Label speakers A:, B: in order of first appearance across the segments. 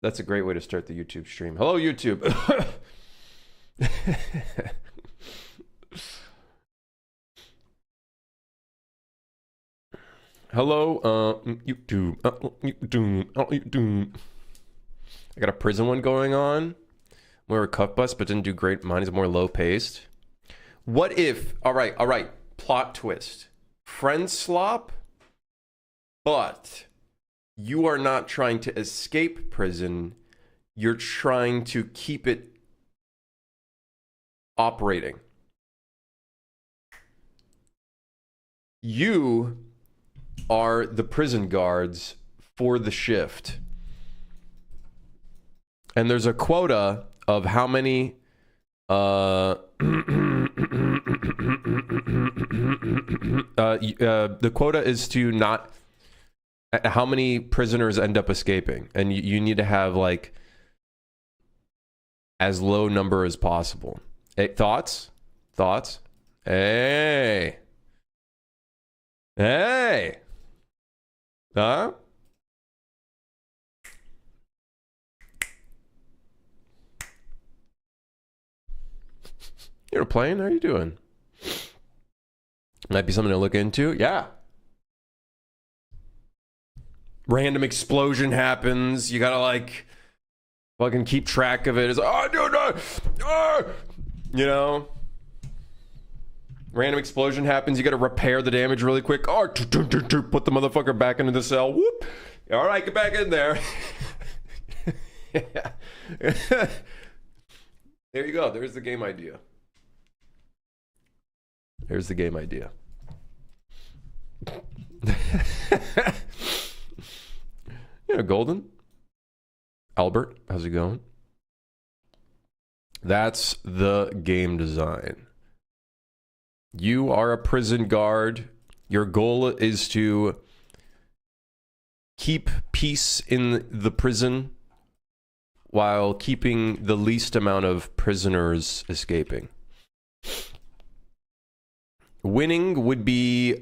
A: That's a great way to start the YouTube stream. Hello, YouTube. Hello, YouTube. YouTube. I got a prison one going on. More a cuff bust, but didn't do great. Mine is more low paced. What if? All right. Plot twist. Friend slop, but you are not trying to escape prison. You're trying to keep it operating. You are the prison guards for the shift. And there's a quota of how many the quota is to not how many prisoners end up escaping, and you need to have like as low number as possible. Hey, thoughts? Hey, huh? You're playing? How are you doing? Might be something to look into. Yeah. Random explosion happens. You gotta like fucking keep track of it. It's like, oh, no. You know? Random explosion happens. You gotta repair the damage really quick. Oh, put the motherfucker back into the cell. Whoop. All right, get back in there. Yeah. There you go. There's the game idea. Here's the game idea. Golden. Albert, how's it going? That's the game design. You are a prison guard. Your goal is to keep peace in the prison while keeping the least amount of prisoners escaping. Winning would be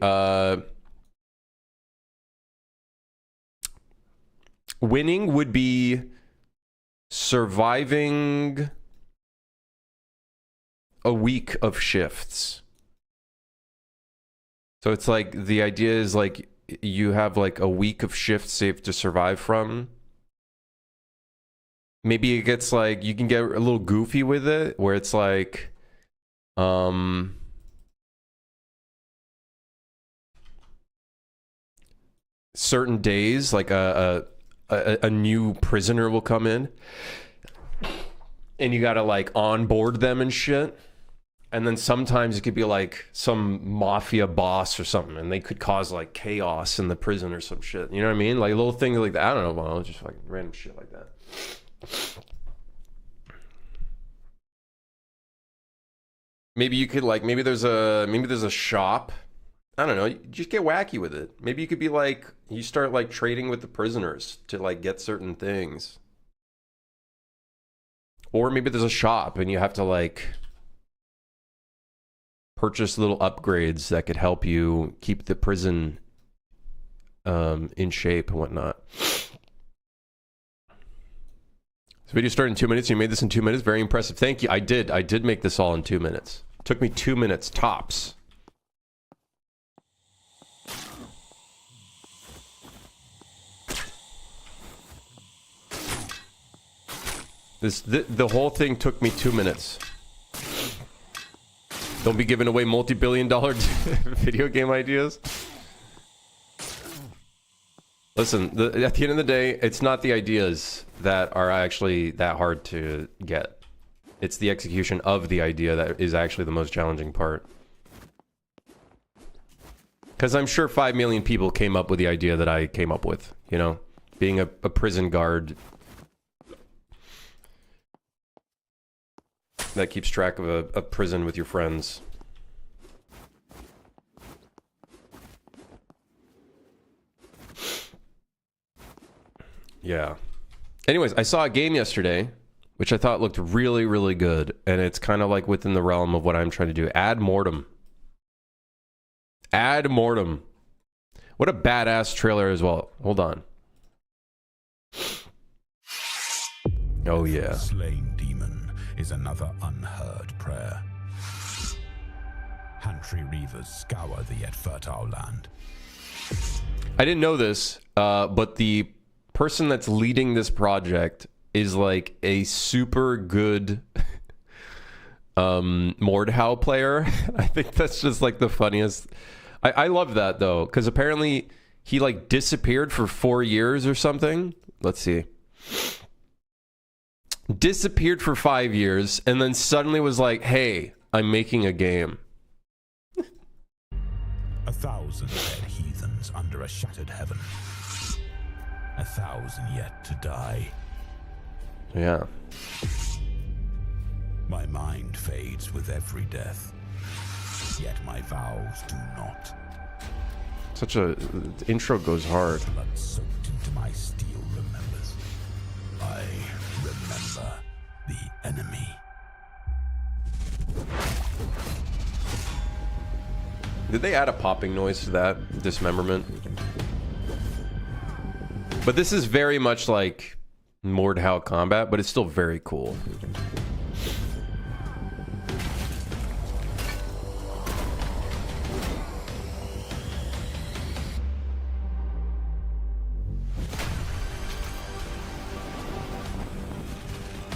A: surviving a week of shifts. So it's like the idea is like you have like a week of shifts safe to survive from. Maybe it gets like you can get a little goofy with it where it's like certain days, like a new prisoner will come in, and you gotta like onboard them and shit. And then sometimes it could be like some mafia boss or something, and they could cause like chaos in the prison or some shit. You know what I mean? Like little things like that. I don't know, well, just like random shit like that. Maybe you could like maybe there's a shop. I don't know, you just get wacky with it. Maybe you could be like, you start like trading with the prisoners to like get certain things. Or maybe there's a shop and you have to like purchase little upgrades that could help you keep the prison in shape and whatnot. This video started in 2 minutes. You made this in 2 minutes. Very impressive. Thank you. I did make this all in 2 minutes. It took me 2 minutes tops. The whole thing took me 2 minutes. Don't be giving away multi-billion-dollar video game ideas. Listen, at the end of the day, it's not the ideas that are actually that hard to get. It's the execution of the idea that is actually the most challenging part. Because I'm sure 5 million people came up with the idea that I came up with, you know? Being a prison guard that keeps track of a prison with your friends. Yeah. Anyways, I saw a game yesterday which I thought looked really, really good. And it's kind of like within the realm of what I'm trying to do. Ad Mortem. Ad Mortem. What a badass trailer as well. Hold on. Oh, yeah.
B: Slain demon is another unheard prayer. Hantry reavers scour the yet fertile land.
A: I didn't know this, but the person that's leading this project is like a super good Mordhau player. I think that's just like the funniest. I love that though, because apparently he like disappeared for 4 years or something. Let's see. Disappeared for 5 years and then suddenly was like, hey, I'm making a game.
B: 1,000 dead heathens under a shattered heaven. 1,000 yet to die.
A: Yeah.
B: My mind fades with every death, yet my vows do not.
A: Such a... the intro goes hard.
B: Blood soaked into my steel remembers. I remember the enemy.
A: Did they add a popping noise to that dismemberment? But this is very much like Mordhau combat, but it's still very cool.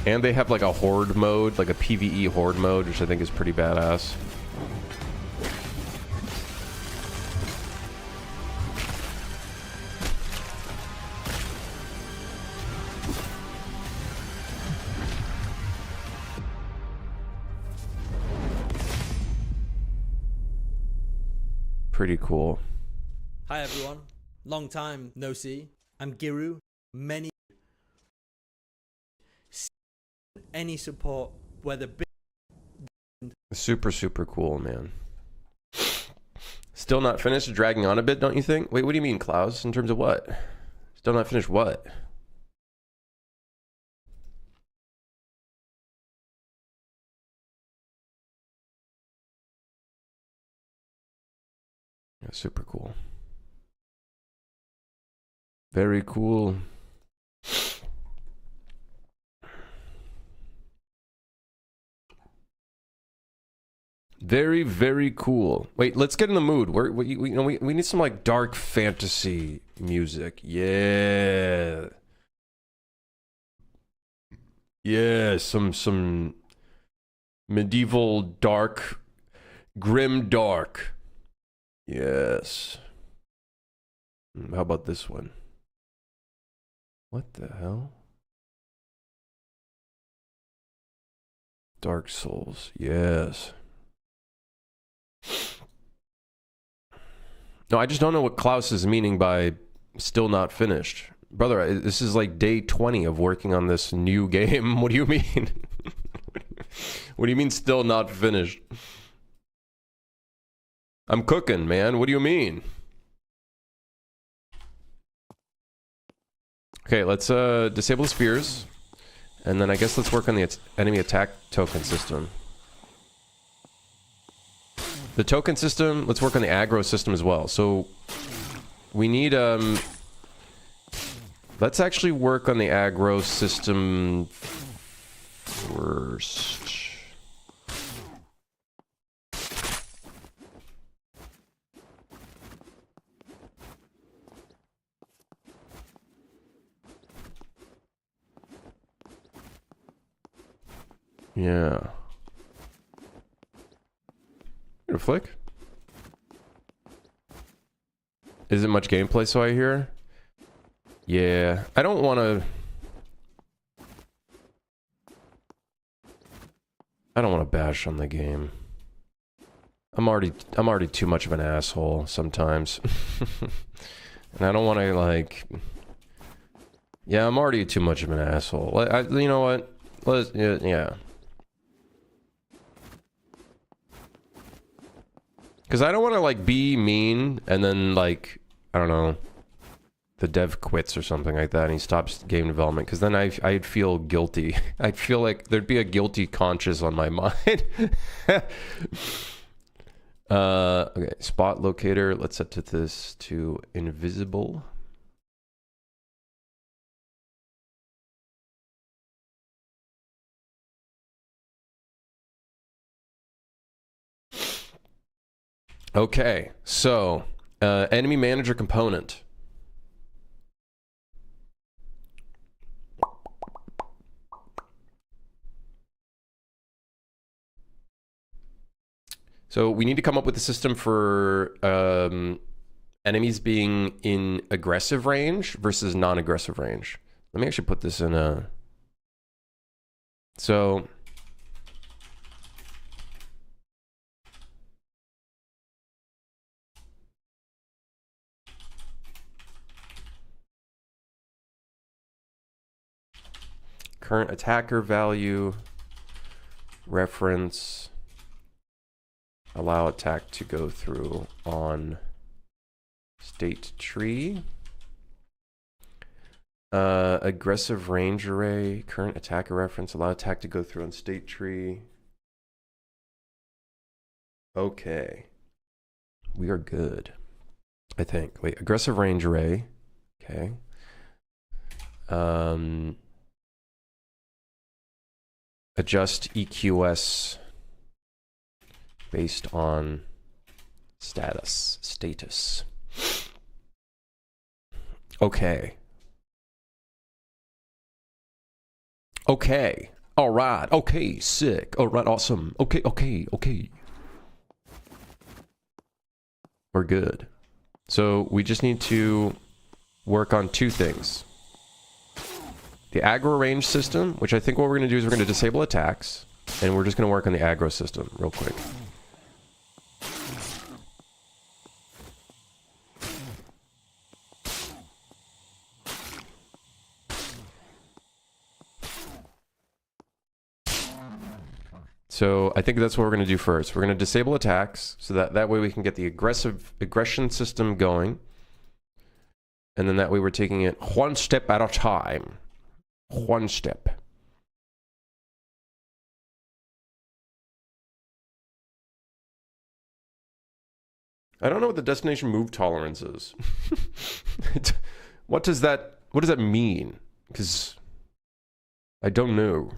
A: And they have like a horde mode, like a PvE horde mode, which I think is pretty badass. Pretty cool.
C: Hi everyone, long time no see. I'm Giru. Many any support, whether big.
A: Super, super cool, man. Still not finished, dragging on a bit, don't you think? Wait, what do you mean, Klaus? In terms of what? Still not finished what? Yeah, super cool. Very cool. Very, very cool. Wait, let's get in the mood. We need some like dark fantasy music. Yeah. Yeah, some medieval dark, grim dark. Yes. How about this one? What the hell? Dark Souls. Yes. No, I just don't know what Klaus is meaning by still not finished. Brother, this is like day 20 of working on this new game. What do you mean? What do you mean still not finished? I'm cooking, man. What do you mean? Okay, let's disable the spears. And then I guess let's work on the enemy attack token system. The token system, let's work on the aggro system as well. So we need let's actually work on the aggro system first. Yeah. Here, flick. Isn't much gameplay, so I hear. Yeah, I don't want to. I don't want to bash on the game. I'm already too much of an asshole sometimes, and I don't want to like. Yeah, I'm already too much of an asshole. You know what? Yeah. Because I don't want to like be mean and then like I don't know, the dev quits or something like that and he stops game development, because then I'd feel guilty. I'd feel like there'd be a guilty conscience on my mind. Okay, spot locator. Let's set this to invisible. Okay, so enemy manager component. So we need to come up with a system for enemies being in aggressive range versus non-aggressive range. Let me actually put this in a... So... current attacker value, reference, allow attack to go through on state tree, aggressive range array, current attacker reference, allow attack to go through on state tree. Okay, we are good, I think. Wait, aggressive range array, okay. Adjust EQS based on status. Okay. Okay. All right. Okay. Sick. All right. Awesome. Okay. We're good. So we just need to work on two things. The aggro range system, which I think what we're going to do is we're going to disable attacks, and we're just going to work on the aggro system real quick. So I think that's what we're going to do first. We're going to disable attacks so that way we can get the aggression system going. And then that way we're taking it one step at a time. One step. I don't know what the destination move tolerance is. What does that mean? Because I don't know.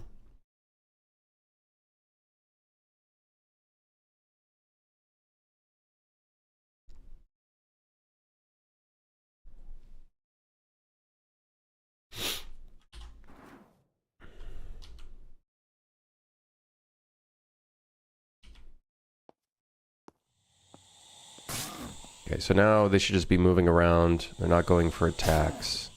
A: Okay, so now they should just be moving around. They're not going for attacks.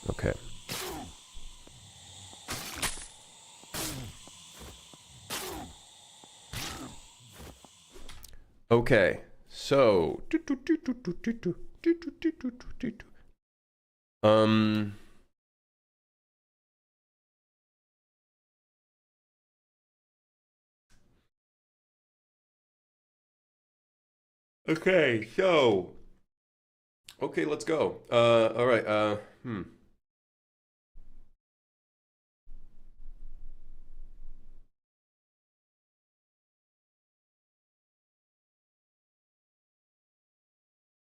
A: Okay. Okay, so... Okay, so... Okay, let's go. All right,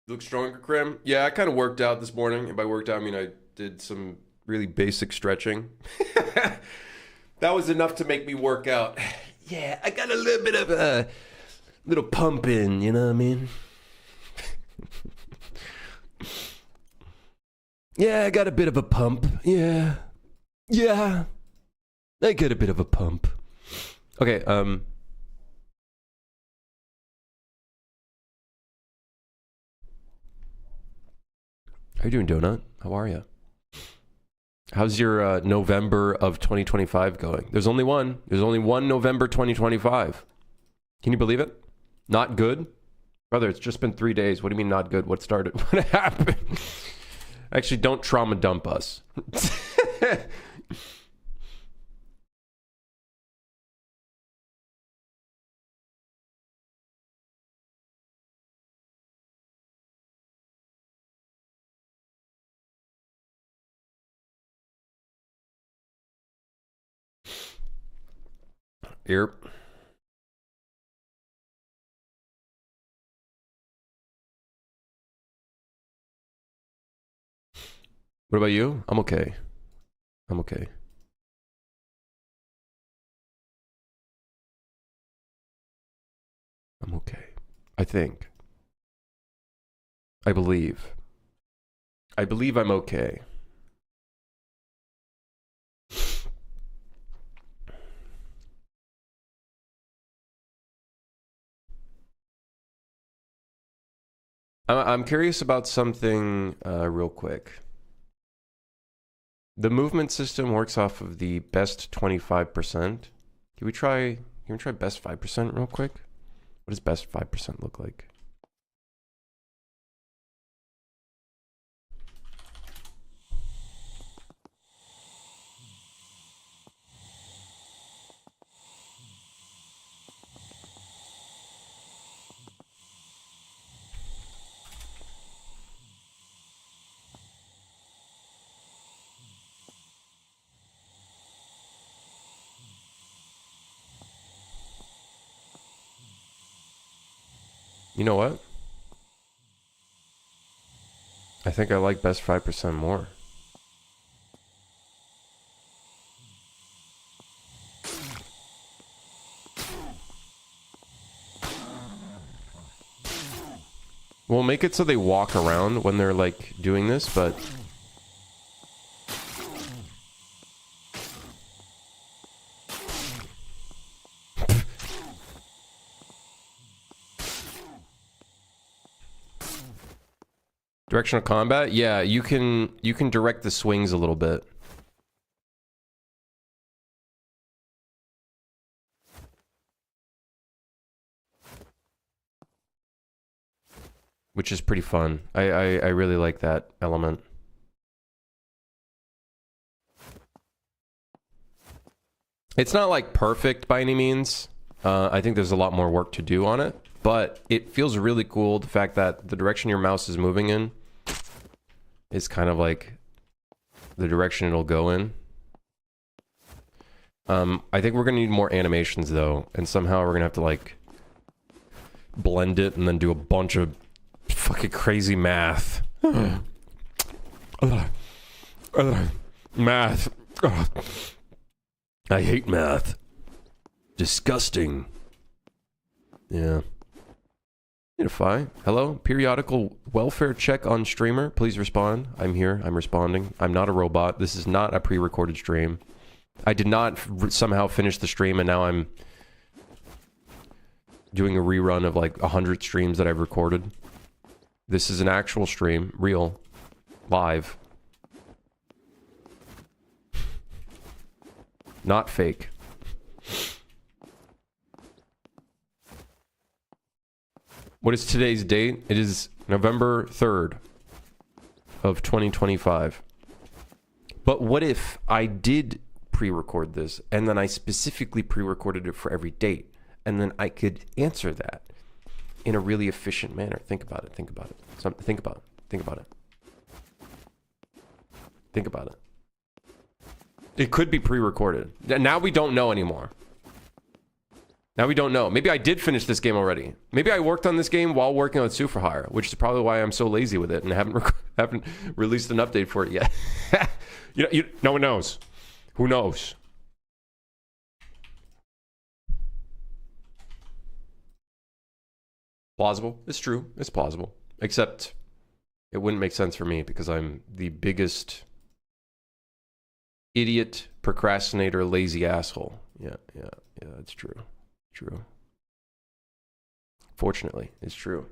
A: Look stronger, Krim? Yeah, I kind of worked out this morning. And by worked out, I mean I did some really basic stretching. That was enough to make me work out. Yeah, I got a little bit of a little pump in, you know what I mean? Yeah, I got a bit of a pump. Yeah. Yeah. I get a bit of a pump. Okay, How you doing, Donut? How are you? How's your November of 2025 going? There's only one. There's only one November 2025. Can you believe it? Not good? Brother, it's just been 3 days. What do you mean not good? What started? What happened? Actually, don't trauma dump us. Here. What about you? I'm okay. I'm okay. I'm okay. I think. I believe. I believe I'm okay. I'm curious about something real quick. The movement system works off of the best 25%. Can we try best 5% real quick? What does best 5% look like? You know what? I think I like best 5% more. We'll make it so they walk around when they're like doing this, but directional combat? Yeah, you can direct the swings a little bit. Which is pretty fun. I really like that element. It's not like perfect by any means. I think there's a lot more work to do on it, but it feels really cool. The fact that the direction your mouse is moving in is kind of like the direction it'll go in. I think we're gonna need more animations though, and somehow we're gonna have to like blend it and then do a bunch of fucking crazy math. Math. I hate math. Disgusting. Yeah. Unify. Hello? Periodical welfare check on streamer. Please respond. I'm here. I'm responding. I'm not a robot. This is not a pre-recorded stream. I did not somehow finish the stream and now I'm doing a rerun of like 100 streams that I've recorded. This is an actual stream. Real. Live. Not fake. What is today's date? It is November 3rd of 2025. But what if I did pre-record this and then I specifically pre-recorded it for every date and then I could answer that in a really efficient manner? Think about it. Think about it. Think about it. Think about it. Think about it. It could be pre-recorded. Now we don't know anymore. Now we don't know. Maybe I did finish this game already. Maybe I worked on this game while working on Sue for Hire, which is probably why I'm so lazy with it and haven't released an update for it yet. No one knows. Who knows? Plausible. It's true. It's plausible. Except it wouldn't make sense for me because I'm the biggest idiot, procrastinator, lazy asshole. Yeah, that's true. True. Fortunately, it's true.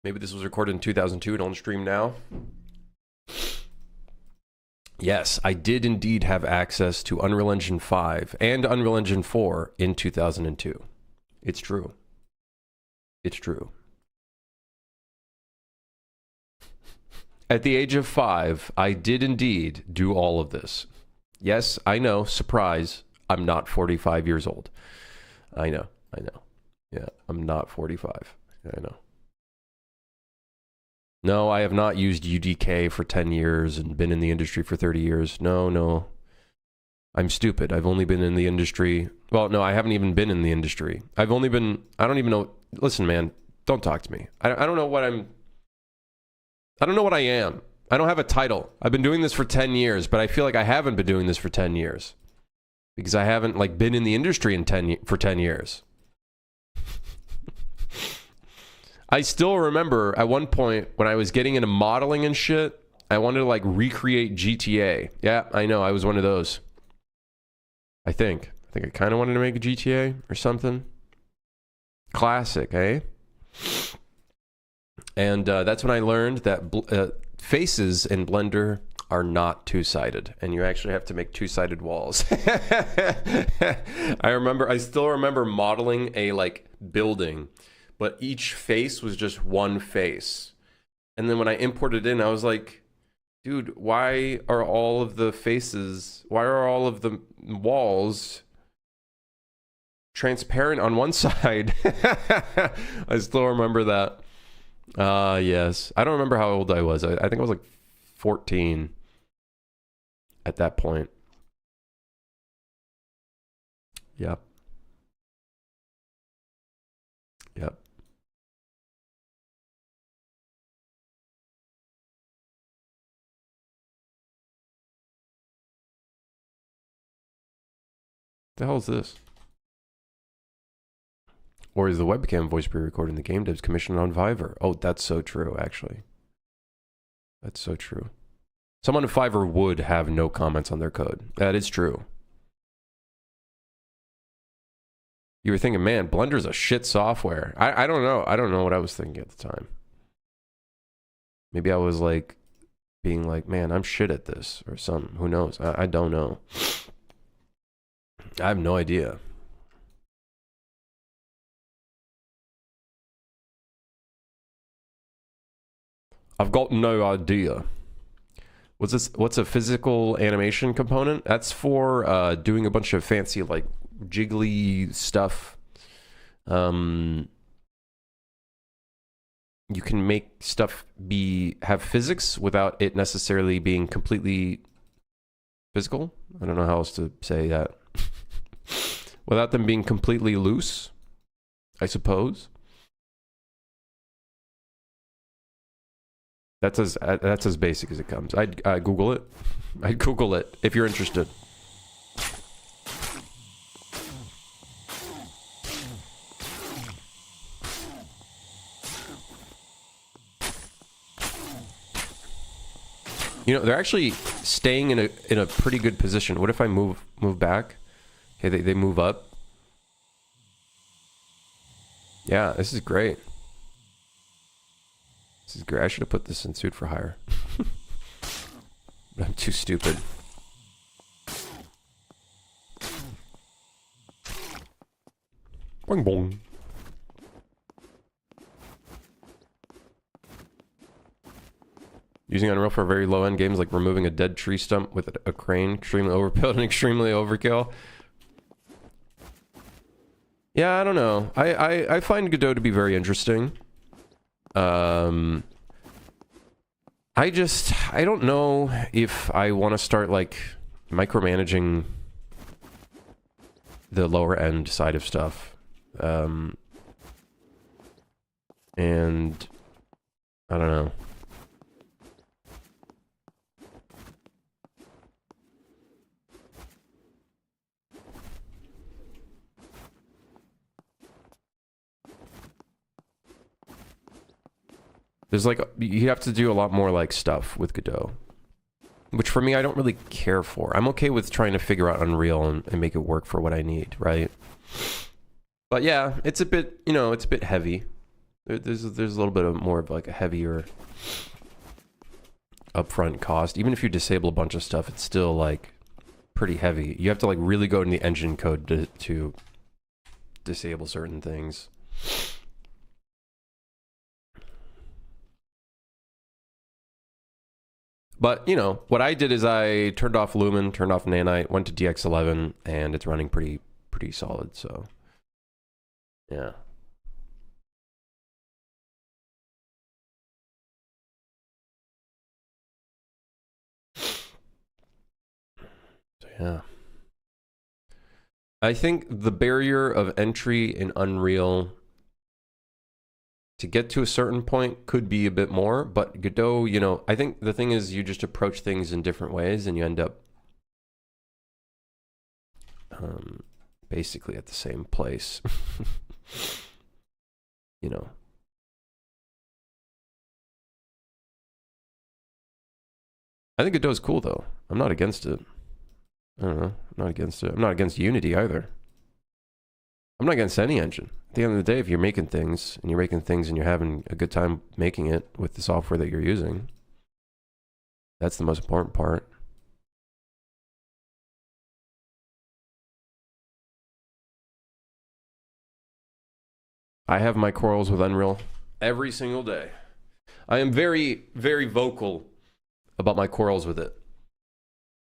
A: Maybe this was recorded in 2002 and on stream now. Yes, I did indeed have access to Unreal Engine 5 and Unreal Engine 4 in 2002. It's true. It's true. At the age of 5, I did indeed do all of this. Yes, I know, surprise, I'm not 45 years old. I know. Yeah, I'm not 45. I know. No, I have not used UDK for 10 years and been in the industry for 30 years. No. I'm stupid. I've only been in the industry. Well, no, I haven't even been in the industry. I don't even know. Listen, man, don't talk to me. I don't know what I am. I don't have a title. I've been doing this for 10 years, but I feel like I haven't been doing this for 10 years because I haven't like been in the industry for 10 years. I still remember at one point when I was getting into modeling and shit, I wanted to like recreate GTA. Yeah, I know. I was one of those. I think I kind of wanted to make a GTA or something. Classic, eh? And that's when I learned that faces in Blender are not two-sided, and you actually have to make two-sided walls. I still remember modeling a like building, but each face was just one face. And then when I imported it in, I was like, dude, why are all of the walls transparent on one side? I still remember that. Yes. I don't remember how old I was. I think I was like 14 at that point. Yep. The hell is this? Or is the webcam voice pre-recording the game devs commissioned on Fiverr? Oh, that's so true, actually. That's so true. Someone at Fiverr would have no comments on their code. That is true. You were thinking, man, Blender's a shit software. I don't know. I don't know what I was thinking at the time. Maybe I was like, being like, man, I'm shit at this or something. Who knows? I don't know. I have no idea. I've got no idea. What's a physical animation component? That's for doing a bunch of fancy like jiggly stuff. You can make stuff have physics without it necessarily being completely physical. I don't know how else to say that. Without them being completely loose, I suppose. That's as basic as it comes. I'd Google it. I'd Google it if you're interested. You know, they're actually staying in a pretty good position. What if I move back? Okay, they move up. Yeah, this is great. This is great. I should have put this in suit for hire. But I'm too stupid. Boing boing. Using Unreal for very low-end games like removing a dead tree stump with a crane, extremely overkill and extremely overkill. Yeah, I don't know. I find Godot to be very interesting. I don't know if I want to start like micromanaging the lower end side of stuff. And I don't know. There's like, you have to do a lot more like stuff with Godot, which for me, I don't really care for. I'm okay with trying to figure out Unreal and make it work for what I need, right? But yeah, it's a bit, you know, it's a bit heavy. There's a little bit of more of like a heavier upfront cost. Even if you disable a bunch of stuff, it's still like pretty heavy. You have to like really go in the engine code to disable certain things. But, you know, what I did is I turned off Lumen, turned off Nanite, went to DX11, and it's running pretty solid, so yeah. Yeah. I think the barrier of entry in Unreal to get to a certain point could be a bit more, but Godot, you know, I think the thing is you just approach things in different ways and you end up basically at the same place. You know. I think Godot is cool though. I'm not against it. I don't know. I'm not against it. I'm not against Unity either. I'm not against any engine. At the end of the day, if you're making things and you're having a good time making it with the software that you're using, that's the most important part. I have my quarrels with Unreal every single day. I am very, very vocal about my quarrels with it,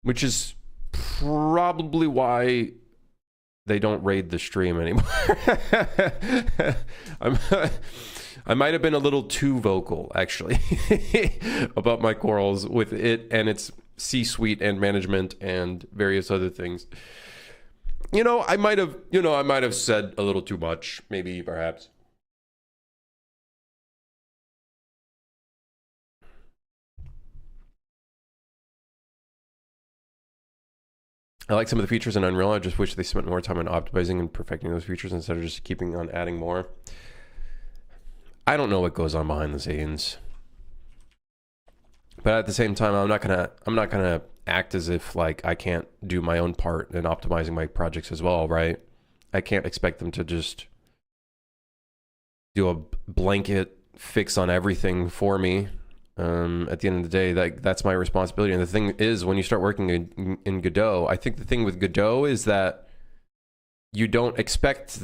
A: which is probably why they don't raid the stream anymore. I might have been a little too vocal, actually, about my quarrels with it and its C-suite and management and various other things. You know, I might have said a little too much, maybe, perhaps. I like some of the features in Unreal. I just wish they spent more time on optimizing and perfecting those features instead of just keeping on adding more. I don't know what goes on behind the scenes, but at the same time, I'm not gonna act as if like I can't do my own part in optimizing my projects as well, right? I can't expect them to just do a blanket fix on everything for me. At the end of the day, that's my responsibility. And the thing is, when you start working in Godot, I think the thing with Godot is that you don't expect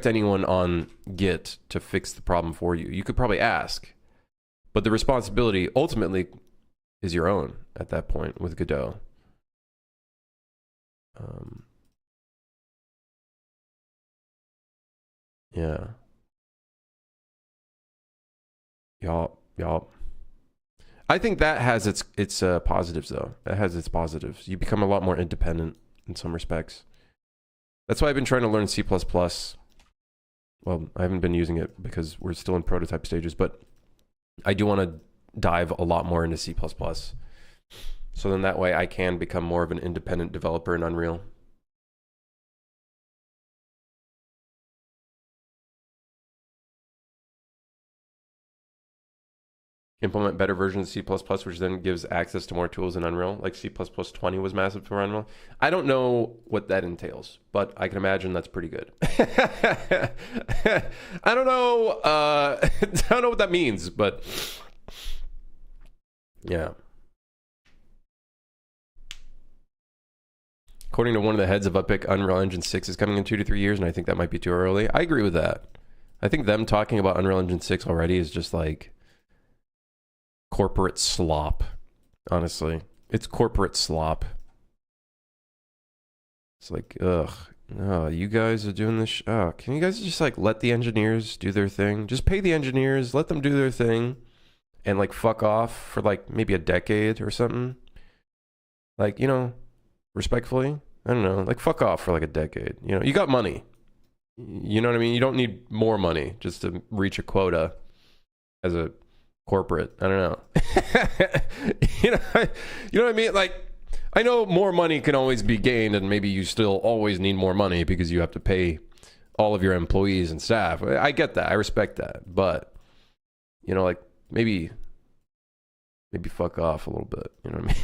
A: anyone on Git to fix the problem for you. You could probably ask, but the responsibility ultimately is your own at that point with Godot. Yeah. Y'all. I think that has its positives though. That has its positives. You become a lot more independent in some respects. That's why I've been trying to learn C++. Well, I haven't been using it because we're still in prototype stages, but I do want to dive a lot more into C++. So then that way I can become more of an independent developer in Unreal. Implement better versions of C++, which then gives access to more tools in Unreal, like C++ 20 was massive for Unreal. I don't know what that entails, but I can imagine that's pretty good. I don't know. I don't know what that means, but yeah. According to one of the heads of Epic, Unreal Engine 6 is coming in 2 to 3 years, and I think that might be too early. I agree with that. I think them talking about Unreal Engine 6 already is just like corporate slop, honestly. It's corporate slop. It's like, ugh, oh, you guys are doing this. Oh, can you guys just like let the engineers do their thing? Just pay the engineers, let them do their thing, and like fuck off for like maybe a decade or something. Like, you know, respectfully, I don't know, like fuck off for like a decade. You know, you got money. You know what I mean? You don't need more money just to reach a quota as a corporate. I don't know. you know what I mean? Like, I know more money can always be gained, and maybe you still always need more money because you have to pay all of your employees and staff. I get that. I respect that. But, you know, like maybe fuck off a little bit. You know what I mean?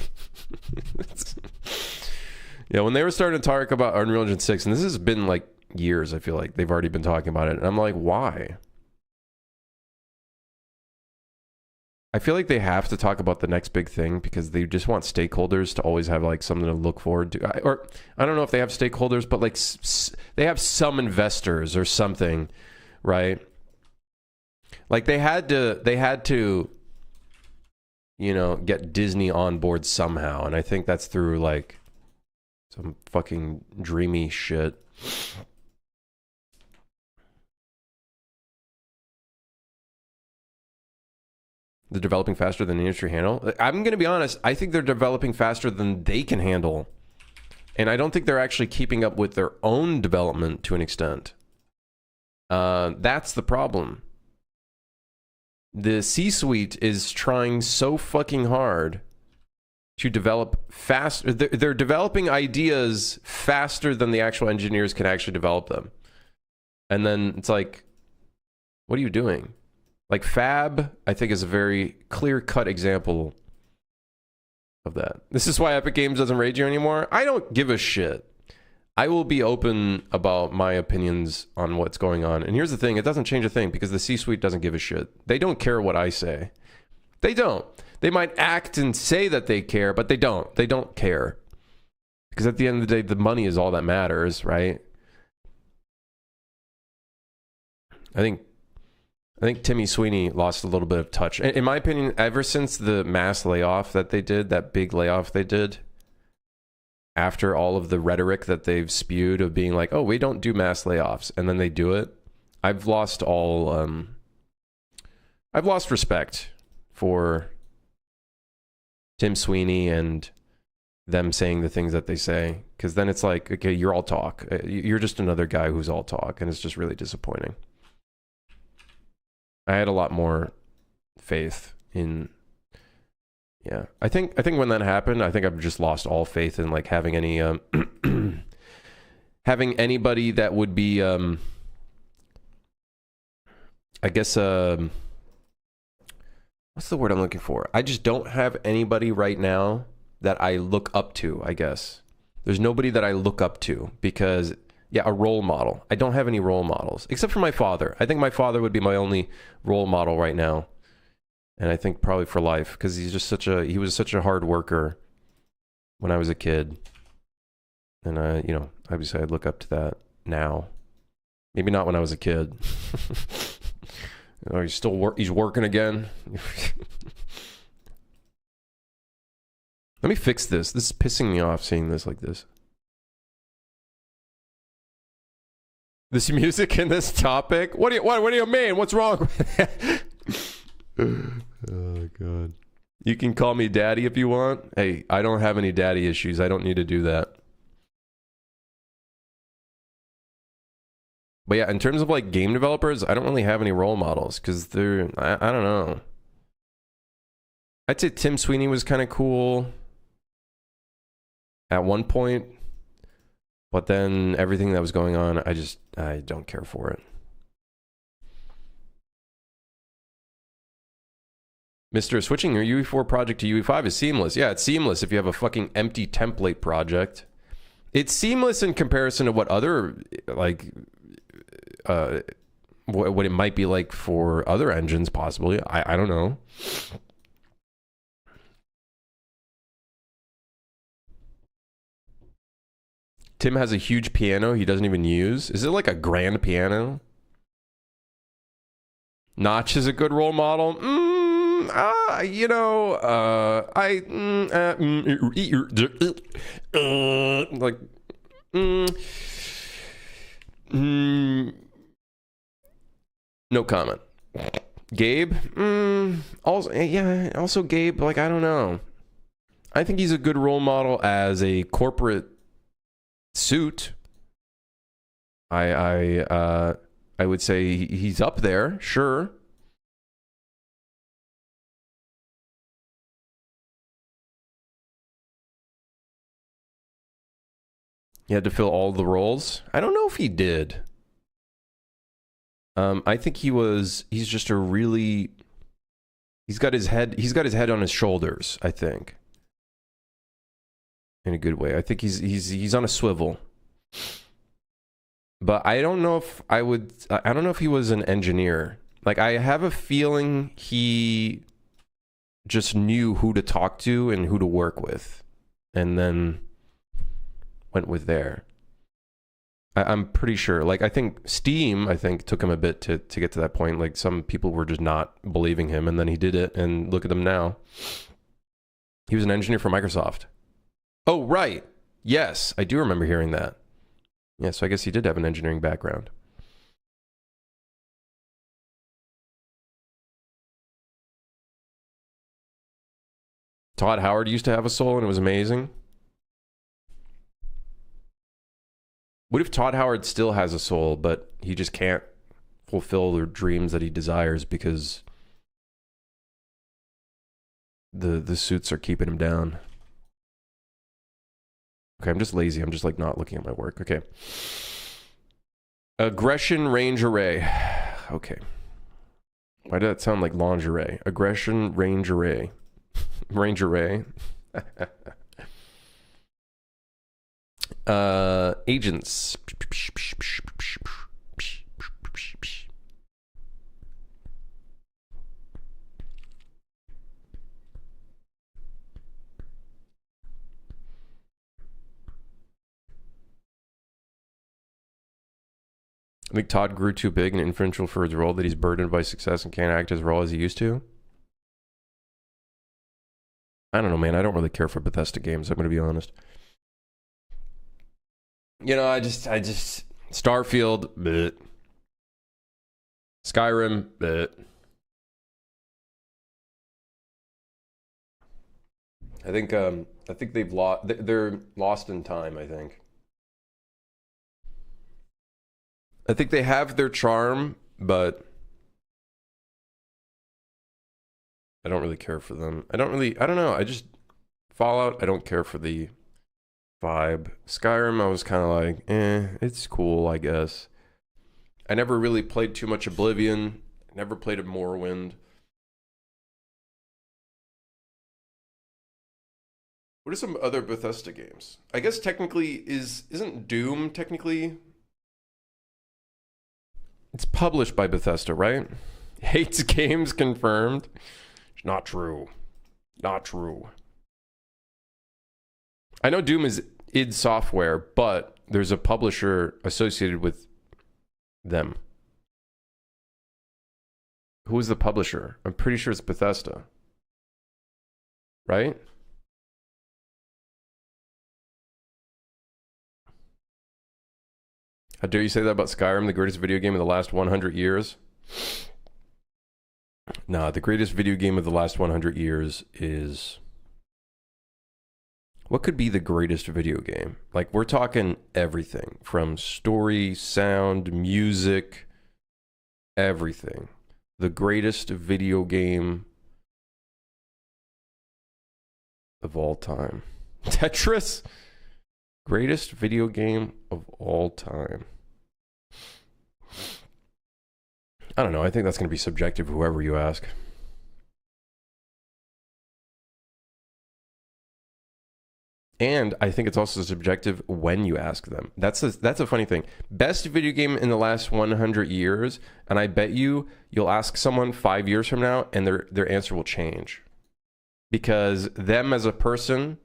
A: Yeah, when they were starting to talk about Unreal Engine 6, and this has been like years, I feel like they've already been talking about it, and I'm like, why? I feel like they have to talk about the next big thing because they just want stakeholders to always have like something to look forward to. Or I don't know if they have stakeholders, but like they have some investors or something, right? Like they had to, you know, get Disney on board somehow. And I think that's through like some fucking dreamy shit. They're developing faster than the industry handle. I'm going to be honest. I think they're developing faster than they can handle. And I don't think they're actually keeping up with their own development to an extent. That's the problem. The C-suite is trying so fucking hard to develop fast. They're developing ideas faster than the actual engineers can actually develop them. And then it's like, what are you doing? Like Fab, I think, is a very clear-cut example of that. This is why Epic Games doesn't raid you anymore. I don't give a shit. I will be open about my opinions on what's going on. And here's the thing, it doesn't change a thing because the C-suite doesn't give a shit. They don't care what I say. They don't. They might act and say that they care, but they don't. They don't care. Because at the end of the day, the money is all that matters, right? I think Timmy Sweeney lost a little bit of touch. In my opinion, ever since the mass layoff that they did, that big layoff they did, after all of the rhetoric that they've spewed of being like, oh, we don't do mass layoffs, and then they do it, I've lost respect for Tim Sweeney and them saying the things that they say. Because then it's like, okay, you're all talk. You're just another guy who's all talk, and it's just really disappointing. I had a lot more faith in, yeah. I think when that happened, I think I've just lost all faith in like having any having anybody that would be I guess what's the word I'm looking for? I just don't have anybody right now that I look up to, I guess. There's nobody that I look up to because, yeah, a role model. I don't have any role models, except for my father. I think my father would be my only role model right now. And I think probably for life, because he was such a hard worker when I was a kid. And obviously I'd look up to that now. Maybe not when I was a kid. He's working again. Let me fix this. This is pissing me off seeing this like this. This music in this topic? What do you mean? What's wrong with it? Oh god. You can call me daddy if you want. Hey, I don't have any daddy issues. I don't need to do that. But yeah, in terms of like game developers, I don't really have any role models because I don't know. I'd say Tim Sweeney was kind of cool at one point, but then everything that was going on, I don't care for it. Mr. Switching your UE4 project to UE5 is seamless. Yeah, it's seamless if you have a fucking empty template project. It's seamless in comparison to what other, like, what it might be like for other engines, possibly. I don't know. Tim has a huge piano he doesn't even use. Is it like a grand piano? Notch is a good role model. No comment. Gabe? Also Gabe, like, I don't know. I think he's a good role model as a corporate suit. I would say he's up there, sure. He had to fill all the roles. I don't know if he did. I think he's just a really, he's got his head on his shoulders, I think. In a good way. I think he's on a swivel. But I don't know if I don't know if he was an engineer. Like, I have a feeling he just knew who to talk to and who to work with. And then went with there. I'm pretty sure. Like, I think Steam, took him a bit to get to that point. Like, some people were just not believing him, and then he did it, and look at him now. He was an engineer for Microsoft. Oh, right. Yes, I do remember hearing that. Yeah, so I guess he did have an engineering background. Todd Howard used to have a soul and it was amazing. What if Todd Howard still has a soul, but he just can't fulfill the dreams that he desires because the suits are keeping him down? Okay, I'm just lazy. I'm just like not looking at my work. Okay. Aggression range array. Okay. Why did that sound like lingerie? Aggression range array. Range array. Agents. I think Todd grew too big and influential for his role, that he's burdened by success and can't act his role as he used to. I don't know, man. I don't really care for Bethesda games, I'm going to be honest. You know, I just Starfield, bleh. Skyrim, bleh. I think they've lost. They're lost in time. I think they have their charm, but I don't really care for them. I don't know. I just Fallout. I don't care for the vibe. Skyrim, I was kind of like, it's cool, I guess. I never really played too much Oblivion. Never played a Morrowind. What are some other Bethesda games? I guess technically isn't Doom technically? It's published by Bethesda, right? Hates games confirmed. Not true. Not true. I know Doom is id Software, but there's a publisher associated with them. Who is the publisher? I'm pretty sure it's Bethesda. Right? How dare you say that about Skyrim, the greatest video game of the last 100 years? Nah, the greatest video game of the last 100 years is... What could be the greatest video game? Like, we're talking everything. From story, sound, music, everything. The greatest video game of all time. Tetris? Greatest video game of all time. I don't know. I think that's going to be subjective, whoever you ask. And I think it's also subjective when you ask them. That's a funny thing. Best video game in the last 100 years, and I bet you'll ask someone 5 years from now, and their answer will change. Because them as a person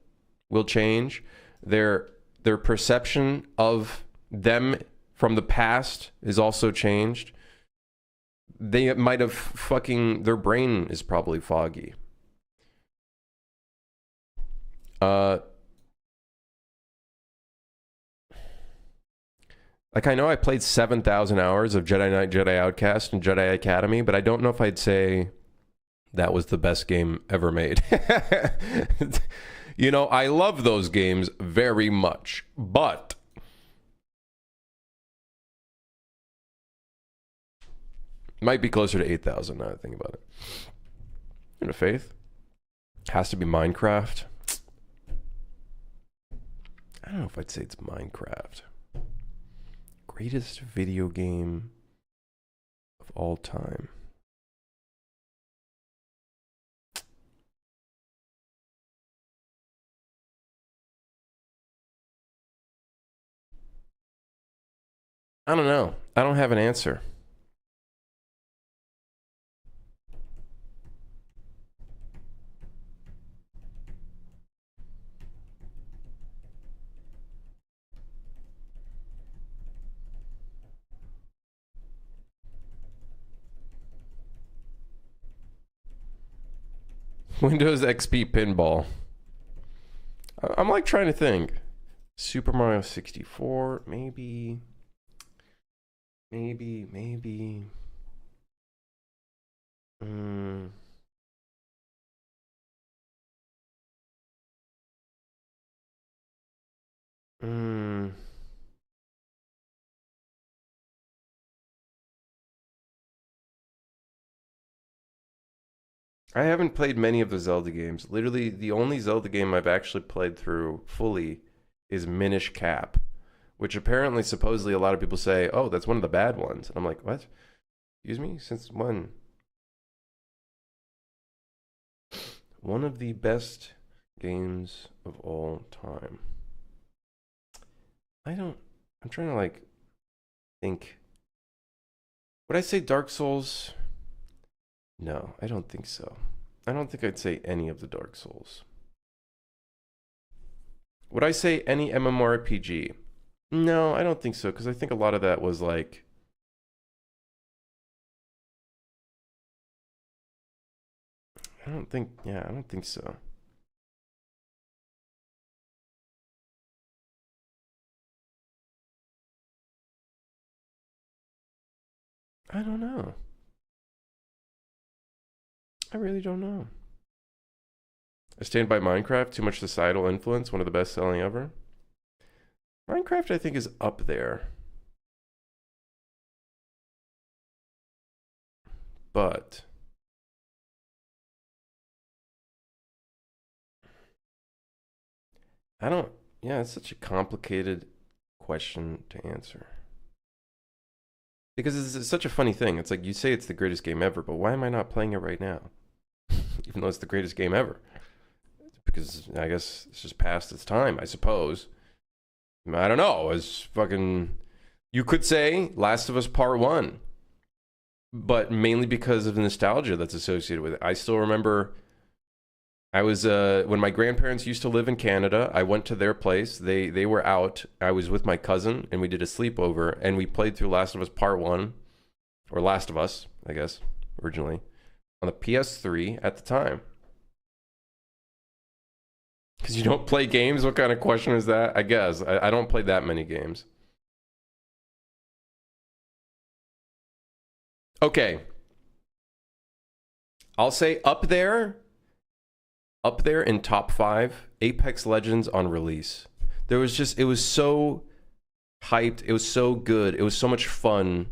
A: will change. Their perception of them from the past is also changed. They might have their brain is probably foggy. Like, I know I played 7,000 hours of Jedi Knight, Jedi Outcast, and Jedi Academy, but I don't know if I'd say that was the best game ever made. You know, I love those games very much, but might be closer to 8,000 now I think about it. In a faith. Has to be Minecraft. I don't know if I'd say it's Minecraft. Greatest video game of all time. I don't know. I don't have an answer. Windows XP pinball. I'm like trying to think. Super Mario 64, maybe. I haven't played many of the Zelda games. Literally, the only Zelda game I've actually played through fully is Minish Cap, which apparently, supposedly, a lot of people say, oh, that's one of the bad ones. And I'm like, what? Excuse me? Since when? One of the best games of all time. I'm trying to, like, think. Would I say Dark Souls? No, I don't think so. I don't think I'd say any of the Dark Souls. Would I say any MMORPG? No, I don't think so, because I think a lot of that was like... I don't think so. I don't know. I really don't know. I stand by Minecraft. Too much societal influence. One of the best selling ever. Minecraft, I think, is up there. But I don't... Yeah, it's such a complicated question to answer. Because it's such a funny thing. It's like, you say it's the greatest game ever, but why am I not playing it right now? Even though it's the greatest game ever. Because I guess it's just past its time, I suppose. I don't know. It's fucking... You could say Last of Us Part 1. But mainly because of the nostalgia that's associated with it. I still remember... I was... when my grandparents used to live in Canada, I went to their place. They were out. I was with my cousin, and we did a sleepover, and we played through Last of Us Part 1. Or Last of Us, I guess, originally. On the PS3 at the time. Because you don't play games? What kind of question is that? I guess. I don't play that many games. Okay. I'll say up there in top 5, Apex Legends on release. It was so hyped. It was so good. It was so much fun.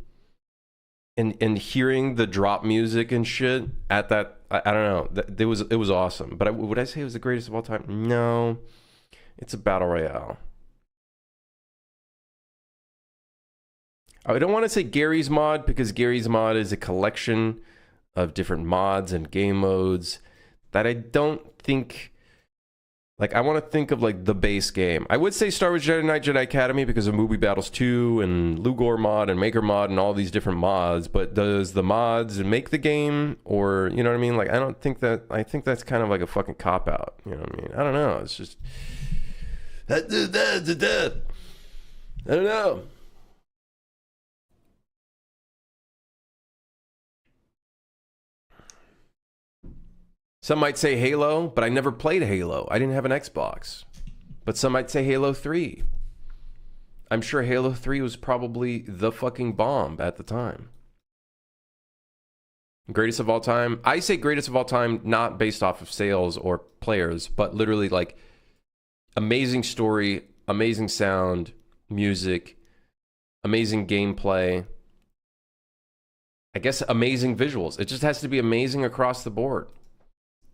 A: And hearing the drop music and shit at that, I don't know. It was awesome. But would I say it was the greatest of all time? No. It's a battle royale. I don't want to say Garry's Mod, because Garry's Mod is a collection of different mods and game modes that I don't think... Like, I want to think of, like, the base game. I would say Star Wars Jedi Knight Jedi Academy because of Movie Battles 2 and Lugor Mod and Maker Mod and all these different mods. But does the mods make the game? Or, you know what I mean? Like, I don't think that... I think that's kind of like a fucking cop-out. You know what I mean? I don't know. It's just... I don't know. Some might say Halo, but I never played Halo. I didn't have an Xbox. But some might say Halo 3. I'm sure Halo 3 was probably the fucking bomb at the time. Greatest of all time. I say greatest of all time not based off of sales or players, but literally like amazing story, amazing sound, music, amazing gameplay. I guess amazing visuals. It just has to be amazing across the board.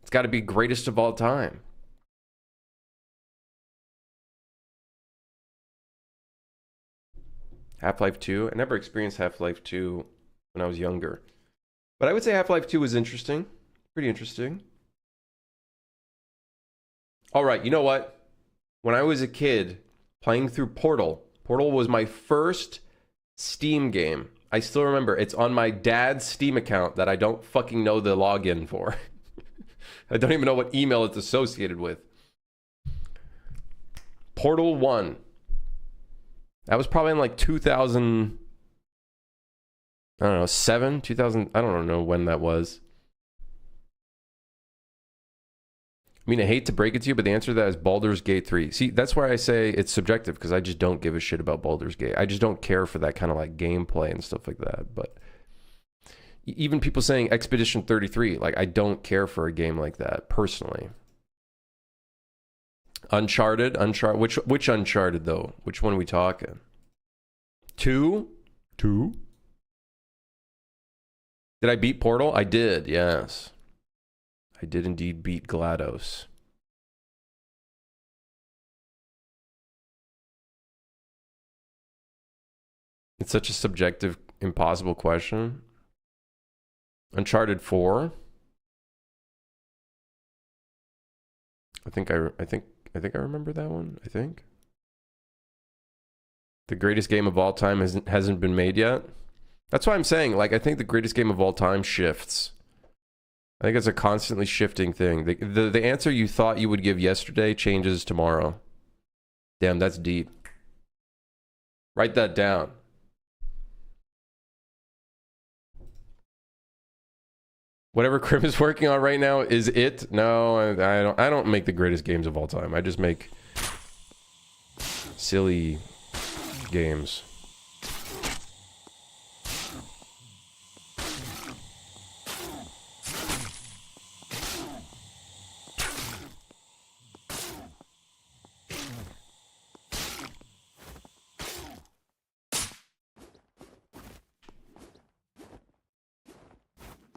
A: It's got to be greatest of all time. Half-Life 2. I never experienced Half-Life 2 when I was younger. But I would say Half-Life 2 was interesting. Pretty interesting. All right, you know what? When I was a kid playing through Portal, Portal was my first Steam game. I still remember. It's on my dad's Steam account that I don't fucking know the login for. I don't even know what email it's associated with. Portal 1. That was probably in like 2000, I don't know, 7, 2000, I don't know when that was. I mean, I hate to break it to you, but the answer to that is Baldur's Gate 3. See, that's why I say it's subjective, because I just don't give a shit about Baldur's Gate. I just don't care for that kind of like gameplay and stuff like that, but... Even people saying Expedition 33, like, I don't care for a game like that, personally. Uncharted? Which Uncharted, though? Which one are we talking? 2? 2? Did I beat Portal? I did, yes. I did indeed beat GLaDOS. It's such a subjective, impossible question. Uncharted 4. I think I remember that one. I think. The greatest game of all time hasn't been made yet. That's why I'm saying, like, I think the greatest game of all time shifts. I think it's a constantly shifting thing. The answer you thought you would give yesterday changes tomorrow. Damn, that's deep. Write that down. Whatever Krim is working on right now, is it? No, I don't make the greatest games of all time. I just make silly games.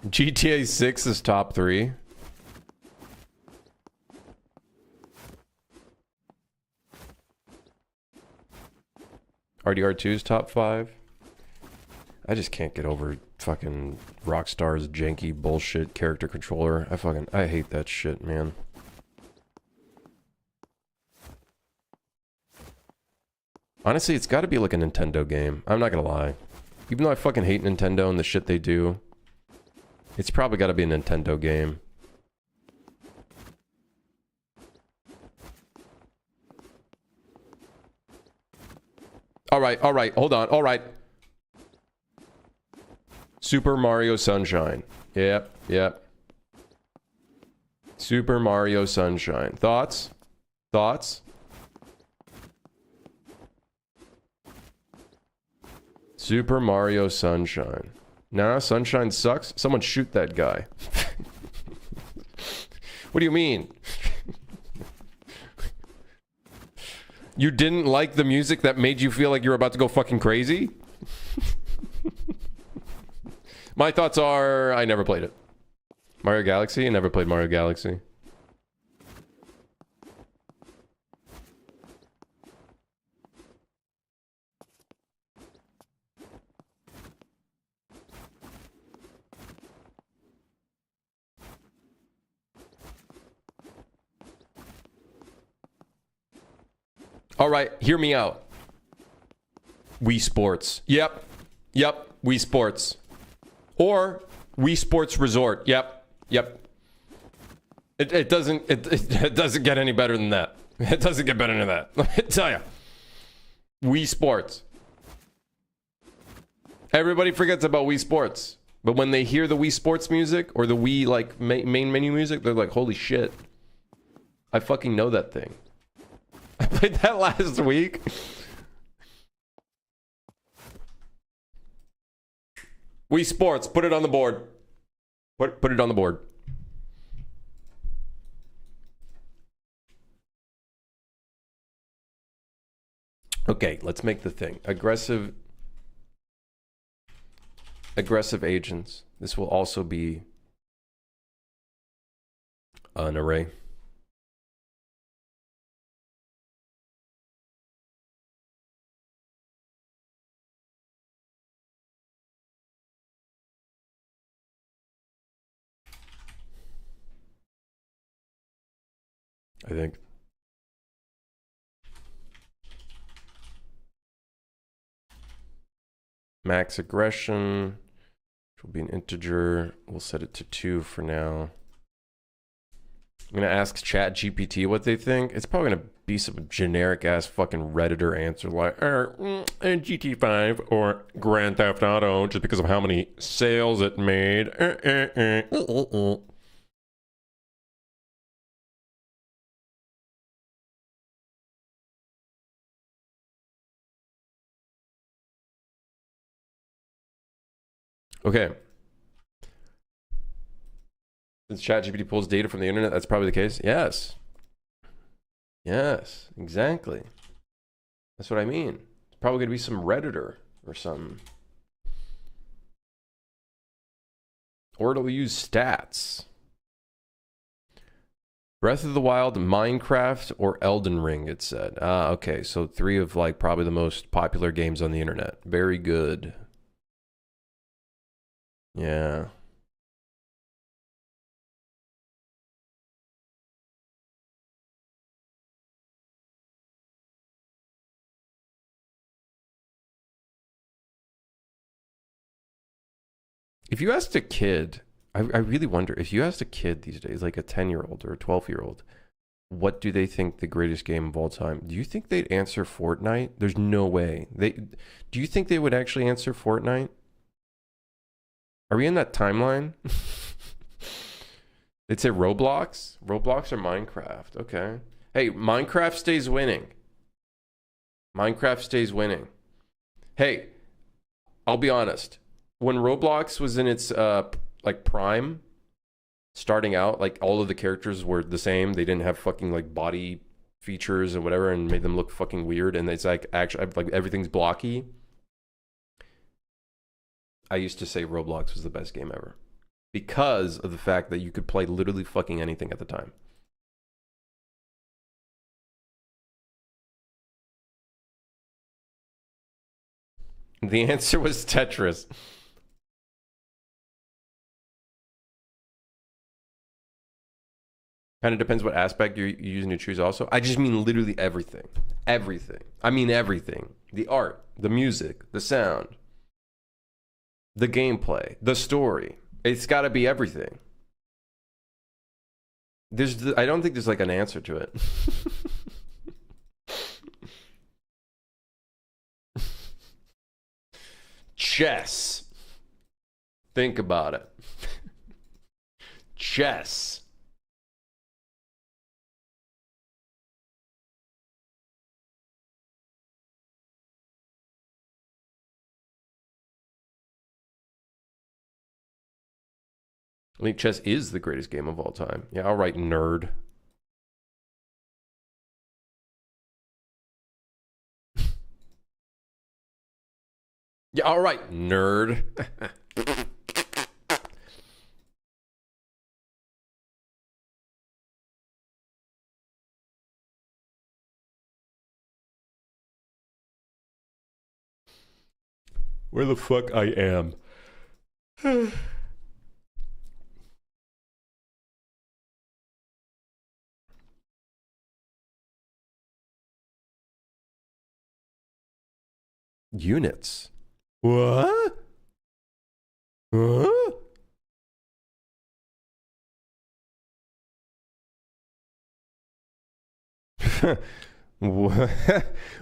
A: GTA 6 is top 3. RDR 2 is top 5. I just can't get over fucking Rockstar's janky bullshit character controller. I hate that shit, man. Honestly, it's got to be like a Nintendo game. I'm not gonna lie. Even though I fucking hate Nintendo and the shit they do, it's probably got to be a Nintendo game. All right, hold on, all right. Super Mario Sunshine. Yep. Super Mario Sunshine. Thoughts? Super Mario Sunshine. Nah, Sunshine sucks. Someone shoot that guy. What do you mean? You didn't like the music that made you feel like you're about to go fucking crazy? My thoughts are, I never played it. Mario Galaxy? I never played Mario Galaxy. All right, hear me out. Wii Sports. Yep. Wii Sports. Or Wii Sports Resort. Yep. It doesn't get any better than that. It doesn't get better than that. Let me tell you. Wii Sports. Everybody forgets about Wii Sports. But when they hear the Wii Sports music or the Wii like main menu music, they're like, holy shit. I fucking know that thing. I played that last week. Wii Sports, put it on the board. Put it on the board. Okay, let's make the thing. Aggressive agents. This will also be an array. I think. Max aggression, which will be an integer. We'll set it to 2 for now. I'm gonna ask ChatGPT what they think. It's probably gonna be some generic ass fucking Redditor answer like GT5 or Grand Theft Auto just because of how many sales it made. Okay. Since ChatGPT pulls data from the internet, that's probably the case. Yes. Yes, exactly. That's what I mean. It's probably going to be some Redditor or something. Or it'll use stats. Breath of the Wild, Minecraft, or Elden Ring, it said. Ah, okay. So 3 of like probably the most popular games on the internet. Very good. Yeah. If you asked a kid, I really wonder, if you asked a kid these days, like a 10-year-old or a 12-year-old, what do they think the greatest game of all time? Do you think they'd answer Fortnite? There's no way. Do you think they would actually answer Fortnite? Are we in that timeline? They'd say Roblox? Roblox or Minecraft? Okay. Hey, Minecraft stays winning. Minecraft stays winning. Hey, I'll be honest. When Roblox was in its like prime, starting out, like all of the characters were the same. They didn't have fucking like body features or whatever, and made them look fucking weird. And it's like actually like everything's blocky. I used to say Roblox was the best game ever because of the fact that you could play literally fucking anything at the time. The answer was Tetris. Kind of depends what aspect you're using to choose also. I just mean literally everything. Everything. I mean everything. The art, the music, the sound, the gameplay, the story. It's got to be everything. I don't think there's like an answer to it. Chess. Think about it. Chess. I think chess is the greatest game of all time. Yeah, all right, nerd. Yeah, all right, nerd. Where the fuck I am? Units. What? Huh? What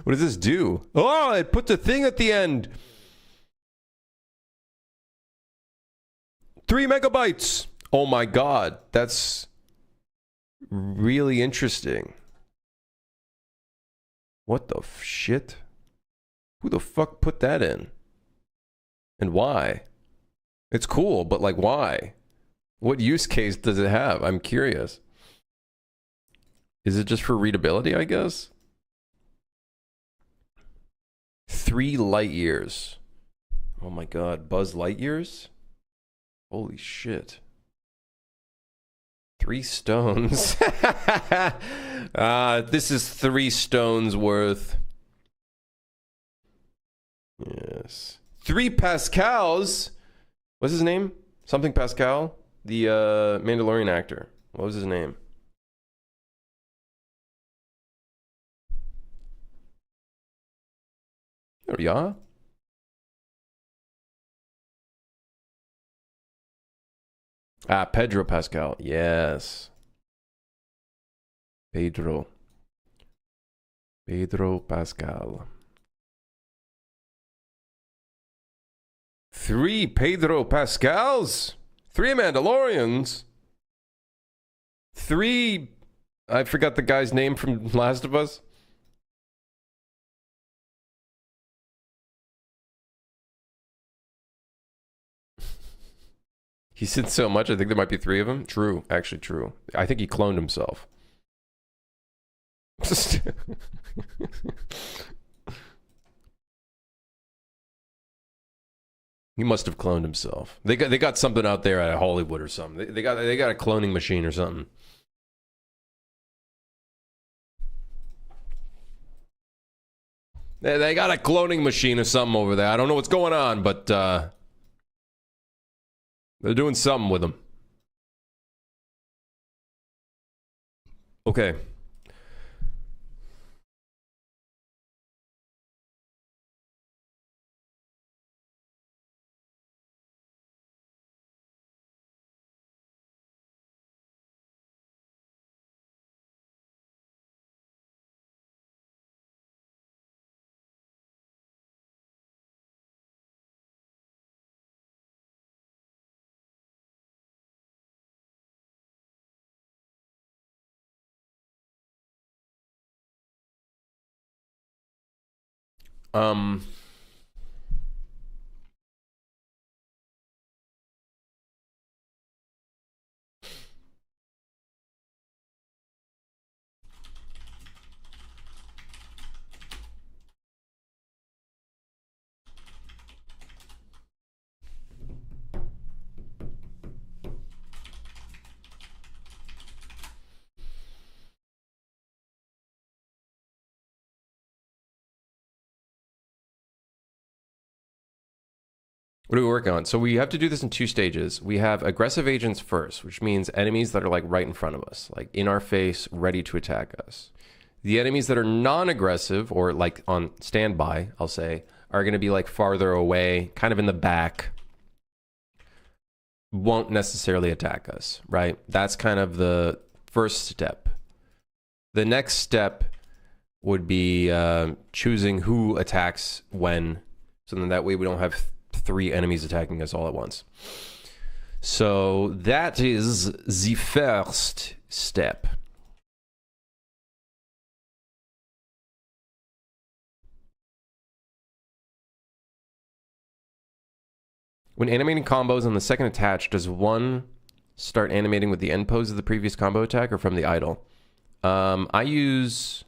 A: does this do? Oh, it puts a thing at the end. 3 megabytes. Oh my god, that's really interesting. What the shit? Who the fuck put that in? And why? It's cool, but like why? What use case does it have? I'm curious. Is it just for readability, I guess? 3 light years. Oh my god, Buzz Lightyears? Holy shit. 3 stones. This is 3 stones worth. Yes. 3 Pascals. What's his name? Something Pascal? The Mandalorian actor. What was his name? There we are. Ah, Pedro Pascal. Yes. Pedro Pascal. 3 Pedro Pascals? 3 Mandalorians? 3... I forgot the guy's name from Last of Us. He said so much, I think there might be 3 of them. True, actually true. I think he cloned himself. He must have cloned himself. They got something out there at Hollywood or something. They got a cloning machine or something. They got a cloning machine or something over there. I don't know what's going on, but they're doing something with them. Okay. Um, what are we working on? So we have to do this in 2 stages. We have aggressive agents first, which means enemies that are like right in front of us, like in our face, ready to attack us. The enemies that are non-aggressive or like on standby, I'll say, are going to be like farther away, kind of in the back, won't necessarily attack us, right? That's kind of the first step. The next step would be choosing who attacks when, so then that way we don't have 3 enemies attacking us all at once. So that is the first step. When animating combos on the second attach, does one start animating with the end pose of the previous combo attack or from the idle? I use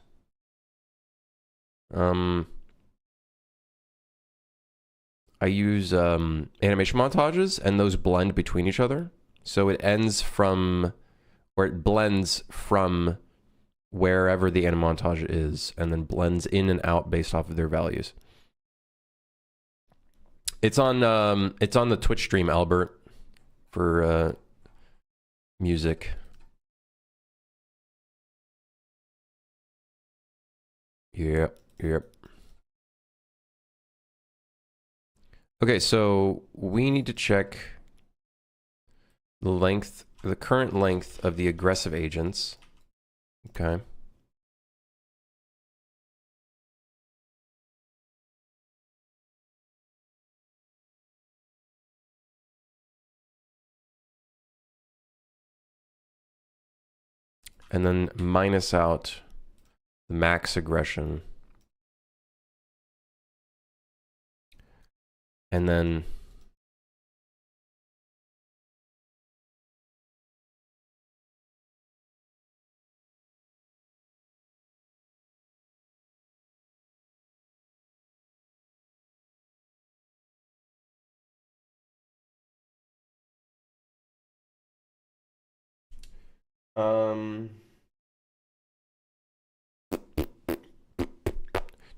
A: animation montages, and those blend between each other. So it ends from, or it blends from wherever the anim montage is, and then blends in and out based off of their values. It's on the Twitch stream, Albert, for music. Yep. Okay, so we need to check the length, the current length of the aggressive agents. Okay. And then minus out the max aggression. And then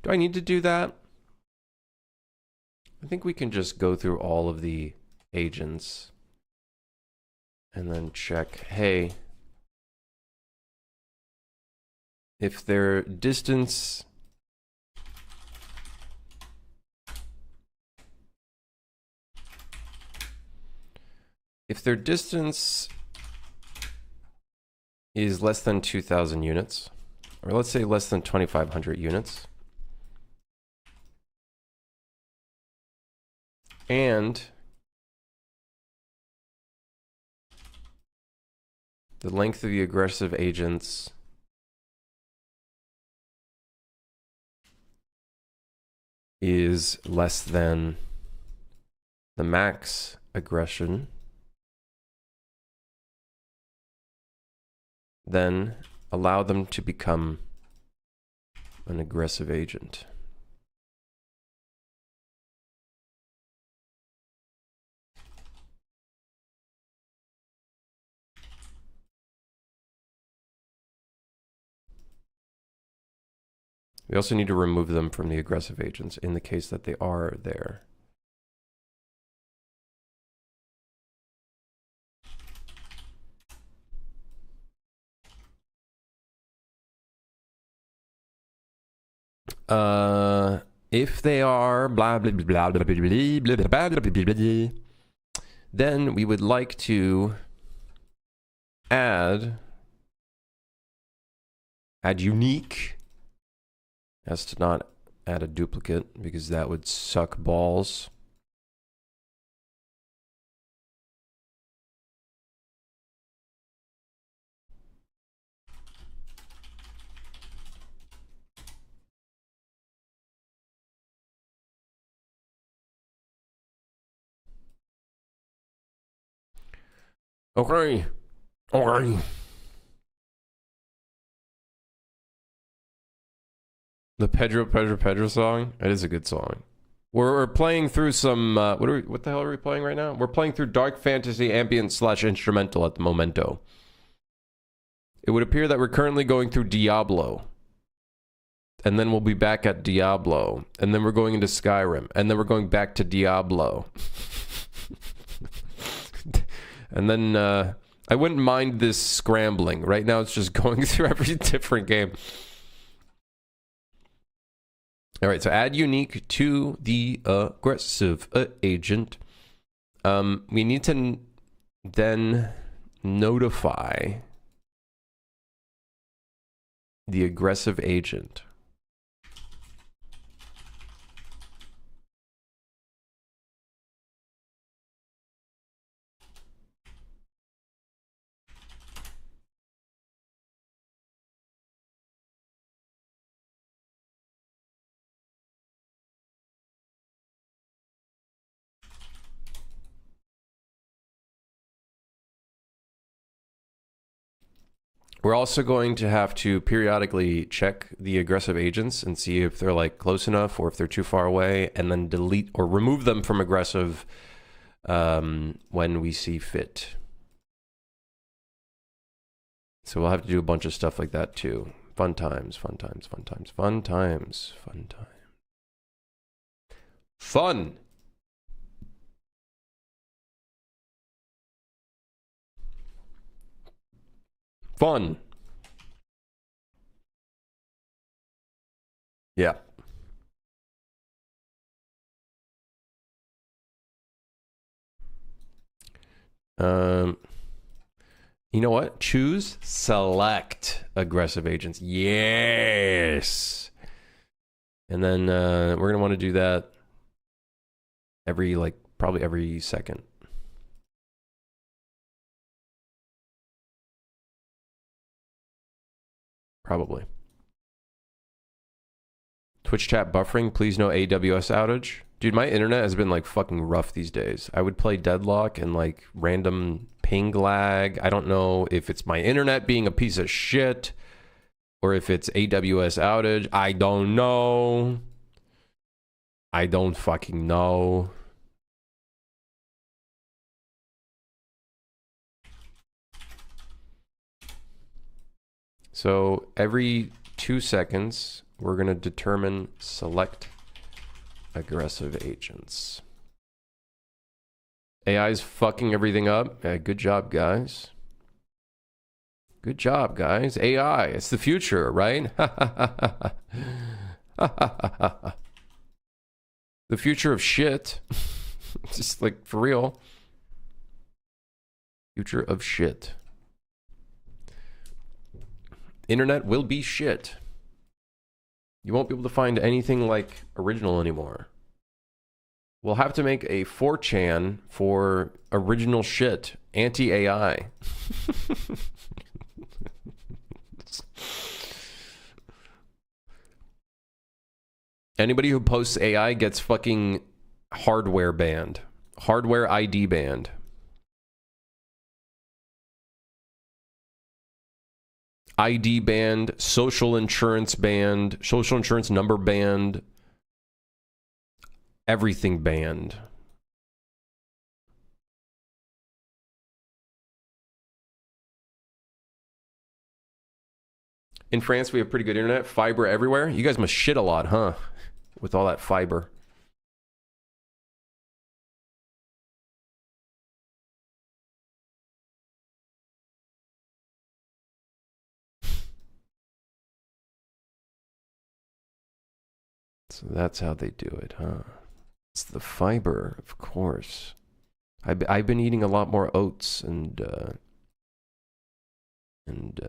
A: do I need to do that? I think we can just go through all of the agents and then check, hey, if their distance is less than 2,000 units, or let's say less than 2,500 units, and the length of the aggressive agents is less than the max aggression, then allow them to become an aggressive agent. We also need to remove them from the aggressive agents in the case that they are there. If they are blah blah blah blah blah blah blah blah blah blah blah, then we would like to add unique. Has to not add a duplicate because that would suck balls. Okay. Okay. The Pedro song. It is a good song. We're playing through some. What the hell are we playing right now? We're playing through dark fantasy ambient / instrumental at the momento. It would appear that we're currently going through Diablo. And then we'll be back at Diablo. And then we're going into Skyrim. And then we're going back to Diablo. And then I wouldn't mind this scrambling. Right now it's just going through every different game. All right, so add unique to the aggressive agent. We need to then notify the aggressive agent. We're also going to have to periodically check the aggressive agents and see if they're like close enough or if they're too far away, and then delete or remove them from aggressive when we see fit. So we'll have to do a bunch of stuff like that too. Fun times, fun times, fun times, fun times, fun times. Fun! Fun. Yeah. You know what? Choose select aggressive agents. Yes. And then we're going to want to do that every probably every second. Probably. Twitch chat buffering, please no AWS outage. Dude, my internet has been like fucking rough these days. I would play Deadlock and like random ping lag. I don't know if it's my internet being a piece of shit or if it's AWS outage. I don't know. I don't fucking know. So every 2 seconds, we're going to determine select aggressive agents. AI's fucking everything up. Good job, guys. Good job, guys. AI, it's the future, right? The future of shit. Just like for real. Future of shit. Internet will be shit. You won't be able to find anything like original anymore. We'll have to make a 4chan for original shit, anti-AI. Anybody who posts AI gets fucking hardware banned. Hardware ID banned. ID banned, social insurance banned, social insurance number banned, everything banned. In France, we have pretty good internet. Fiber everywhere. You guys must shit a lot, huh? With all that fiber. So that's how they do it, huh? It's the fiber, of course. I've been eating a lot more oats and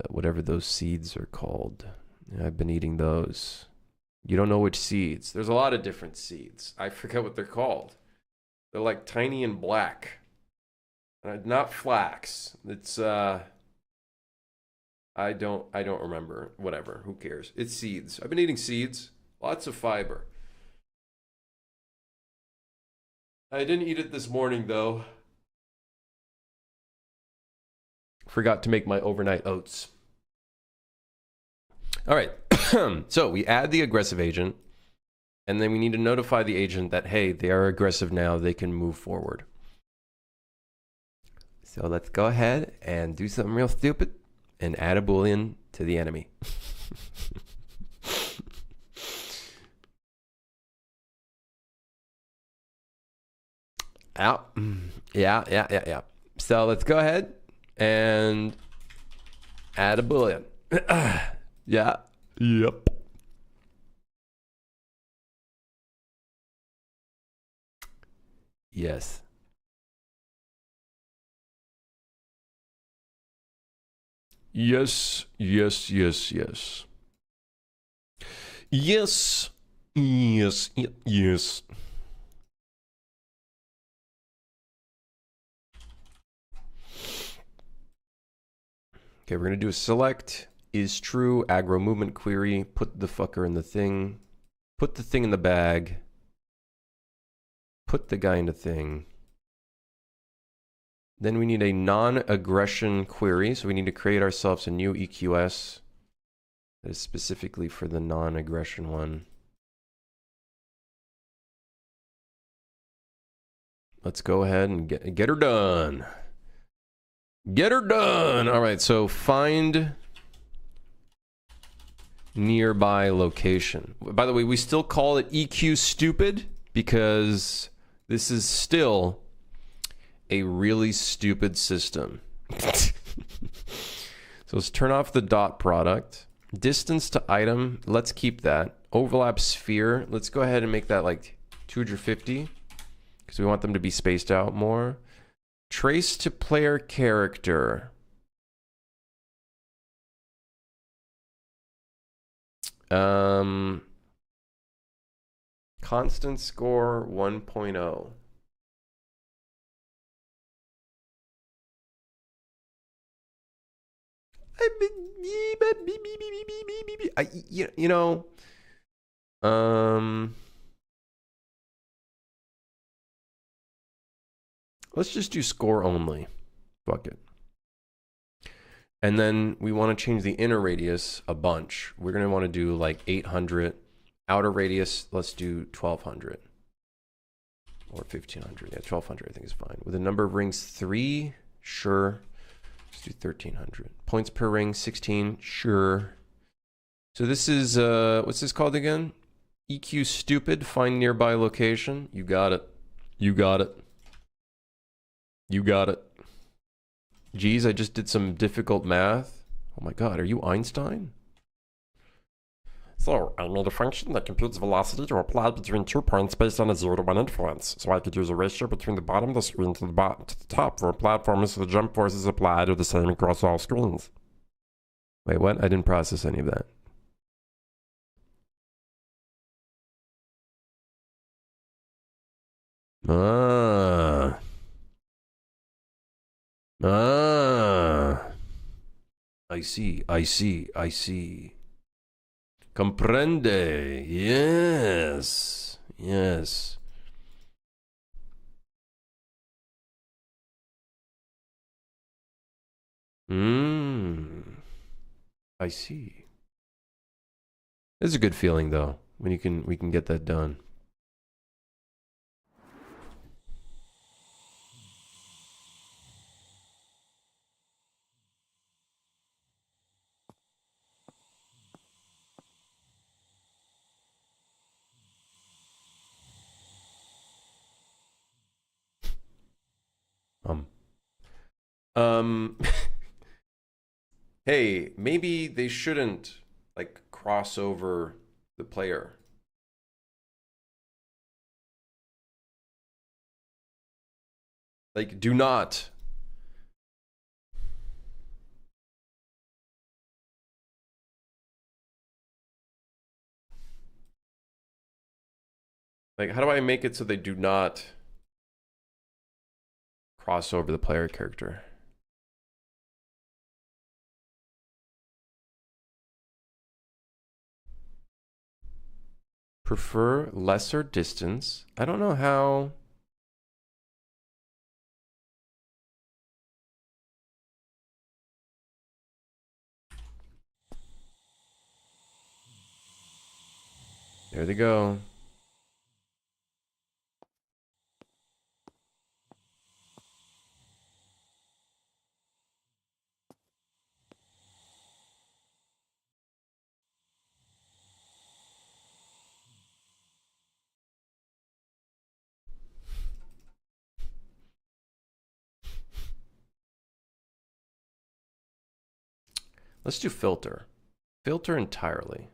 A: whatever those seeds are called. I've been eating those. You don't know which seeds. There's a lot of different seeds. I forget what they're called. They're like tiny and black. Not flax. It's I don't remember. Whatever. Who cares? It's seeds. I've been eating seeds. Lots of fiber. I didn't eat it this morning though. Forgot to make my overnight oats. All right. So we add the aggressive agent, and then we need to notify the agent that, hey, they are aggressive now. They can move forward. So let's go ahead and do something real stupid and add a Boolean to the enemy. Out. Yeah. So let's go ahead and add a Boolean. Yeah. Yep. Yes. Yes. Yes. Yes. Yes. Yes. Yes. Yes. Okay, we're going to do a select is true, aggro movement query, put the fucker in the thing, put the thing in the bag, put the guy in the thing. Then we need a non-aggression query, so we need to create ourselves a new EQS that is specifically for the non-aggression one. Let's go ahead and get her done. Get her done. All right, so find nearby location. By the way, we still call it EQ stupid because this is still a really stupid system. So let's turn off the dot product. Distance to item, let's keep that. Overlap sphere, let's go ahead and make that like 250 because we want them to be spaced out more. Trace to player character. Constant score 1.0. You know, let's just do score only. Fuck it. And then we want to change the inner radius a bunch. We're going to want to do like 800. Outer radius, let's do 1200. Or 1500. Yeah, 1200 I think is fine. With a number of rings 3, sure. Let's do 1300. Points per ring 16, sure. So this is, what's this called again? EQ stupid, find nearby location. You got it. You got it. You got it. Geez, I just did some difficult math. Oh my god, are you Einstein?
D: So, I made a function that computes velocity to apply between 2 points based on a 0 to 1 inference. So I could use a ratio between the bottom of the screen to the top for a platform so the jump forces applied are the same across all screens.
A: Wait, what? I didn't process any of that. I see. Comprende. Yes. I see. It's a good feeling though when we can get that done. Hey, maybe they shouldn't like cross over the player. Like, do not. Like, how do I make it so they do not cross over the player character? Prefer lesser distance. I don't know how. There they go. Let's do filter. Filter entirely.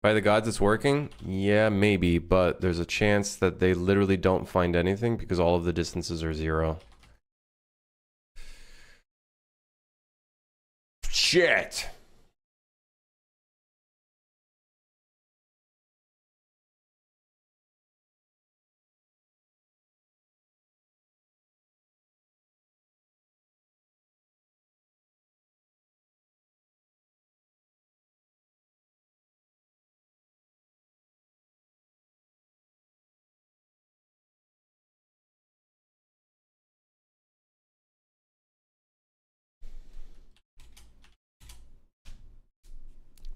A: By the gods, it's working? Yeah, maybe, but there's a chance that they literally don't find anything because all of the distances are 0. Shit!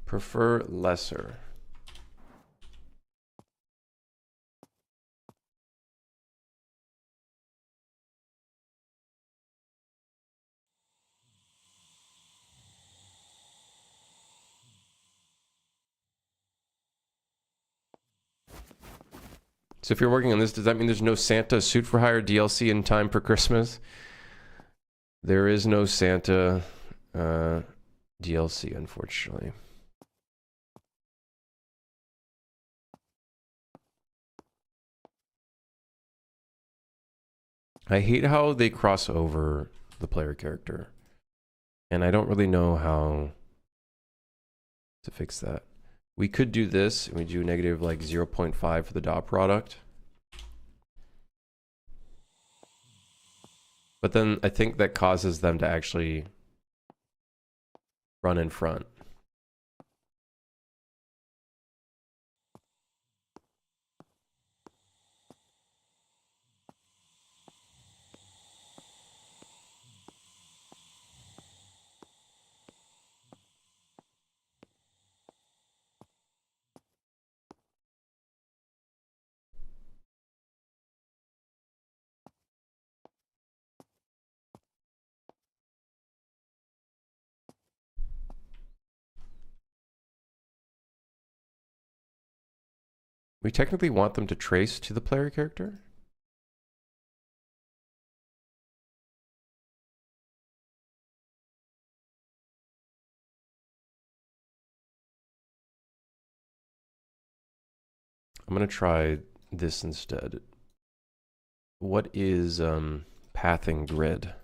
A: Prefer lesser. So if you're working on this, does that mean there's no Santa Suit for Hire DLC in time for Christmas? There is no Santa DLC, unfortunately. I hate how they cross over the player character. And I don't really know how to fix that. We could do this, and we do negative like 0.5 for the dot product. But then I think that causes them to actually run in front. We technically want them to trace to the player character. I'm gonna try this instead. What is pathing grid?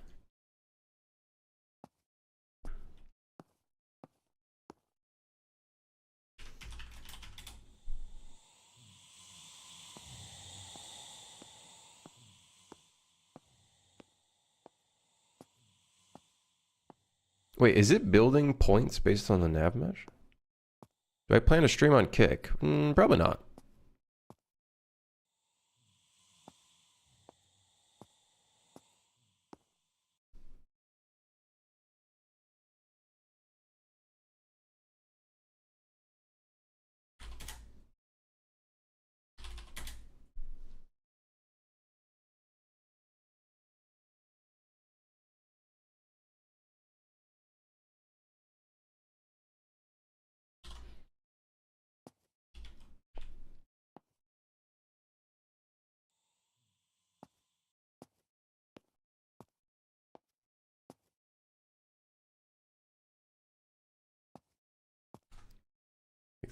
A: Wait, is it building points based on the nav mesh? Do I plan to stream on Kick? Probably not.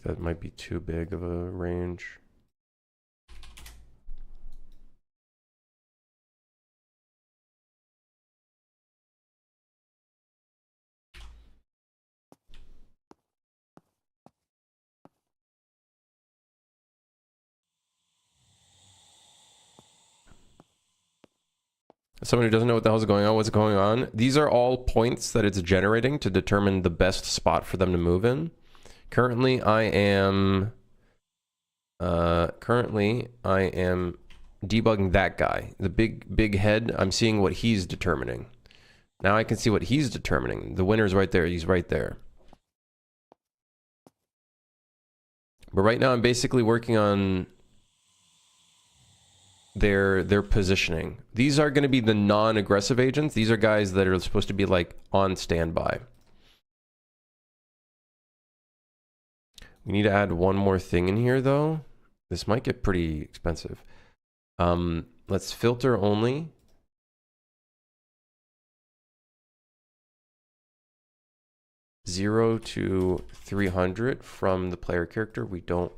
A: that might be too big of a range. Someone who doesn't know what the hell's going on, what's going on? These are all points that it's generating to determine the best spot for them to move in. Currently, I am debugging that guy. The big head, I'm seeing what he's determining. Now I can see what he's determining. The winner's right there. He's right there. But right now I'm basically working on their positioning. These are going to be the non-aggressive agents. These are guys that are supposed to be like on standby. We need to add one more thing in here though. This might get pretty expensive. Let's filter only. Zero to 300 from the player character. We don't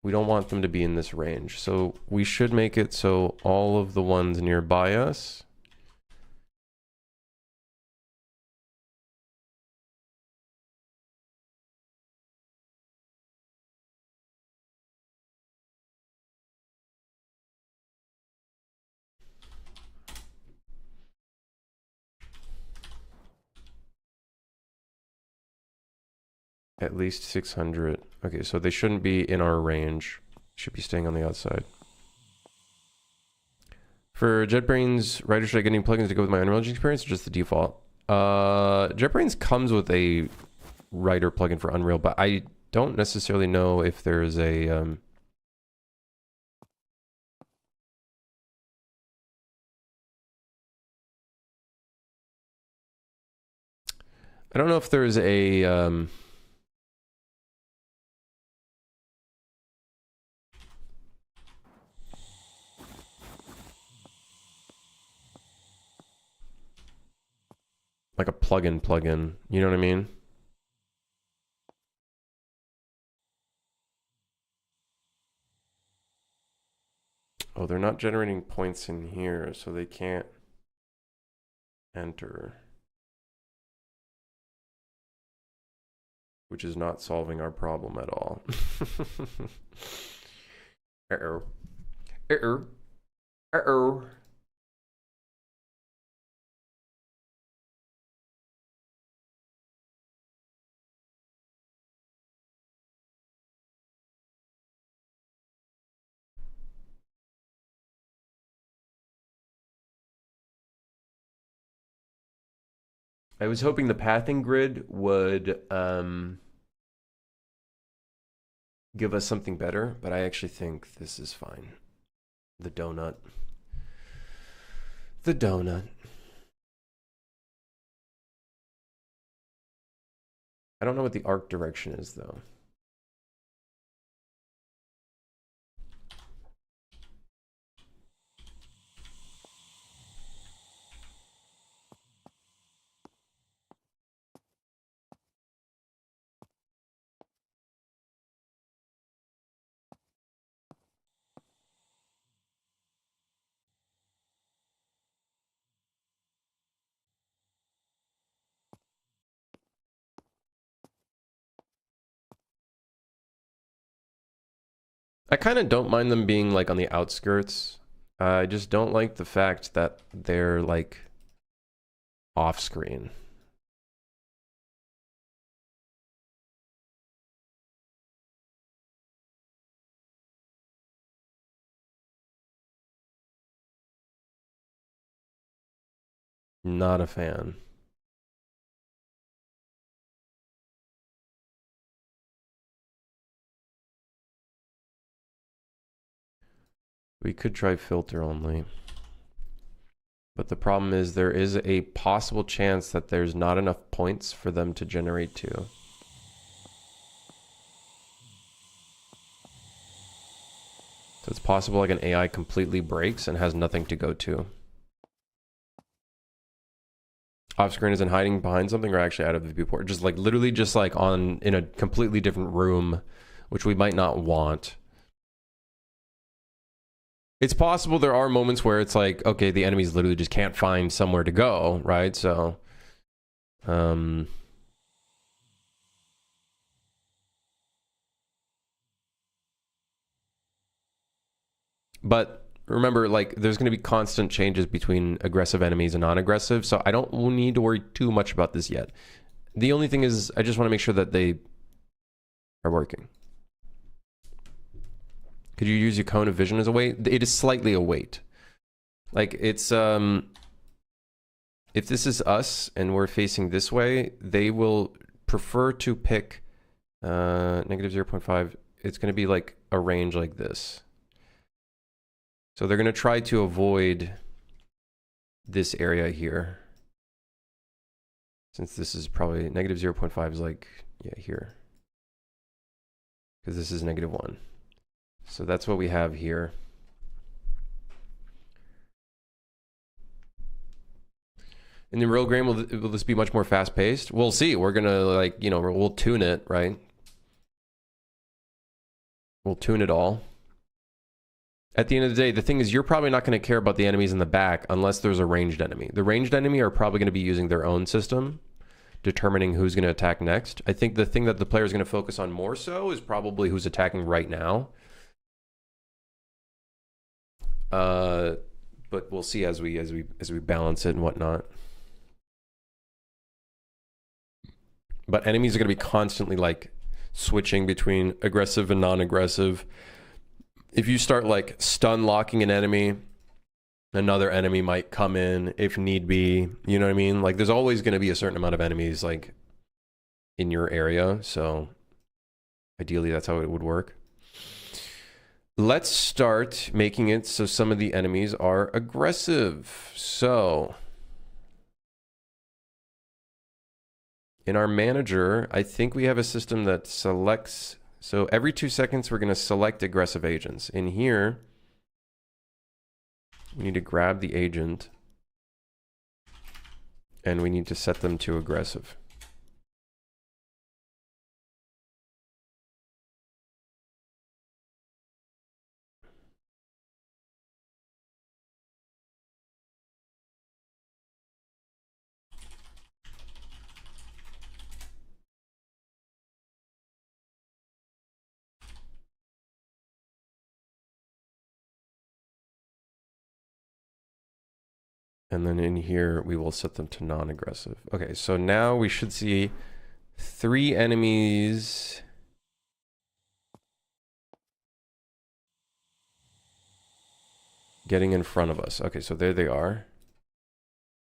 A: want them to be in this range. So we should make it so all of the ones nearby us at least 600. Okay, so they shouldn't be in our range. Should be staying on the outside. For JetBrains, Writer, should I get any plugins to go with my Unreal Engine experience or just the default? JetBrains comes with a Writer plugin for Unreal, but I don't necessarily know if there's a... I don't know if there's a... like a plugin, you know what I mean? Oh, they're not generating points in here, so they can't enter. Which is not solving our problem at all. Uh-oh. Uh-oh. Uh-oh. I was hoping the pathing grid would give us something better, but I actually think this is fine. The donut. The donut. I don't know what the arc direction is, though. I kind of don't mind them being like on the outskirts. I just don't like the fact that they're like off screen. Not a fan. We could try filter only. But the problem is there is a possible chance that there's not enough points for them to generate to. So it's possible like an AI completely breaks and has nothing to go to. off screen as in hiding behind something or actually out of the viewport? Just like literally just like on in a completely different room, which we might not want. It's possible there are moments where it's like, okay, the enemies literally just can't find somewhere to go, right? So, but remember, like, there's going to be constant changes between aggressive enemies and non-aggressive, so I don't need to worry too much about this yet. The only thing is, I just want to make sure that they are working. Could you use your cone of vision as a weight? It is slightly a weight. Like, it's, if this is us and we're facing this way, they will prefer to pick negative 0.5. It's going to be like a range like this. So they're going to try to avoid this area here. Since this is probably negative 0.5 is like, yeah, here. Because this is negative 1. So that's what we have here. In the real game, will this be much more fast paced? We'll see. We're going to like, you know, we'll tune it, right? We'll tune it all. At the end of the day, the thing is, you're probably not going to care about the enemies in the back unless there's a ranged enemy. The ranged enemy are probably going to be using their own system, determining who's going to attack next. I think the thing that the player is going to focus on more so is probably who's attacking right now. But we'll see as we balance it and whatnot. But enemies are going to be constantly like switching between aggressive and non-aggressive. If you start like stun locking an enemy, another enemy might come in if need be. You know what I mean? Like there's always going to be a certain amount of enemies like in your area. So ideally that's how it would work. Let's start making it so some of the enemies are aggressive. So in our manager, I think we have a system that selects. So every 2 seconds, we're going to select aggressive agents. In here, we need to grab the agent and we need to set them to aggressive. And then in here, we will set them to non-aggressive. Okay, so now we should see 3 enemies getting in front of us. Okay, so there they are.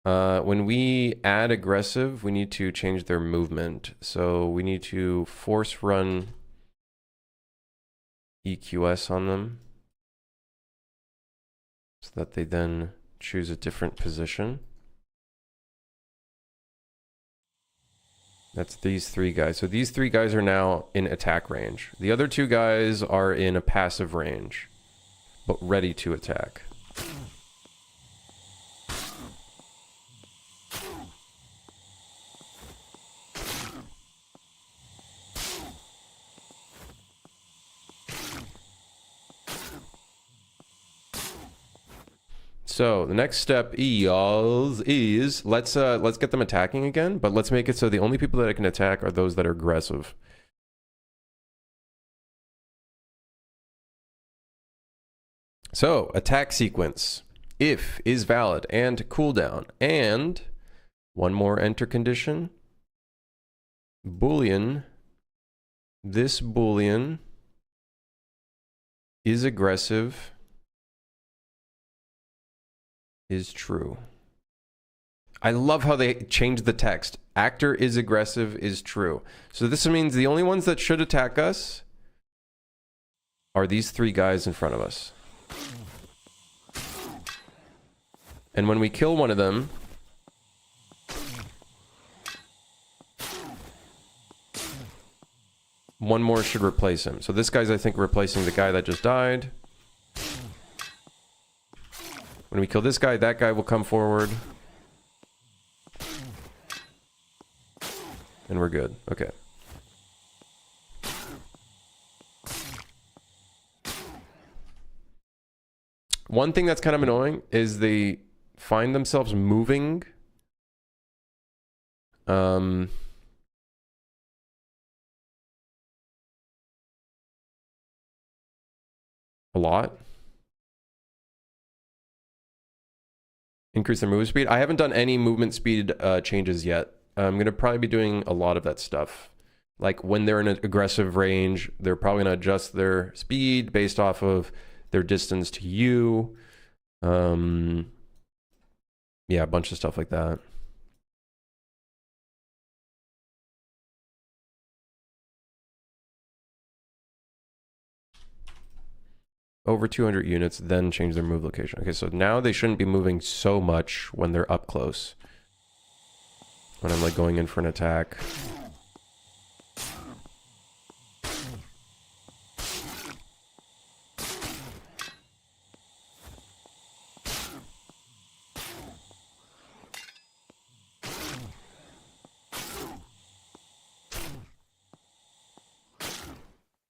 A: When we add aggressive, we need to change their movement. So we need to force run EQS on them so that they then choose a different position. That's these 3 guys. So these 3 guys are now in attack range. The other 2 guys are in a passive range, but ready to attack. So the next step is let's get them attacking again, but let's make it so the only people that can attack are those that are aggressive. So attack sequence, if is valid and cooldown, and one more enter condition. Boolean, this Boolean is aggressive is true. I love how they changed the text. Actor is aggressive is true. So this means the only ones that should attack us are these 3 guys in front of us. And when we kill one of them, one more should replace him. So this guy's, I think, replacing the guy that just died. When we kill this guy, that guy will come forward. And we're good. Okay. One thing that's kind of annoying is they find themselves moving a lot. Increase their movement speed. I haven't done any movement speed changes yet. I'm going to probably be doing a lot of that stuff. Like when they're in an aggressive range, they're probably going to adjust their speed based off of their distance to you. Yeah, a bunch of stuff like that. Over 200 units, then change their move location. Okay, so now they shouldn't be moving so much when they're up close. When I'm like going in for an attack.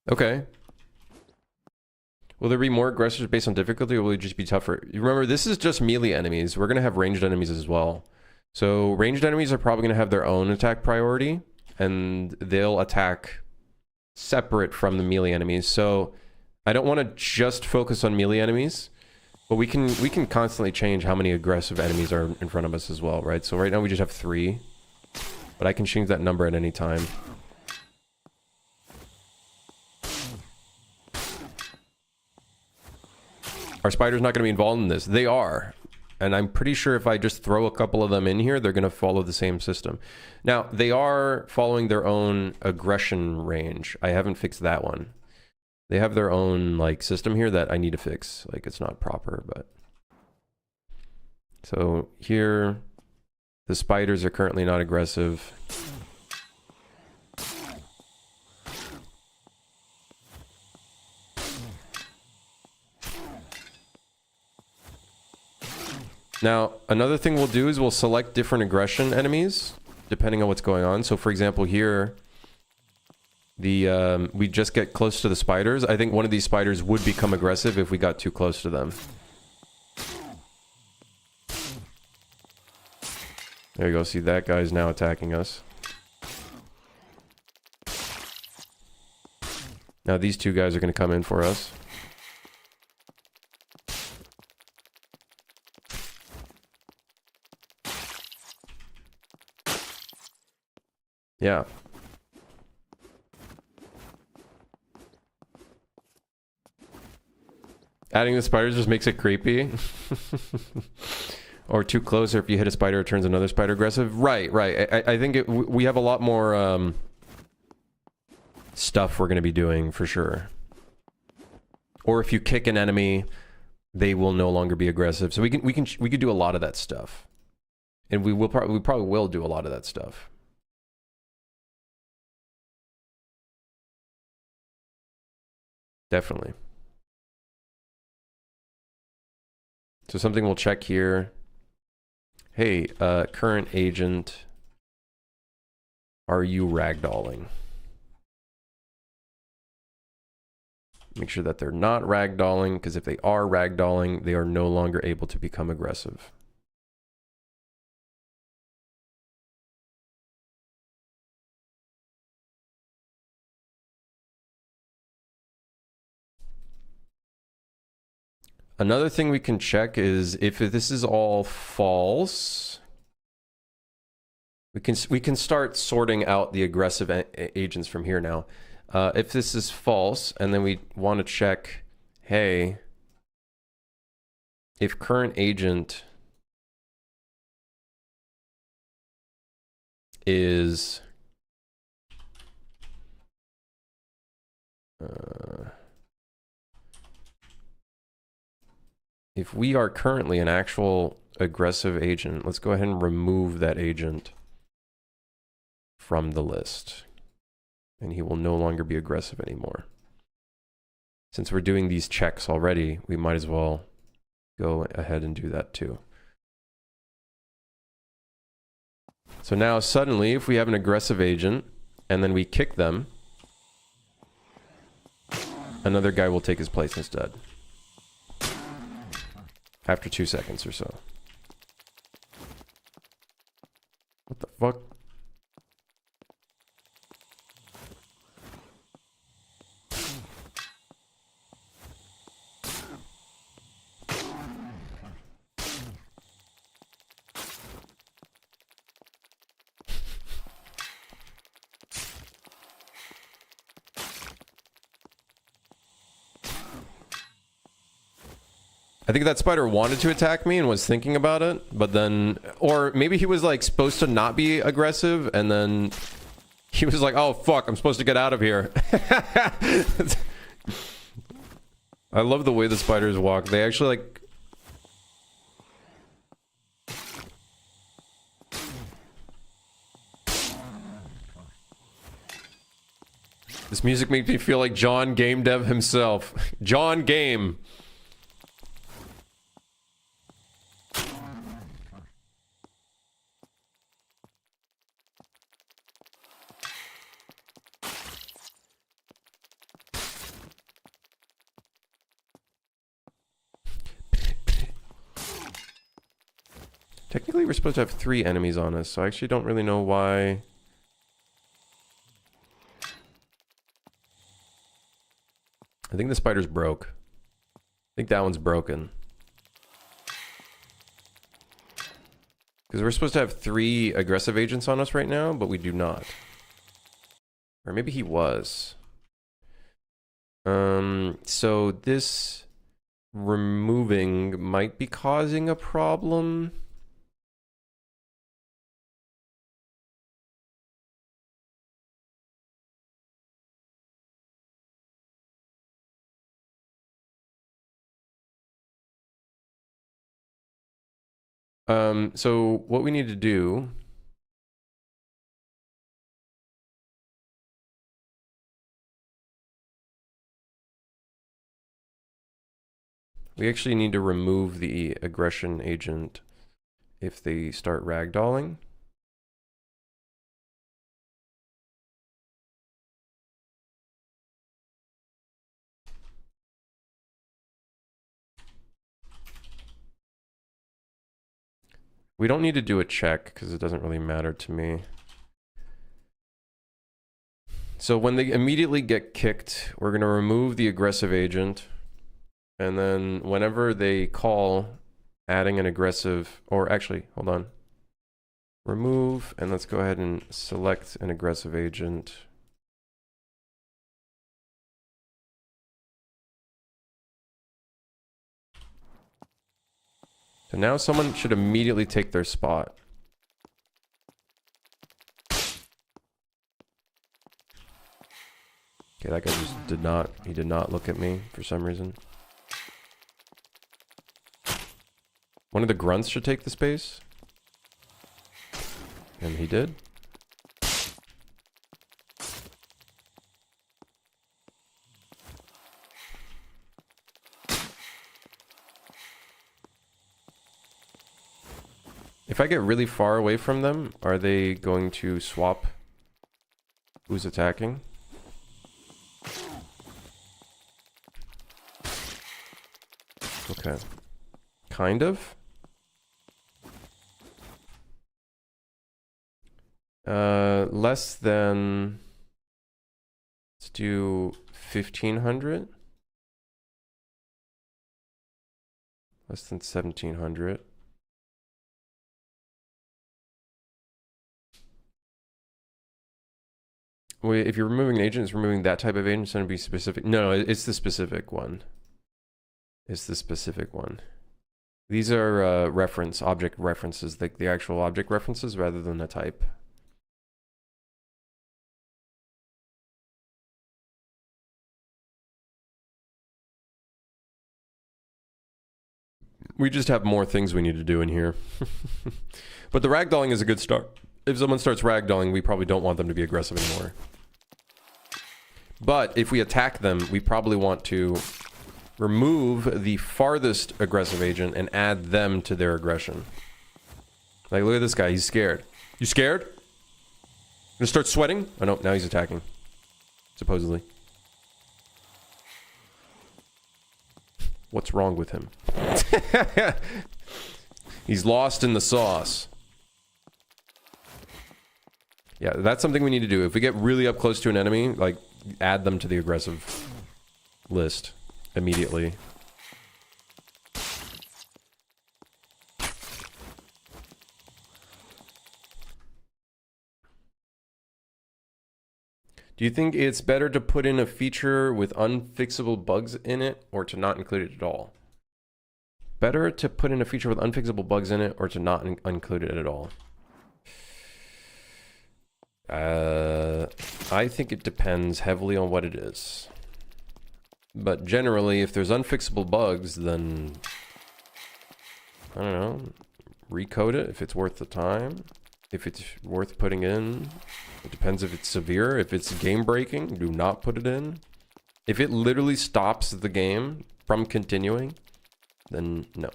A: Okay. Will there be more aggressors based on difficulty, or will it just be tougher? Remember, this is just melee enemies. We're going to have ranged enemies as well. So ranged enemies are probably going to have their own attack priority, and they'll attack separate from the melee enemies. So I don't want to just focus on melee enemies, but we can constantly change how many aggressive enemies are in front of us as well, right? So right now we just have 3, but I can change that number at any time. Our spiders not going to be involved in this. They are. And I'm pretty sure if I just throw a couple of them in here, they're going to follow the same system. Now, they are following their own aggression range. I haven't fixed that one. They have their own like system here that I need to fix. Like it's not proper, but... So here, the spiders are currently not aggressive. Now, another thing we'll do is we'll select different aggression enemies, depending on what's going on. So, for example, here, we just get close to the spiders. I think one of these spiders would become aggressive if we got too close to them. There you go. See, that guy's now attacking us. Now, these two guys are going to come in for us. Yeah. Adding the spiders just makes it creepy. Or too close, or if you hit a spider, it turns another spider aggressive. Right, right. I think we have a lot more stuff we're going to be doing for sure. Or if you kick an enemy, they will no longer be aggressive. So we could do a lot of that stuff, and we probably will do a lot of that stuff. Definitely. So something we'll check here. Hey, current agent, are you ragdolling? Make sure that they're not ragdolling, because if they are ragdolling, they are no longer able to become aggressive. Another thing we can check is if this is all false, we can start sorting out the aggressive agents from here now. If this is false, and then we want to check, hey, if current agent is if we are currently an actual aggressive agent, let's go ahead and remove that agent from the list. And he will no longer be aggressive anymore. Since we're doing these checks already, we might as well go ahead and do that too. So now suddenly, if we have an aggressive agent and then we kick them, another guy will take his place instead. After 2 seconds or so. What the fuck? I think that spider wanted to attack me and was thinking about it, but then... Or maybe he was, like, supposed to not be aggressive, and then... He was like, oh, fuck, I'm supposed to get out of here. I love the way the spiders walk. They actually, like... This music makes me feel like John Game Dev himself. John Game. Technically, we're supposed to have 3 enemies on us, so I actually don't really know why... I think the spider's broke. I think that one's broken. Because we're supposed to have 3 aggressive agents on us right now, but we do not. Or maybe he was. So this removing might be causing a problem. So what we need to do we actually need to remove the aggression agent if they start ragdolling. We don't need to do a check because it doesn't really matter to me. So when they immediately get kicked, we're going to remove the aggressive agent. And then whenever they call adding an aggressive, or actually, hold on. Remove, and let's go ahead and select an aggressive agent. So now someone should immediately take their spot. Okay, that guy just did not look at me for some reason. One of the grunts should take the space. And he did. If I get really far away from them, are they going to swap who's attacking? Okay. Kind of. Less than... Let's do 1,500. Less than 1,700. Wait, if you're removing an agent, it's removing that type of agent, it's going to be specific. No, it's the specific one. It's the specific one. These are object references, like the actual object references rather than a type. We just have more things we need to do in here. But the ragdolling is a good start. If someone starts ragdolling, we probably don't want them to be aggressive anymore. But if we attack them, we probably want to remove the farthest aggressive agent and add them to their aggression. Like, look at this guy. He's scared. You scared? Gonna start sweating? Oh no, now he's attacking. Supposedly. What's wrong with him? He's lost in the sauce. Yeah, that's something we need to do. If we get really up close to an enemy, like, add them to the aggressive list immediately. Do you think it's better to put in a feature with unfixable bugs in it or to not include it at all? Better to put in a feature with unfixable bugs in it or to not include it at all? I think it depends heavily on what it is. But generally, if there's unfixable bugs, then I don't know, recode it if it's worth the time. If it's worth putting in. It depends if it's severe. If it's game breaking, do not put it in. If it literally stops the game from continuing, then no.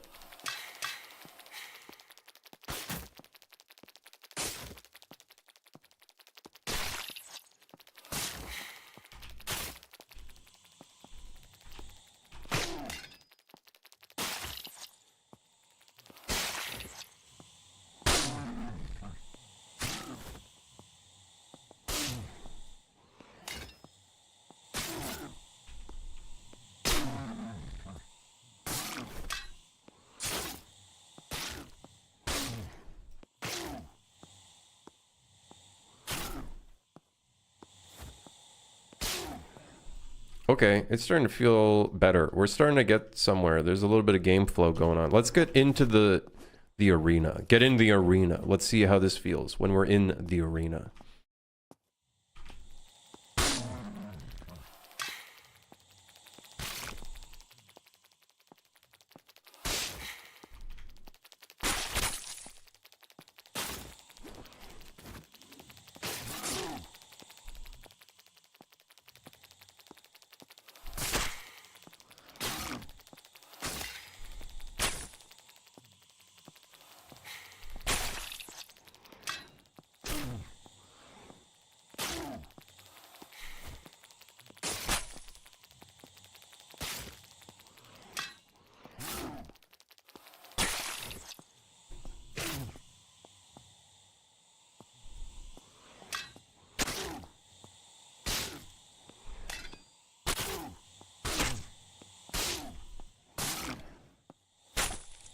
A: Okay, it's starting to feel better. We're starting to get somewhere. There's a little bit of game flow going on. Let's get into the arena. Get in the arena. Let's see how this feels when we're in the arena.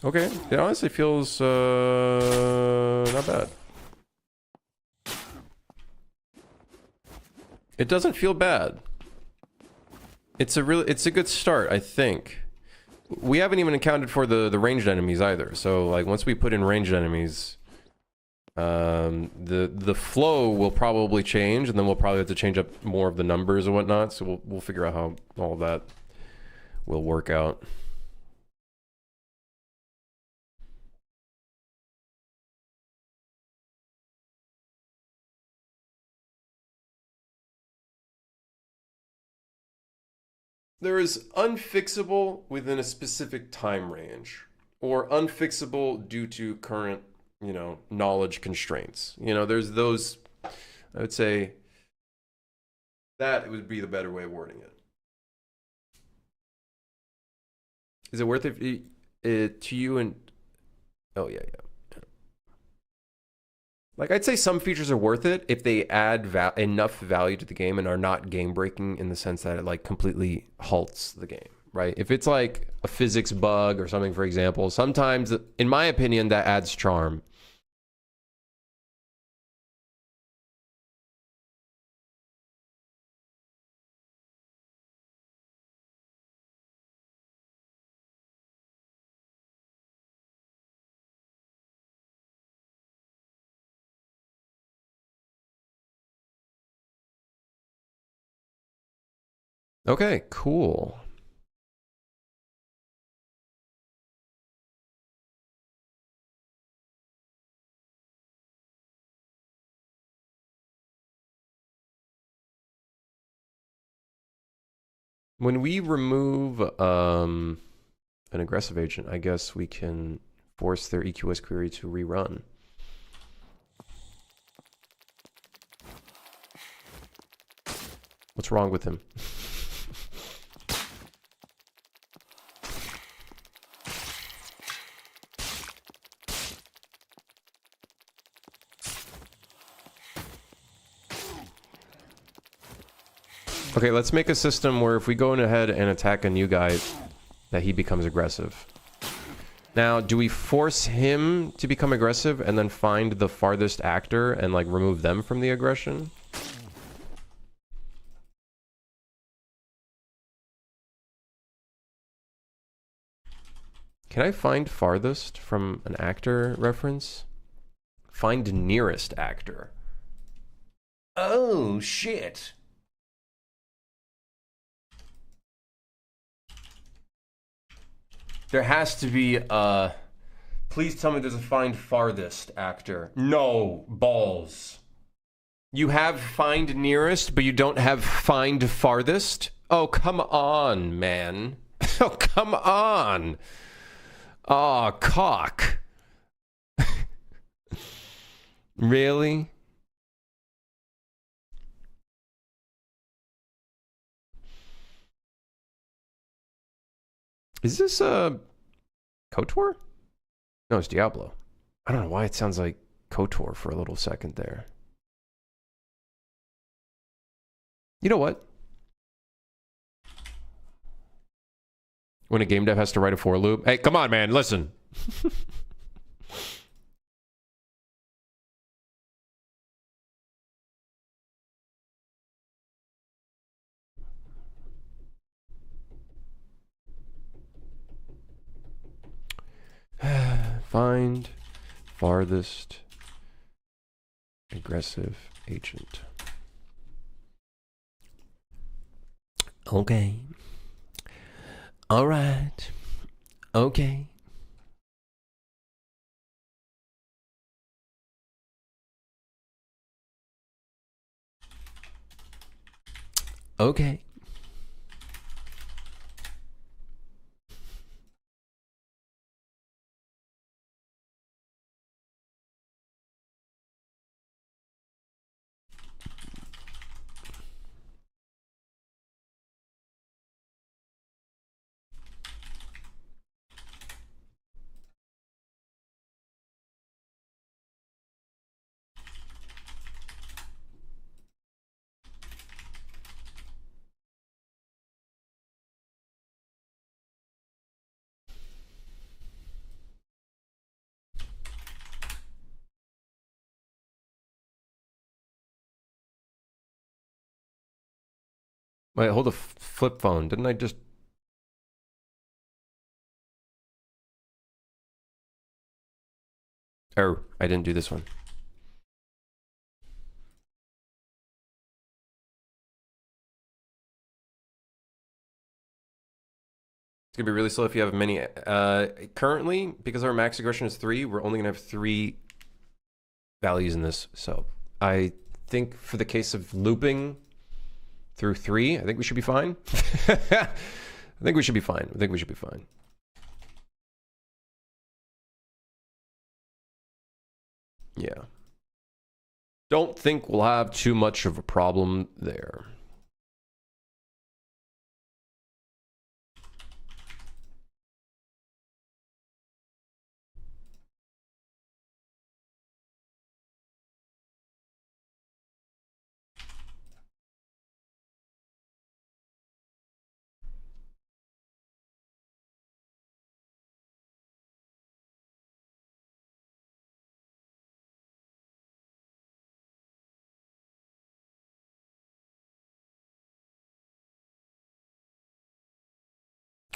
A: Okay, it honestly feels not bad. It doesn't feel bad. It's a good start, I think. We haven't even accounted for the ranged enemies either. So like once we put in ranged enemies, the flow will probably change, and then we'll probably have to change up more of the numbers and whatnot. So we'll figure out how all that will work out. There is unfixable within a specific time range, or unfixable due to current, knowledge constraints. There's those, I would say that would be the better way of wording it. Is it worth it to you? And oh yeah. Like, I'd say some features are worth it if they add enough value to the game and are not game breaking in the sense that it like completely halts the game, right? If it's like a physics bug or something, for example, sometimes, in my opinion, that adds charm. Okay, cool. When we remove an aggressive agent, I guess we can force their EQS query to rerun. What's wrong with him? Okay, let's make a system where if we go in ahead and attack a new guy, that he becomes aggressive. Now, do we force him to become aggressive and then find the farthest actor and, like, remove them from the aggression? Can I find farthest from an actor reference? Find nearest actor. Oh, shit. There has to be a... Please tell me there's a find farthest actor. No, balls. You have find nearest, but you don't have find farthest? Oh, come on, man. Oh, come on. Oh, cock. Really? Is this KOTOR? No, it's Diablo. I don't know why it sounds like KOTOR for a little second there. You know what? When a game dev has to write a for loop. Hey, come on, man, listen. Find farthest aggressive agent. Okay. All right. Okay. Okay. Wait, hold the flip phone. Didn't I just... Oh, I didn't do this one. It's gonna be really slow if you have many. Currently, because our max aggression is 3, we're only gonna have 3 values in this. So I think for the case of looping through 3, I think we should be fine. I think we should be fine. I think we should be fine. Yeah. Don't think we'll have too much of a problem there.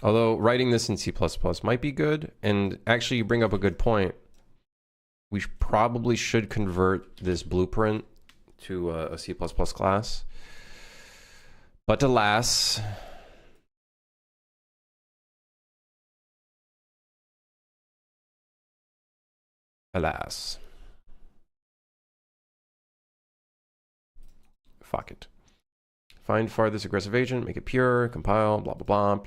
A: Although writing this in C++ might be good, and actually you bring up a good point. We probably should convert this blueprint to a C++ class. But alas, fuck it. Find farthest aggressive agent, make it pure, compile, blah, blah, blah.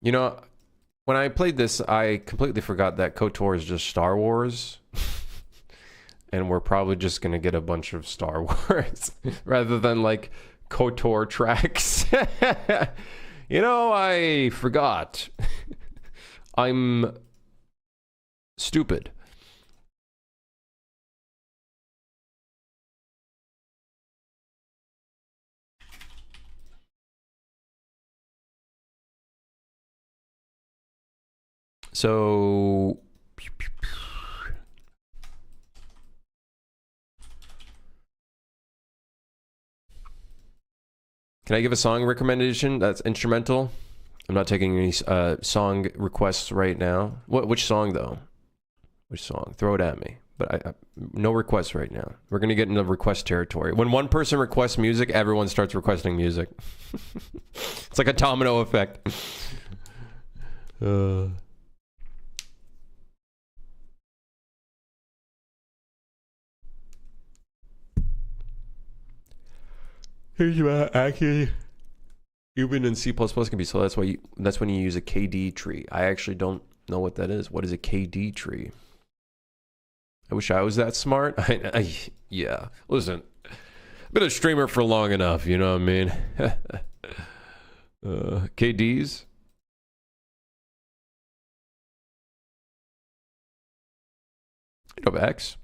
A: You know, when I played this, I completely forgot that KOTOR is just Star Wars. And we're probably just going to get a bunch of Star Wars rather than like KOTOR tracks. You know, I forgot. I'm stupid. So can I give a song recommendation that's instrumental? I'm not taking any song requests right now. Which song though? Which song? Throw it at me. But I no requests right now. We're gonna get into request territory. When one person requests music, everyone starts requesting music. It's like a domino effect. Here's about actually. Even in C++ can be slow. That's why that's when you use a KD tree. I actually don't know what that is. What is a KD tree? I wish I was that smart. Yeah. Listen, I've been a streamer for long enough. You know what I mean? KDs. Of X.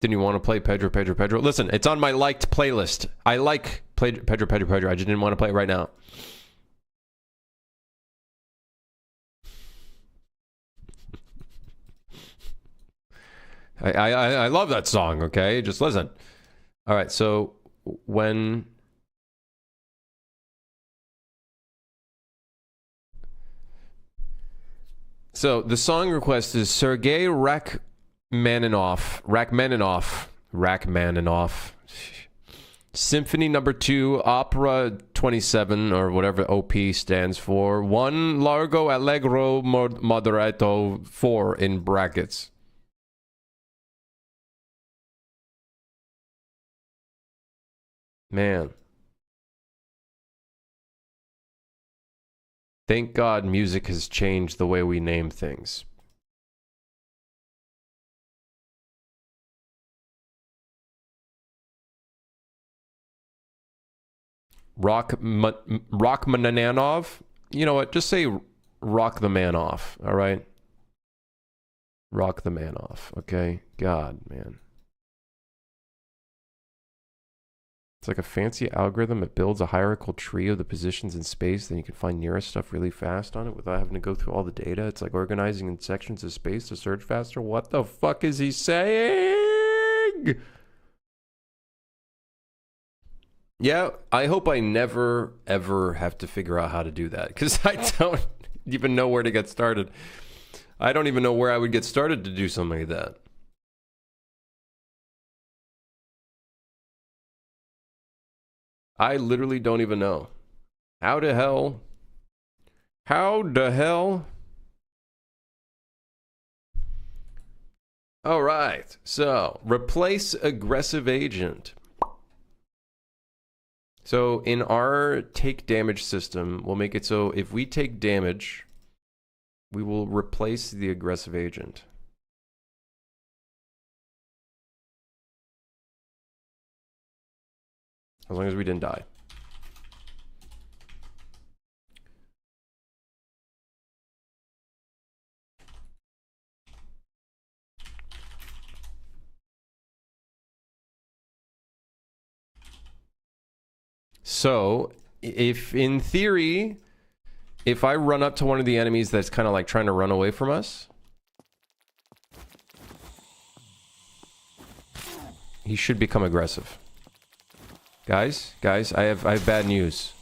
A: Didn't you want to play Pedro, Pedro, Pedro? Listen, it's on my liked playlist. I like Pedro, Pedro, Pedro. I just didn't want to play it right now. I love that song, okay? Just listen. All right, so when... So the song request is Sergei Rachmaninoff. Symphony number 2, Opera 27, or whatever OP stands for. 1 Largo Allegro Moderato 4 in brackets. Man. Thank God music has changed the way we name things. Rachmaninoff. You know what? Just say rock the man off. All right. Rock the man off. Okay. God, man. It's like a fancy algorithm that builds a hierarchical tree of the positions in space. Then you can find nearest stuff really fast on it without having to go through all the data. It's like organizing in sections of space to search faster. What the fuck is he saying? Yeah, I hope I never, ever have to figure out how to do that, because I don't even know where to get started. I don't even know where I would get started to do something like that. I literally don't even know. How the hell? How the hell? All right, so replace aggressive agent. So in our take damage system, we'll make it so if we take damage, we will replace the aggressive agent. As long as we didn't die. So, if in theory, if I run up to one of the enemies that's kind of like trying to run away from us, he should become aggressive. Guys, I have bad news.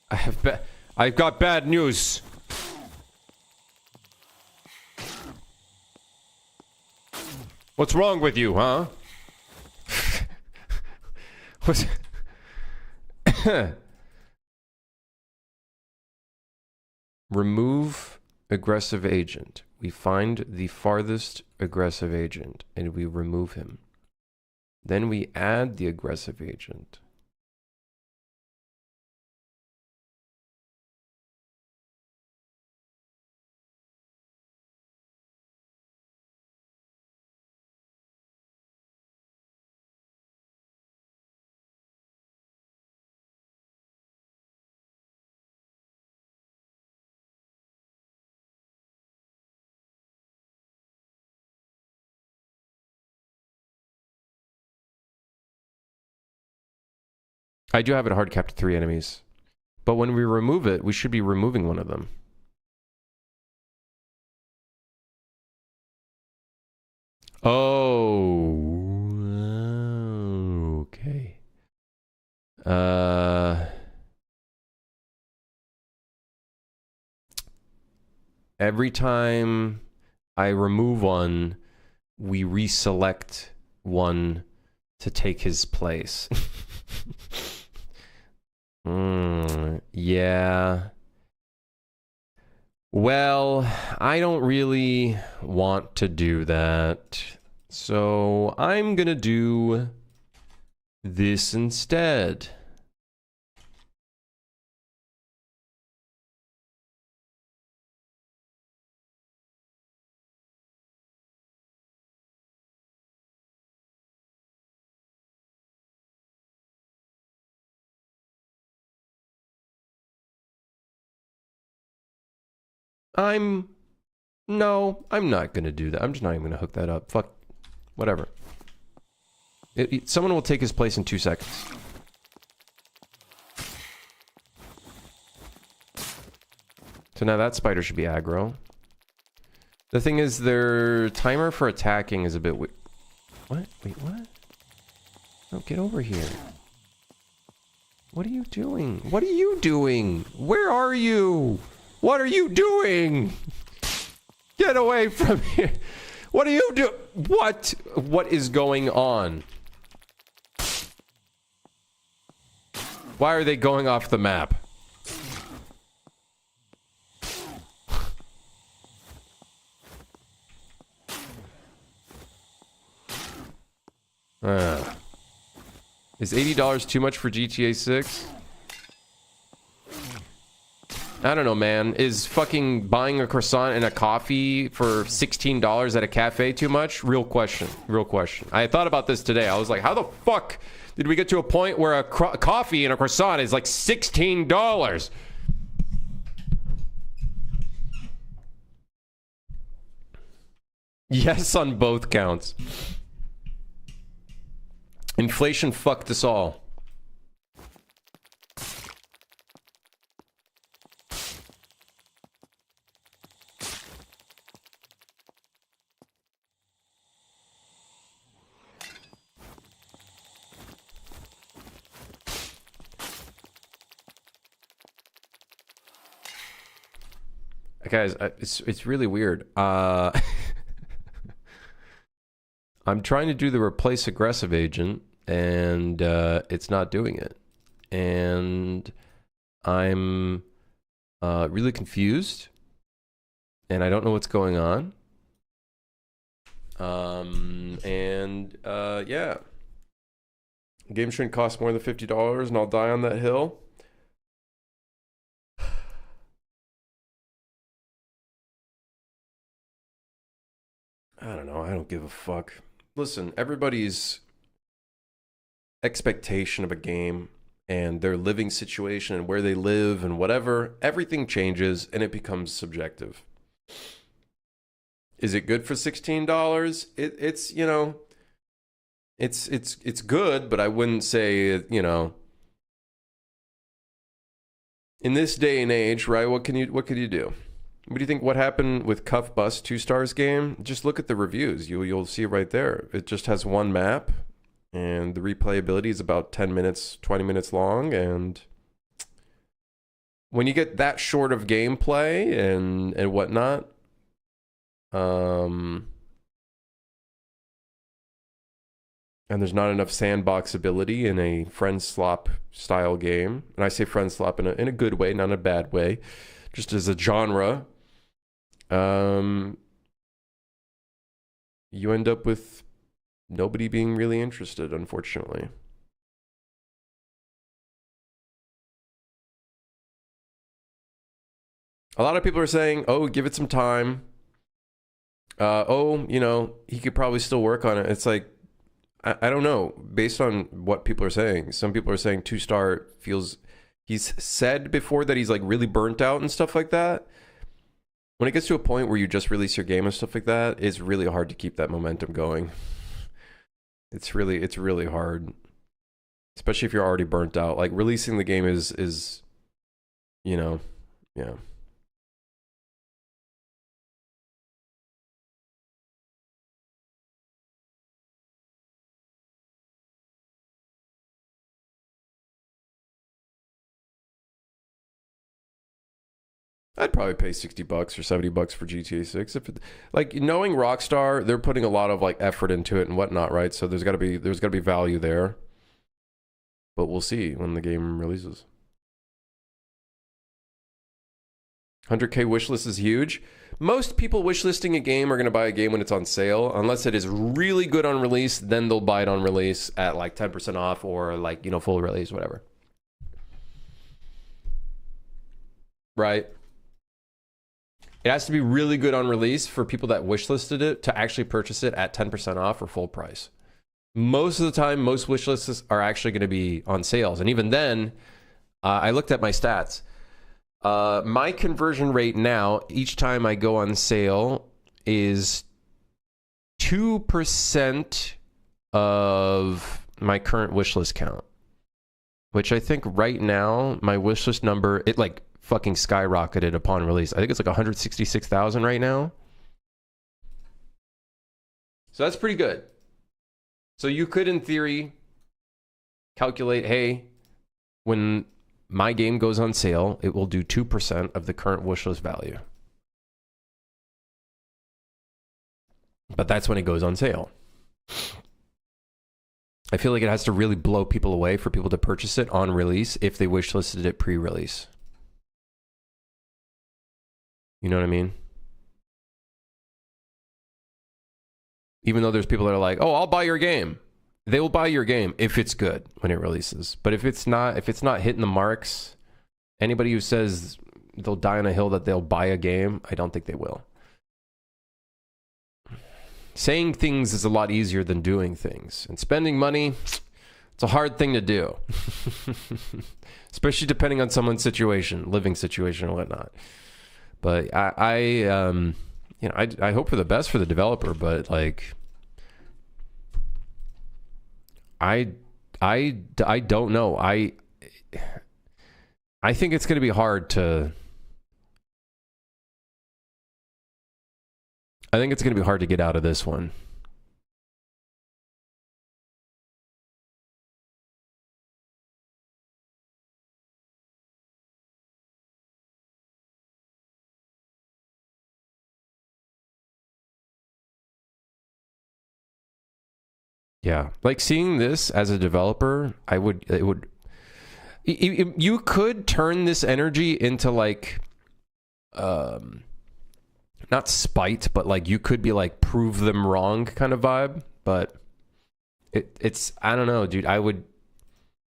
A: I've got bad news. What's wrong with you, huh? What's remove aggressive agent. We find the farthest aggressive agent and we remove him. Then we add the aggressive agent. I do have it hard capped to 3 enemies. But when we remove it, we should be removing one of them. Oh, okay. Every time I remove one, we reselect one to take his place. Yeah. Well, I don't really want to do that. So I'm gonna do this instead. No, I'm not gonna do that. I'm just not even gonna hook that up. Fuck, whatever. Someone will take his place in 2 seconds. So now that spider should be aggro. The thing is, their timer for attacking is a bit weird. What? Wait, what? No, get over here. What are you doing? What are you doing? Where are you? What are you doing? Get away from here. What are you doing? What? What is going on? Why are they going off the map? Is $80 too much for GTA 6? I don't know, man. Is fucking buying a croissant and a coffee for $16 at a cafe too much? Real question. Real question. I thought about this today. I was like, how the fuck did we get to a point where a coffee and a croissant is like $16? Yes on both counts. Inflation fucked us all. Guys, it's really weird. I'm trying to do the replace aggressive agent, and it's not doing it. And I'm really confused, and I don't know what's going on. Yeah. The game shouldn't cost more than $50, and I'll die on that hill. I don't know. I don't give a fuck. Listen, everybody's expectation of a game and their living situation and where they live and whatever, everything changes and it becomes subjective. Is it good for $16? It's you know, it's good, but I wouldn't say, you know, in this day and age, right? What could you do? What do you think? What happened with Cuff Bus 2 stars game? Just look at the reviews. You'll see it right there. It just has one map, and the replayability is about 10 minutes, 20 minutes long. And when you get that short of gameplay and whatnot, and there's not enough sandbox ability in a friend slop style game, and I say friend slop in a good way, not in a bad way, just as a genre. You end up with nobody being really interested, unfortunately. A lot of people are saying, oh, give it some time. He could probably still work on it. It's like, I don't know. Based on what people are saying, some people are saying 2-star feels, he's said before that he's like really burnt out and stuff like that. When it gets to a point where you just release your game and stuff like that, it's really hard to keep that momentum going. It's really hard, especially if you're already burnt out. Like releasing the game is, yeah. I'd probably pay $60 or $70 for GTA 6 if it, like, knowing Rockstar, they're putting a lot of like effort into it and whatnot, right? So there's got to be value there. But we'll see when the game releases. 100K wishlist is huge. Most people wishlisting a game are going to buy a game when it's on sale, unless it is really good on release. Then they'll buy it on release at like 10% off or like, full release, whatever. Right? It has to be really good on release for people that wishlisted it to actually purchase it at 10% off or full price. Most of the time, most wishlists are actually going to be on sales. And even then, I looked at my stats. My conversion rate now, each time I go on sale, is 2% of my current wishlist count. Which I think right now, my wishlist number, it like fucking skyrocketed upon release. I think it's like 166,000 right now. So that's pretty good. So you could, in theory, calculate, hey, when my game goes on sale, it will do 2% of the current wishlist value. But that's when it goes on sale. I feel like it has to really blow people away for people to purchase it on release if they wishlisted it pre-release. You know what I mean? Even though there's people that are like, oh, I'll buy your game. They will buy your game if it's good when it releases. But if it's not hitting the marks, anybody who says they'll die on a hill that they'll buy a game, I don't think they will. Saying things is a lot easier than doing things. And spending money, it's a hard thing to do. Especially depending on someone's situation, living situation or whatnot. But I hope for the best for the developer, but like, I don't know. I think it's going to be hard to. I think it's going to be hard to get out of this one. Yeah, like seeing this as a developer, you could turn this energy into like, not spite, but like you could be like prove them wrong kind of vibe. But it's I don't know, dude.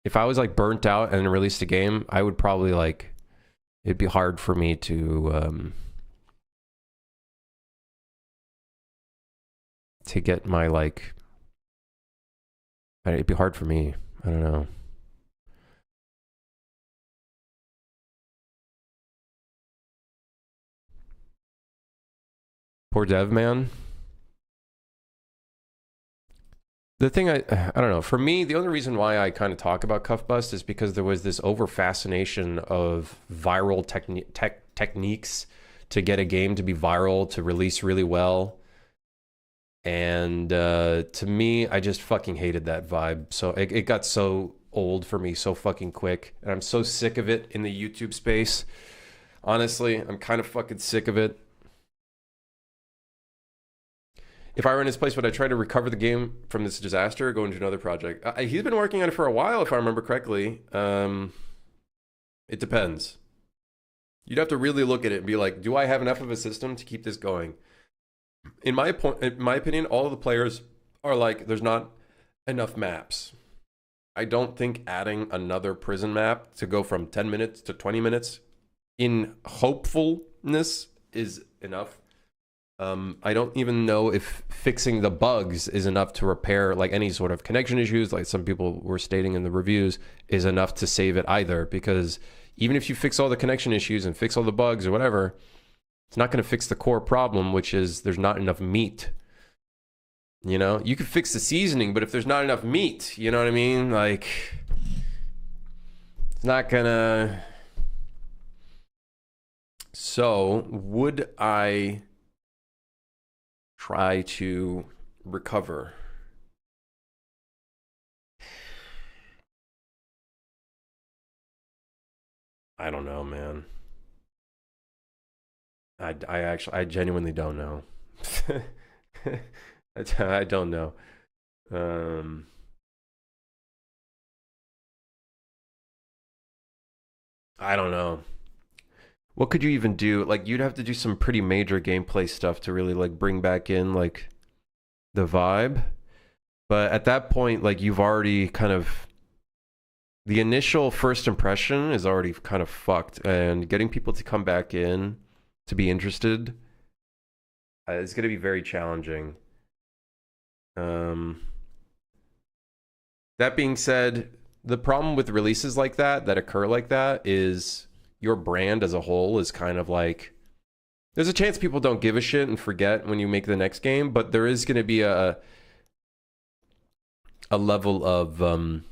A: If I was like burnt out and released a game, I would probably like, it'd be hard for me to get my like. It'd be hard for me. I don't know. Poor dev man. The thing I don't know. For me, the only reason why I kind of talk about Cuff Bust is because there was this over fascination of viral techniques to get a game to be viral, to release really well. And to me, I just fucking hated that vibe. So it got so old for me so fucking quick. And I'm so sick of it in the YouTube space. Honestly, I'm kind of fucking sick of it. If I were in his place, would I try to recover the game from this disaster or go into another project? He's been working on it for a while, if I remember correctly. It depends. You'd have to really look at it and be like, do I have enough of a system to keep this going? In my opinion, all of the players are like, there's not enough maps. I don't think adding another prison map to go from 10 minutes to 20 minutes in hopefulness is enough. I don't even know if fixing the bugs is enough to repair like any sort of connection issues, like some people were stating in the reviews, is enough to save it either. Because even if you fix all the connection issues and fix all the bugs or whatever, it's not going to fix the core problem, which is there's not enough meat. You know, you could fix the seasoning, but if there's not enough meat, you know what I mean? Like, it's not gonna. So, would I try to recover? I don't know, man. I genuinely don't know. I don't know. I don't know. What could you even do? Like, you'd have to do some pretty major gameplay stuff to really like bring back in like the vibe. But at that point, like, you've already kind of, the initial first impression is already kind of fucked, and getting people to come back in to be interested is going to be very challenging. That being said, the problem with releases like that occur like that is your brand as a whole is kind of like, there's a chance people don't give a shit and forget when you make the next game, but there is going to be a level of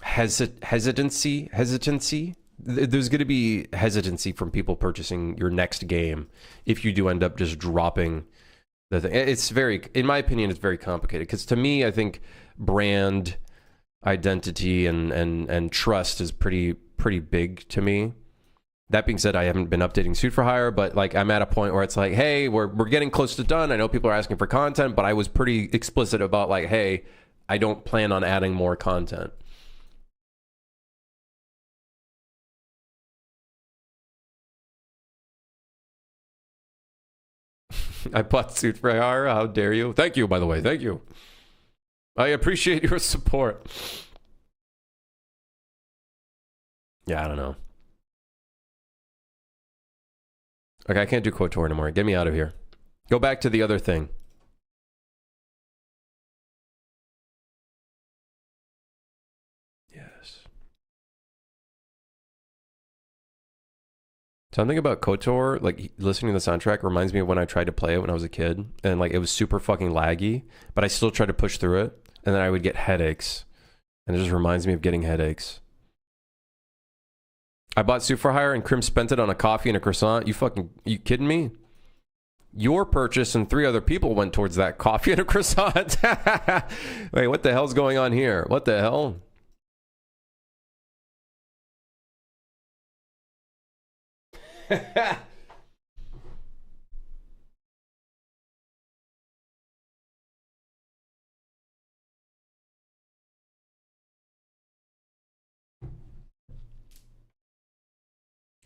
A: hesitancy. There's going to be hesitancy from people purchasing your next game if you do end up just dropping the thing. It's very, in my opinion, it's very complicated, because to me, I think brand identity and trust is pretty big to me. That being said, I haven't been updating Suit for Hire, but like, I'm at a point where it's like, hey, we're getting close to done. I know people are asking for content, but I was pretty explicit about like, hey, I don't plan on adding more content. I bought Suit for Hire. How dare you? Thank you, by the way. Thank you. I appreciate your support. Yeah, I don't know. Okay, I can't do KOTOR anymore. Get me out of here. Go back to the other thing. Yes. Something about KOTOR, like listening to the soundtrack, reminds me of when I tried to play it when I was a kid, and like it was super fucking laggy, but I still tried to push through it, and then I would get headaches, and it just reminds me of getting headaches. I bought Suit for Hire and Krim spent it on a coffee and a croissant. You kidding me? Your purchase and 3 other people went towards that coffee and a croissant. Wait, what the hell's going on here? What the hell?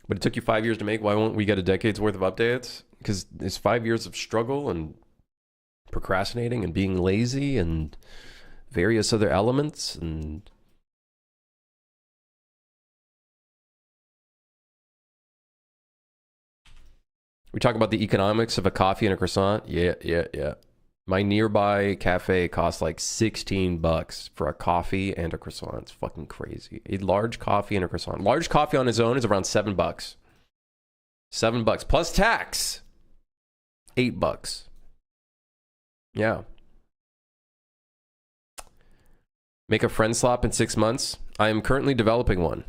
A: But it took you 5 years to make. Why won't we get a decade's worth of updates? Because it's 5 years of struggle and procrastinating and being lazy and various other elements. And we talk about the economics of a coffee and a croissant. Yeah. My nearby cafe costs like $16 for a coffee and a croissant. It's fucking crazy. A large coffee and a croissant. Large coffee on its own is around $7. $7 plus tax. $8. Yeah. Make a friend slop in 6 months. I am currently developing one.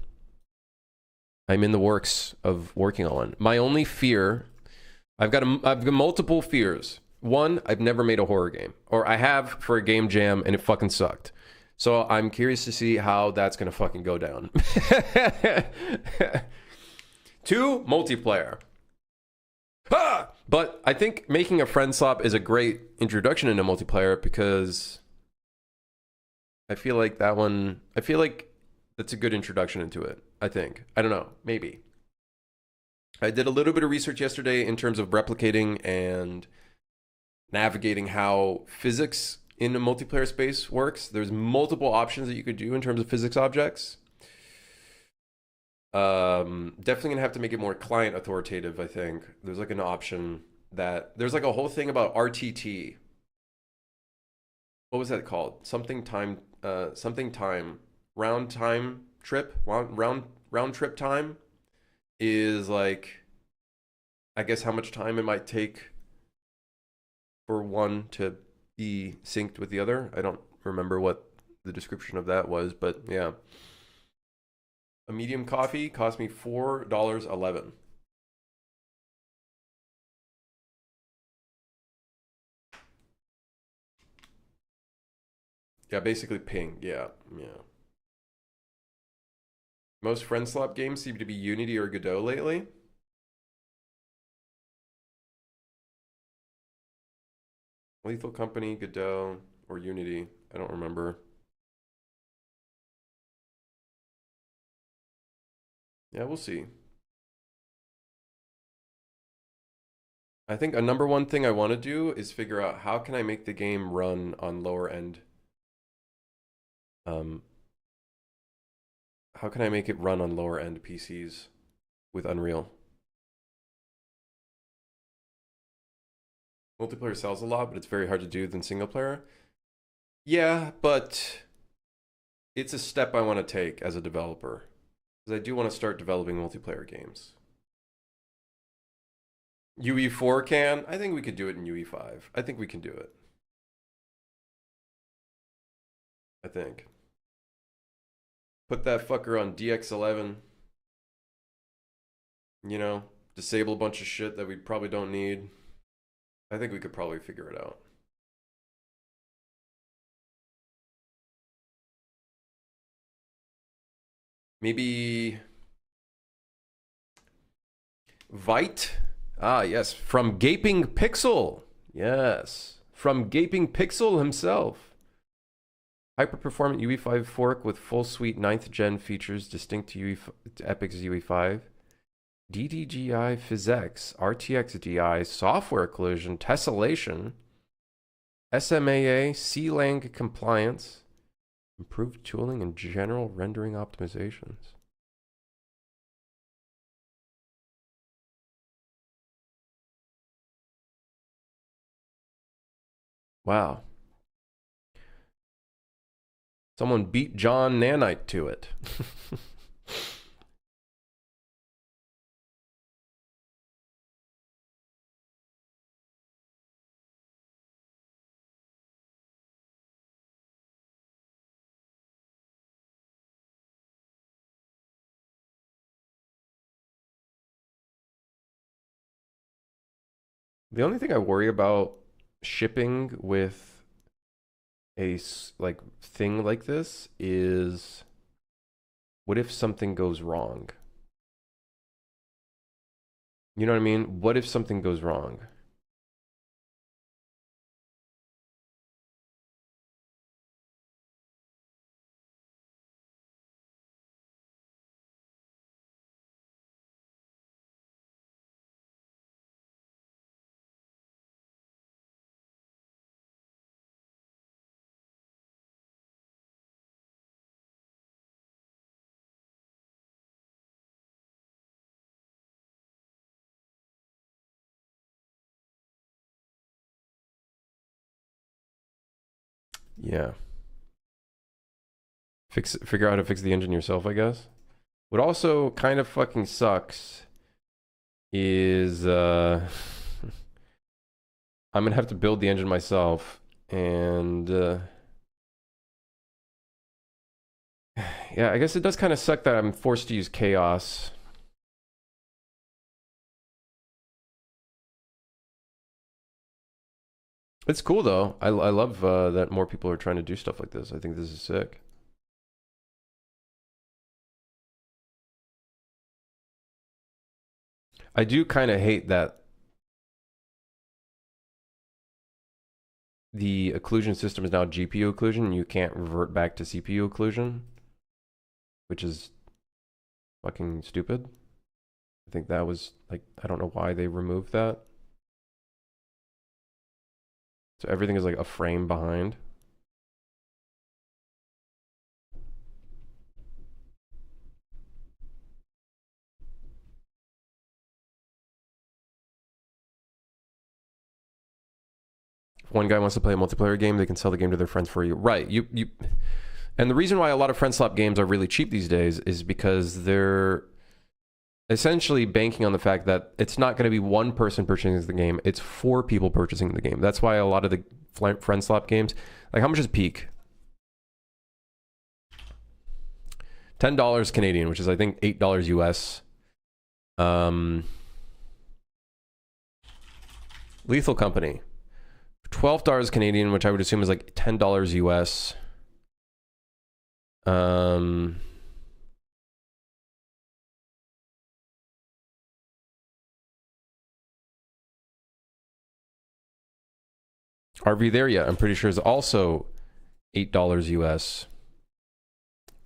A: I'm in the works of working on one. My only fear, I've got multiple fears. One, I've never made a horror game, or I have for a game jam and it fucking sucked. So I'm curious to see how that's going to fucking go down. 2, multiplayer. But I think making a friend swap is a great introduction into multiplayer, because I feel like that's a good introduction into it. I think. I don't know. Maybe. I did a little bit of research yesterday in terms of replicating and navigating how physics in a multiplayer space works. There's multiple options that you could do in terms of physics objects. Definitely gonna have to make it more client authoritative, I think. There's like an option that there's like a whole thing about RTT. What was that called? Something time round trip time is like, I guess, how much time it might take for one to be synced with the other. I don't remember what the description of that was, but yeah. A medium coffee cost me $4.11. Yeah, basically ping. Yeah. Most friend swap games seem to be Unity or Godot lately. Lethal Company, Godot, or Unity. I don't remember. Yeah, we'll see. I think a number one thing I want to do is figure out how can I make the game run on lower end. How can I make it run on lower end PCs with Unreal? Multiplayer sells a lot, but it's very hard to do than single player. Yeah, but it's a step I want to take as a developer, because I do want to start developing multiplayer games. UE4 can? I think we could do it in UE5. I think we can do it. I think. Put that fucker on DX11. You know, disable a bunch of shit that we probably don't need. I think we could probably figure it out. Maybe Vite? Ah, yes, from Gaping Pixel. Yes, from Gaping Pixel himself. Hyper-performant UE5 fork with full suite 9th gen features distinct to Epic's UE5. DDGI PhysX, RTX DI, software collision, tessellation, SMAA, CLang compliance, improved tooling, and general rendering optimizations. Wow. Someone beat John Nanite to it. The only thing I worry about shipping with a like thing like this is, what if something goes wrong? You know what I mean? What if something goes wrong? Yeah. Figure out how to fix the engine yourself, I guess. What also kind of fucking sucks is I'm gonna have to build the engine myself, and yeah, I guess it does kind of suck that I'm forced to use Chaos. It's cool though. I love that more people are trying to do stuff like this. I think this is sick. I do kind of hate that the occlusion system is now GPU occlusion. You can't revert back to CPU occlusion, which is fucking stupid. I think that was like, I don't know why they removed that. So everything is like a frame behind. If one guy wants to play a multiplayer game, they can sell the game to their friends for you. Right. And the reason why a lot of friend slap games are really cheap these days is because they're essentially banking on the fact that it's not going to be one person purchasing the game. It's 4 people purchasing the game. That's why a lot of the friend slap games, like how much is Peak? $10 Canadian, which is I think $8 US. Lethal Company, $12 Canadian, which I would assume is like $10 US. RV There Yeah, I'm pretty sure is also $8 US.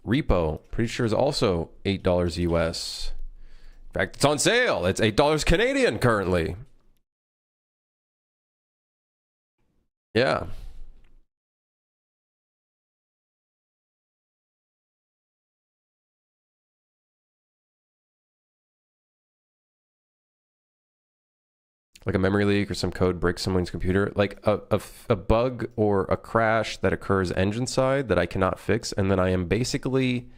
A: Repo, pretty sure is also $8 US. In fact, it's on sale. It's $8 Canadian currently. Yeah. Like a memory leak or some code breaks someone's computer, like a bug or a crash that occurs engine side that I cannot fix, and then I am basically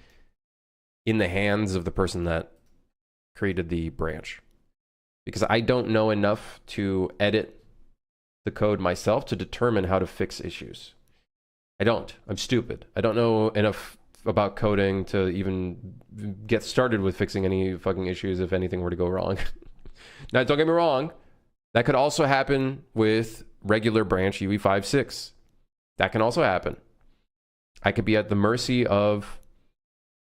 A: in the hands of the person that created the branch, because I don't know enough to edit the code myself to determine how to fix issues. I'm stupid. I don't know enough about coding to even get started with fixing any fucking issues if anything were to go wrong. Now, don't get me wrong. That could also happen with regular branch UE56. That can also happen. I could be at the mercy of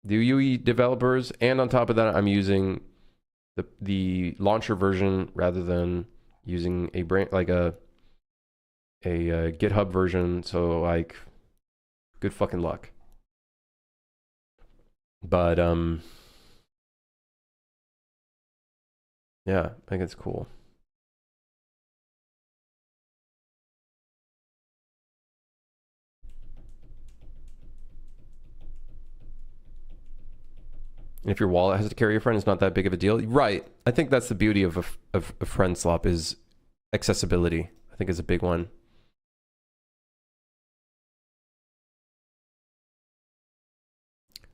A: the UE developers, and on top of that, I'm using the launcher version rather than using a branch like a GitHub version. So like, good fucking luck. But yeah, I think it's cool. And if your wallet has to carry a friend, it's not that big of a deal. Right. I think that's the beauty of a friend swap is accessibility. I think is a big one.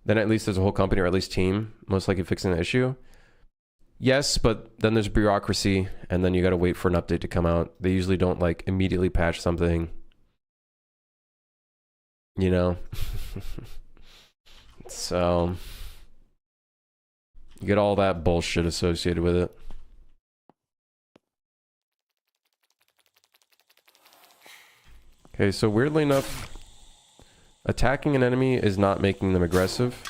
A: Then at least there's a whole company or at least team most likely fixing the issue. Yes, but then there's bureaucracy, and then you got to wait for an update to come out. They usually don't like immediately patch something. You know? So you get all that bullshit associated with it. Okay, so weirdly enough, attacking an enemy is not making them aggressive.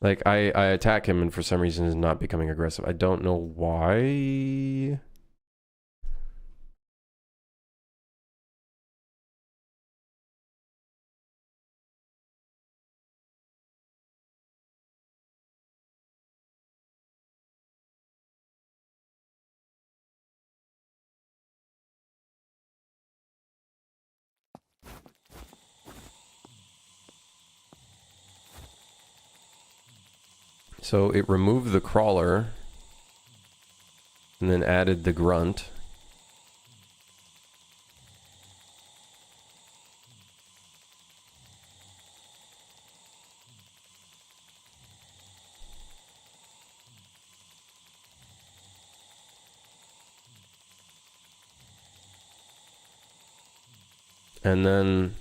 A: Like, I attack him and for some reason is not becoming aggressive. I don't know why. So it removed the crawler and then added the grunt. And then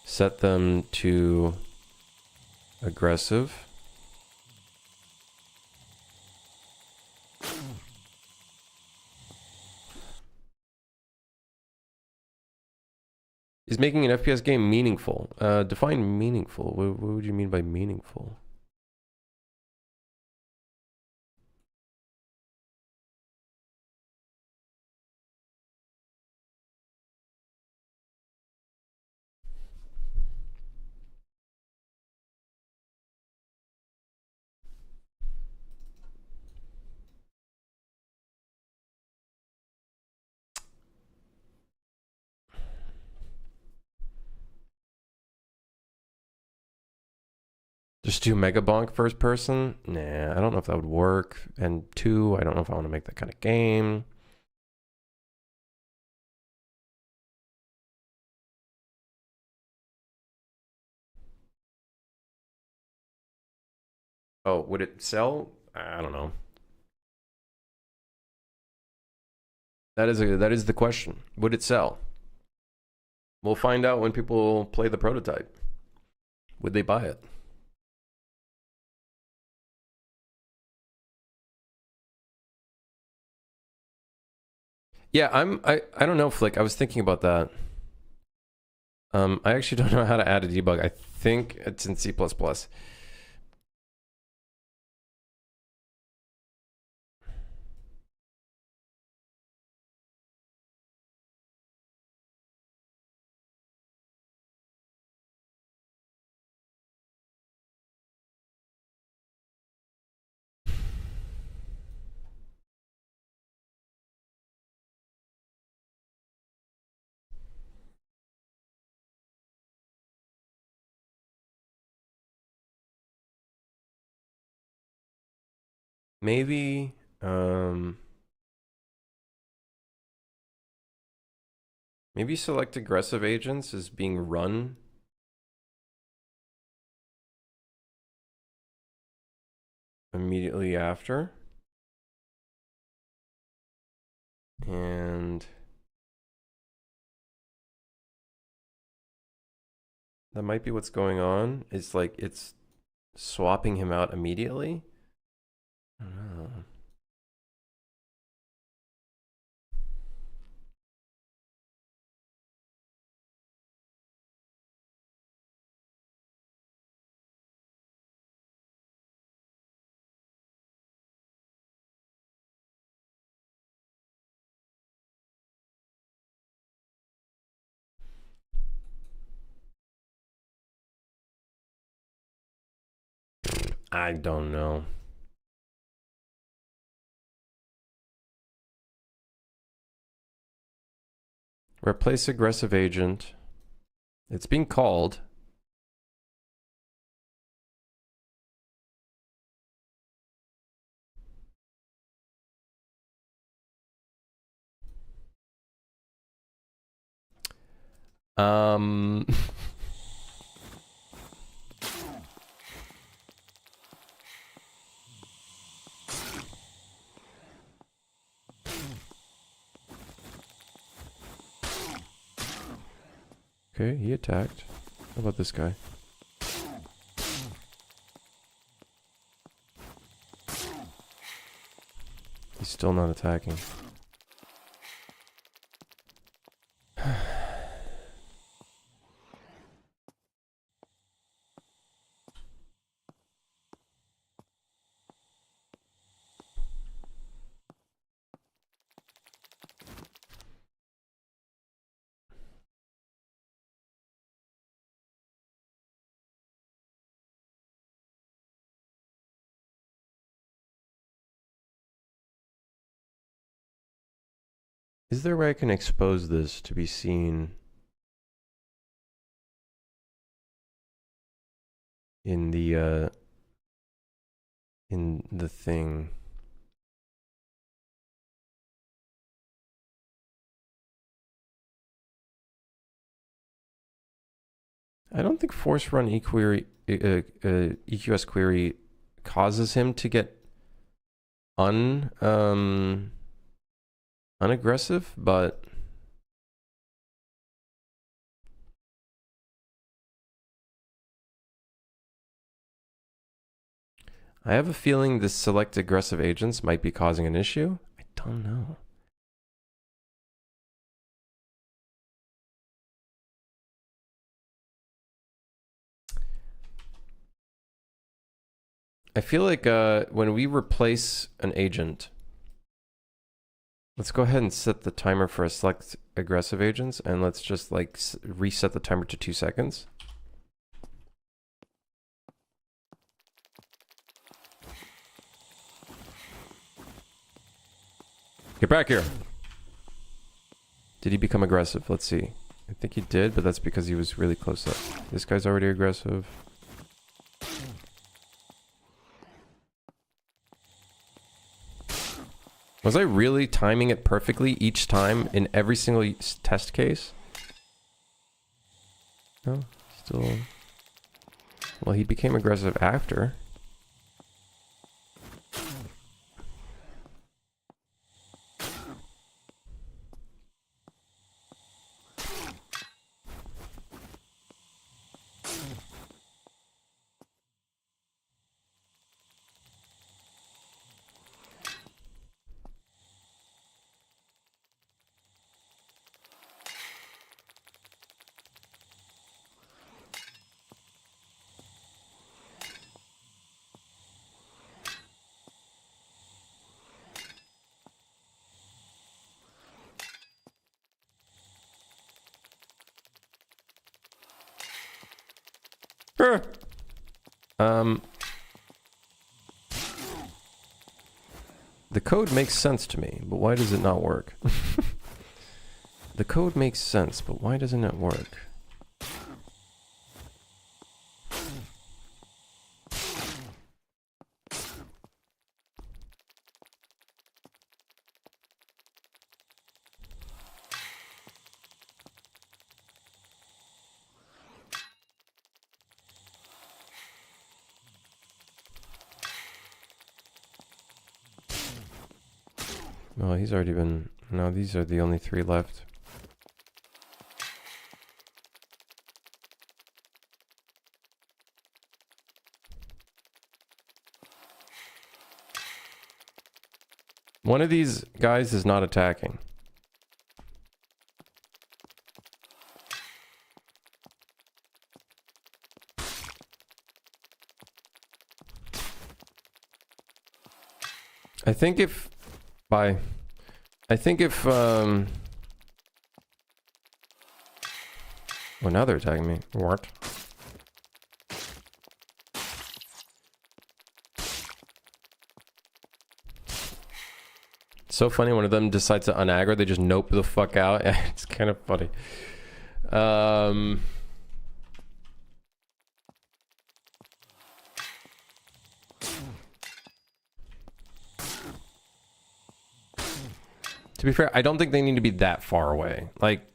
A: set them to aggressive. Is making an FPS game meaningful? Define meaningful. What would you mean by meaningful? Just do Mega Bonk first person? Nah, I don't know if that would work. And 2, I don't know if I want to make that kind of game. Oh, would it sell? I don't know. That is the question. Would it sell? We'll find out when people play the prototype. Would they buy it? Yeah, I don't know, Flick. I was thinking about that. I actually don't know how to add a debug. I think it's in C++. Maybe, maybe select aggressive agents as being run. Immediately after. And that might be what's going on. It's like it's swapping him out immediately. I don't know. I don't know. Replace aggressive agent. It's being called. Okay, he attacked. How about this guy? He's still not attacking. Is there a way I can expose this to be seen in the thing? I don't think force run equery, EQS query causes him to get unaggressive, but I have a feeling this select aggressive agents might be causing an issue. I don't know. I feel like when we replace an agent, let's go ahead and set the timer for a select aggressive agents, and let's just like reset the timer to 2 seconds. Get back here. Did he become aggressive? Let's see. I think he did, but that's because he was really close up. This guy's already aggressive. Was I really timing it perfectly each time in every single test case? No, still... Well, he became aggressive after. Sure. The code makes sense to me, but why does it not work? The code makes sense, but why doesn't it work? Oh, he's already been... No, these are the only 3 left. One of these guys is not attacking. I think if... Oh, now they're attacking me. What? So funny, one of them decides to unaggro, they just nope the fuck out. It's kind of funny. To be fair, I don't think they need to be that far away. Like...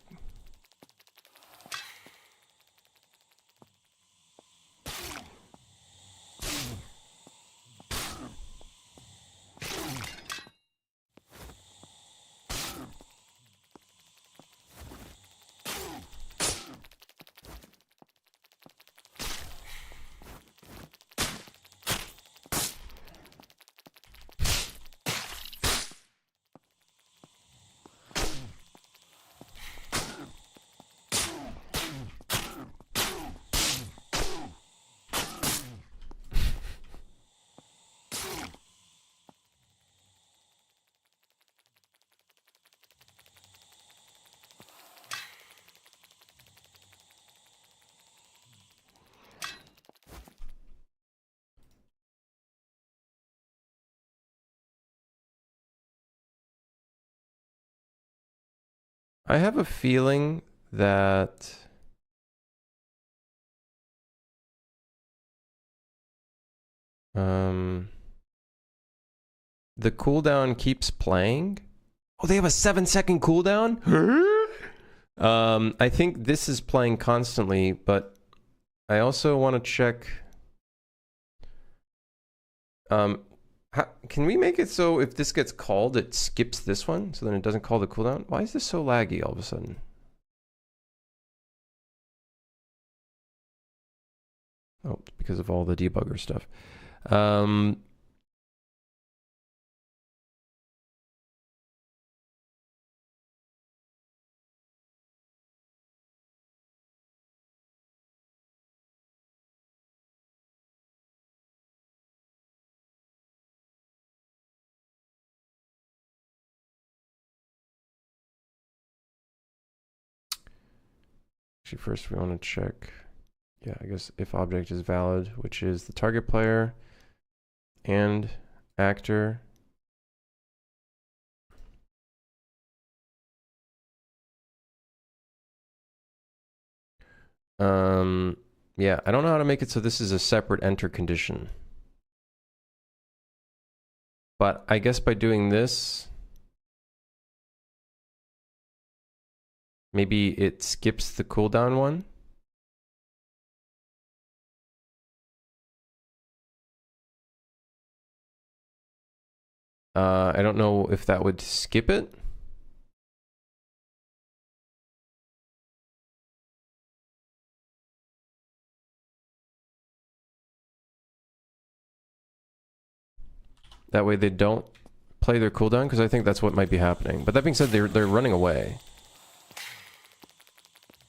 A: I have a feeling that... the cooldown keeps playing. Oh, they have a 7-second cooldown? I think this is playing constantly, but I also want to check... can we make it so if this gets called, it skips this one, so then it doesn't call the cooldown? Why is this so laggy all of a sudden? Oh, it's because of all the debugger stuff. Actually, first we want to check, yeah, I guess if object is valid, which is the target player and actor. Yeah, I don't know how to make it so this is a separate enter condition. But I guess by doing this, Maybe it skips the cooldown one. I don't know if that would skip it. That way they don't play their cooldown, because I think that's what might be happening. But that being said, they're running away.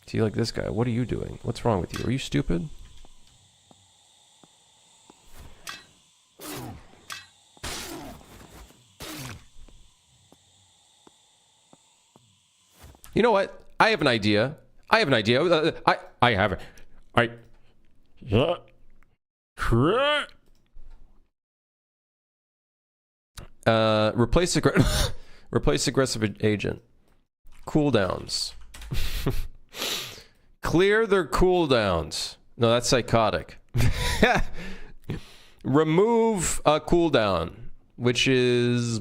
A: See, like this guy. What are you doing? What's wrong with you? Are you stupid? You know what? I have an idea. I have an idea. I have it. Yeah. Replace replace aggressive agent. Cooldowns. Clear their cooldowns. No, that's psychotic. Remove a cooldown, which is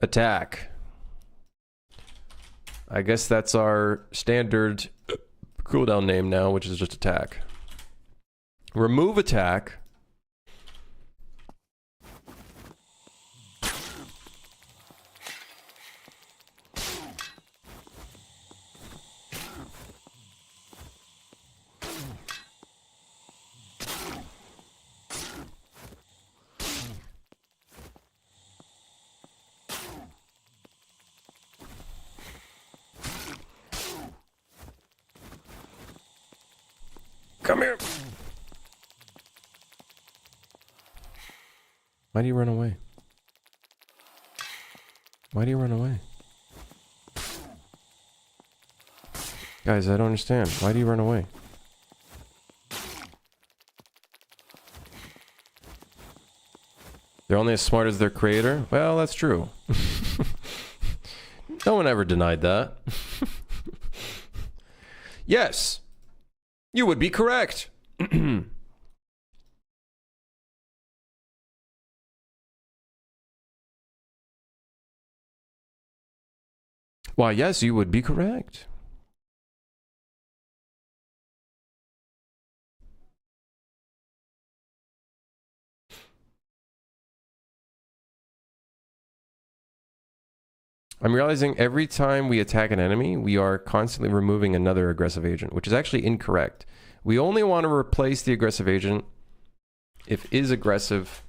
A: attack. I guess that's our standard cooldown name now, which is just attack. Remove attack. Come here. Why do you run away? Why do you run away? Guys, I don't understand. Why do you run away? They're only as smart as their creator? Well, that's true. No one ever denied that. Yes. You would be correct. Why, yes, you would be correct. I'm realizing every time we attack an enemy, we are constantly removing another aggressive agent, which is actually incorrect. We only want to replace the aggressive agent if is aggressive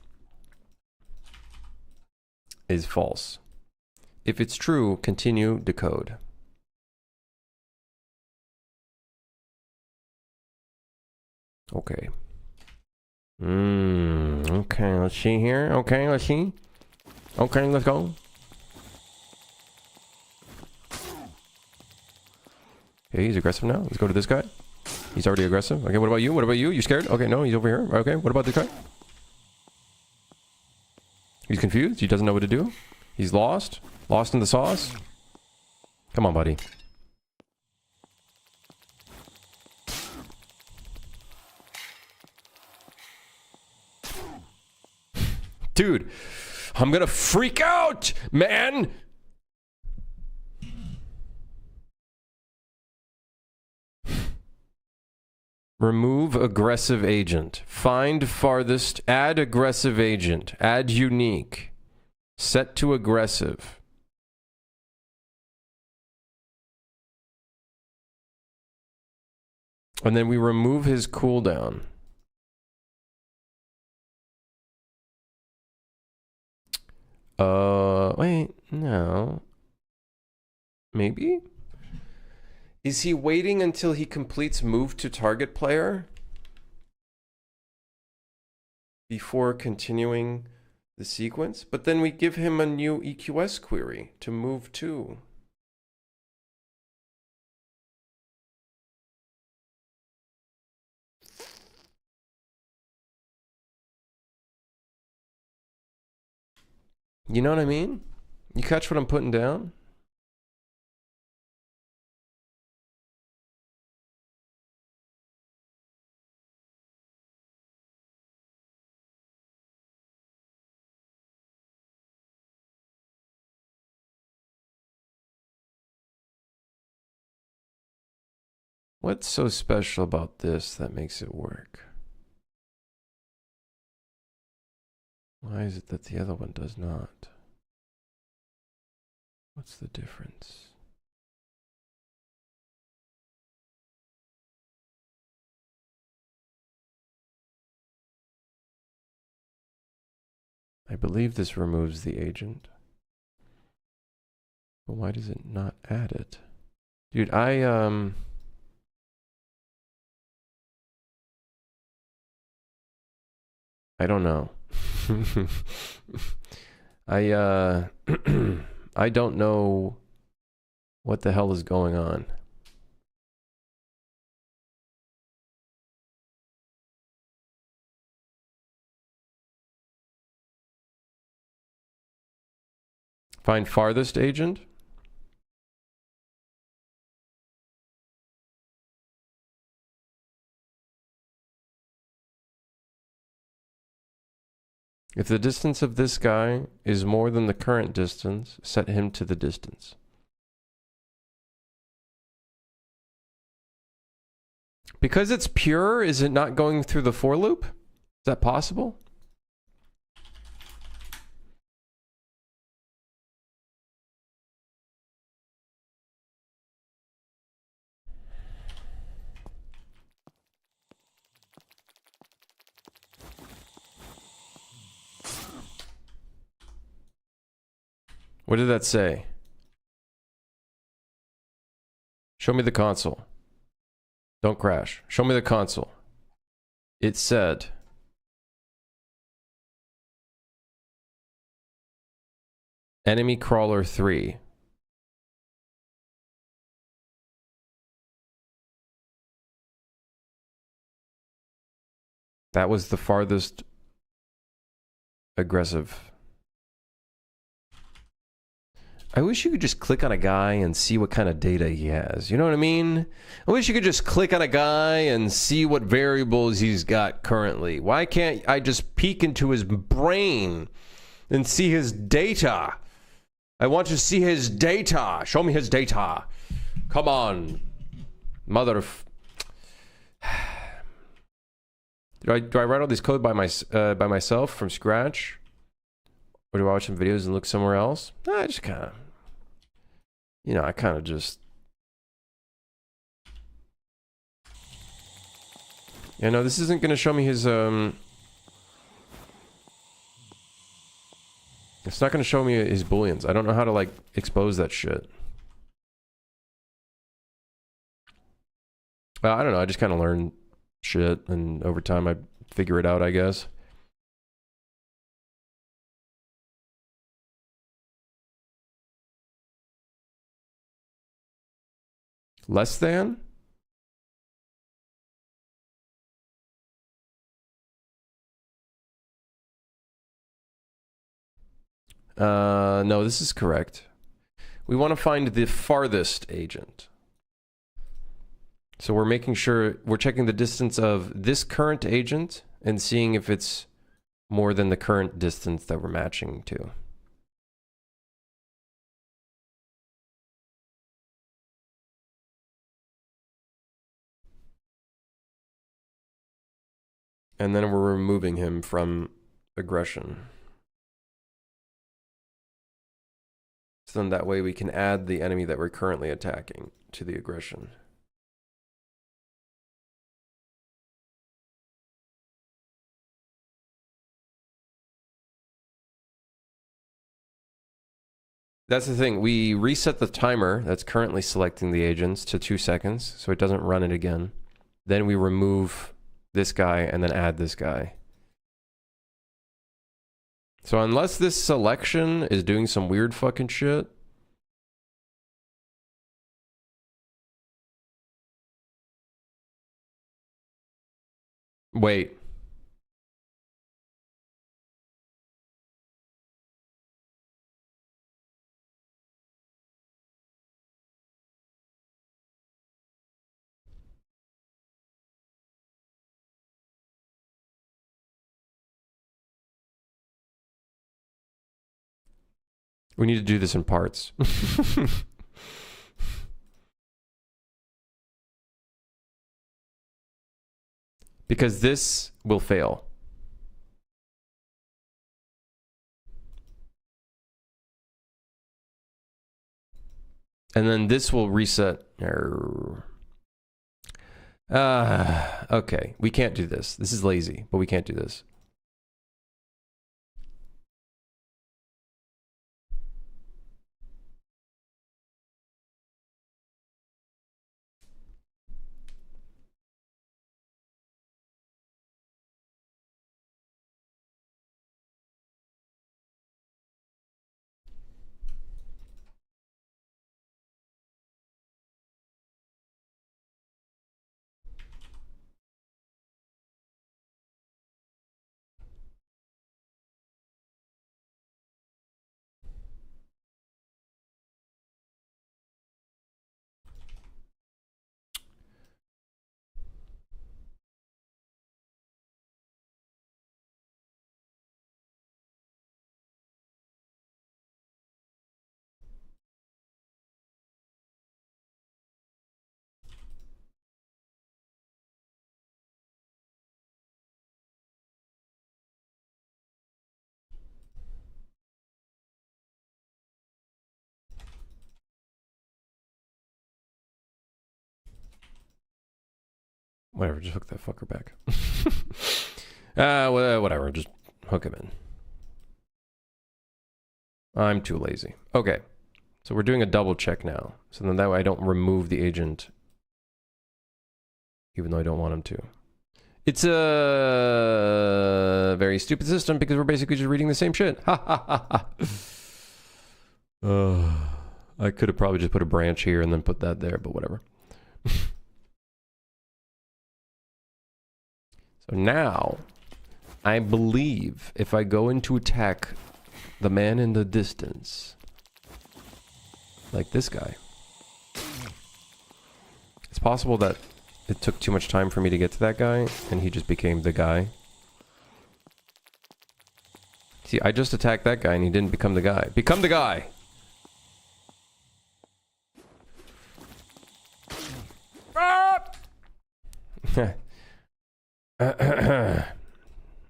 A: is false. If it's true, continue decode. Okay. Okay, let's see here. Okay, let's see. Okay, let's go. Okay, he's aggressive now. Let's go to this guy. He's already aggressive. Okay, what about you? What about you? You scared? Okay, no, he's over here. Okay, what about this guy? He's confused. He doesn't know what to do. He's lost. Lost in the sauce. Come on, buddy. Dude, I'm gonna freak out, man! Remove aggressive agent. Find farthest. Add aggressive agent. Add unique. Set to aggressive. And then we remove his cooldown. Wait, no. Maybe? Is he waiting until he completes move to target player before continuing the sequence? But then we give him a new EQS query to move to. You know what I mean? You catch what I'm putting down? What's so special about this that makes it work? Why is it that the other one does not? What's the difference? I believe this removes the agent. But why does it not add it? Dude, I don't know. I I don't know what the hell is going on. Find farthest agent. If the distance of this guy is more than the current distance, set him to the distance. Because it's pure, is it not going through the for loop? Is that possible? What did that say? Show me the console. Don't crash. Show me the console. It said enemy crawler 3. That was the farthest aggressive. I wish you could just click on a guy and see what kind of data he has. You know what I mean? I wish you could just click on a guy and see what variables he's got currently. Why can't I just peek into his brain and see his data? I want to see his data. Show me his data. Come on. Mother of... Do I write all this code by myself from scratch? Or do I watch some videos and look somewhere else? I just kind of... You know, I kind of just... Yeah, no, this isn't going to show me his... It's not going to show me his booleans. I don't know how to, like, expose that shit. I don't know. I just kind of learn shit, and over time I figure it out, I guess. Less than? No, this is correct. We want to find the farthest agent. So we're making sure, we're checking the distance of this current agent and seeing if it's more than the current distance that we're matching to. And then we're removing him from aggression. So then that way we can add the enemy that we're currently attacking to the aggression. That's the thing. We reset the timer that's currently selecting the agents to 2 seconds, so it doesn't run it again. Then we remove this guy and then add this guy. So unless this selection is doing some weird fucking shit, wait. We need to do this in parts. Because this will fail. And then this will reset. Okay, we can't do this. This is lazy, but we can't do this. Whatever, just hook that fucker back. Whatever, just hook him in. I'm too lazy. Okay, so we're doing a double check now. So then that way I don't remove the agent, even though I don't want him to. It's a very stupid system because we're basically just reading the same shit. Ha ha ha ha. I could have probably just put a branch here and then put that there, but whatever. So now, I believe if I go into attack the man in the distance, like this guy, it's possible that it took too much time for me to get to that guy, and he just became the guy. See, I just attacked that guy, and he didn't become the guy. Become the guy!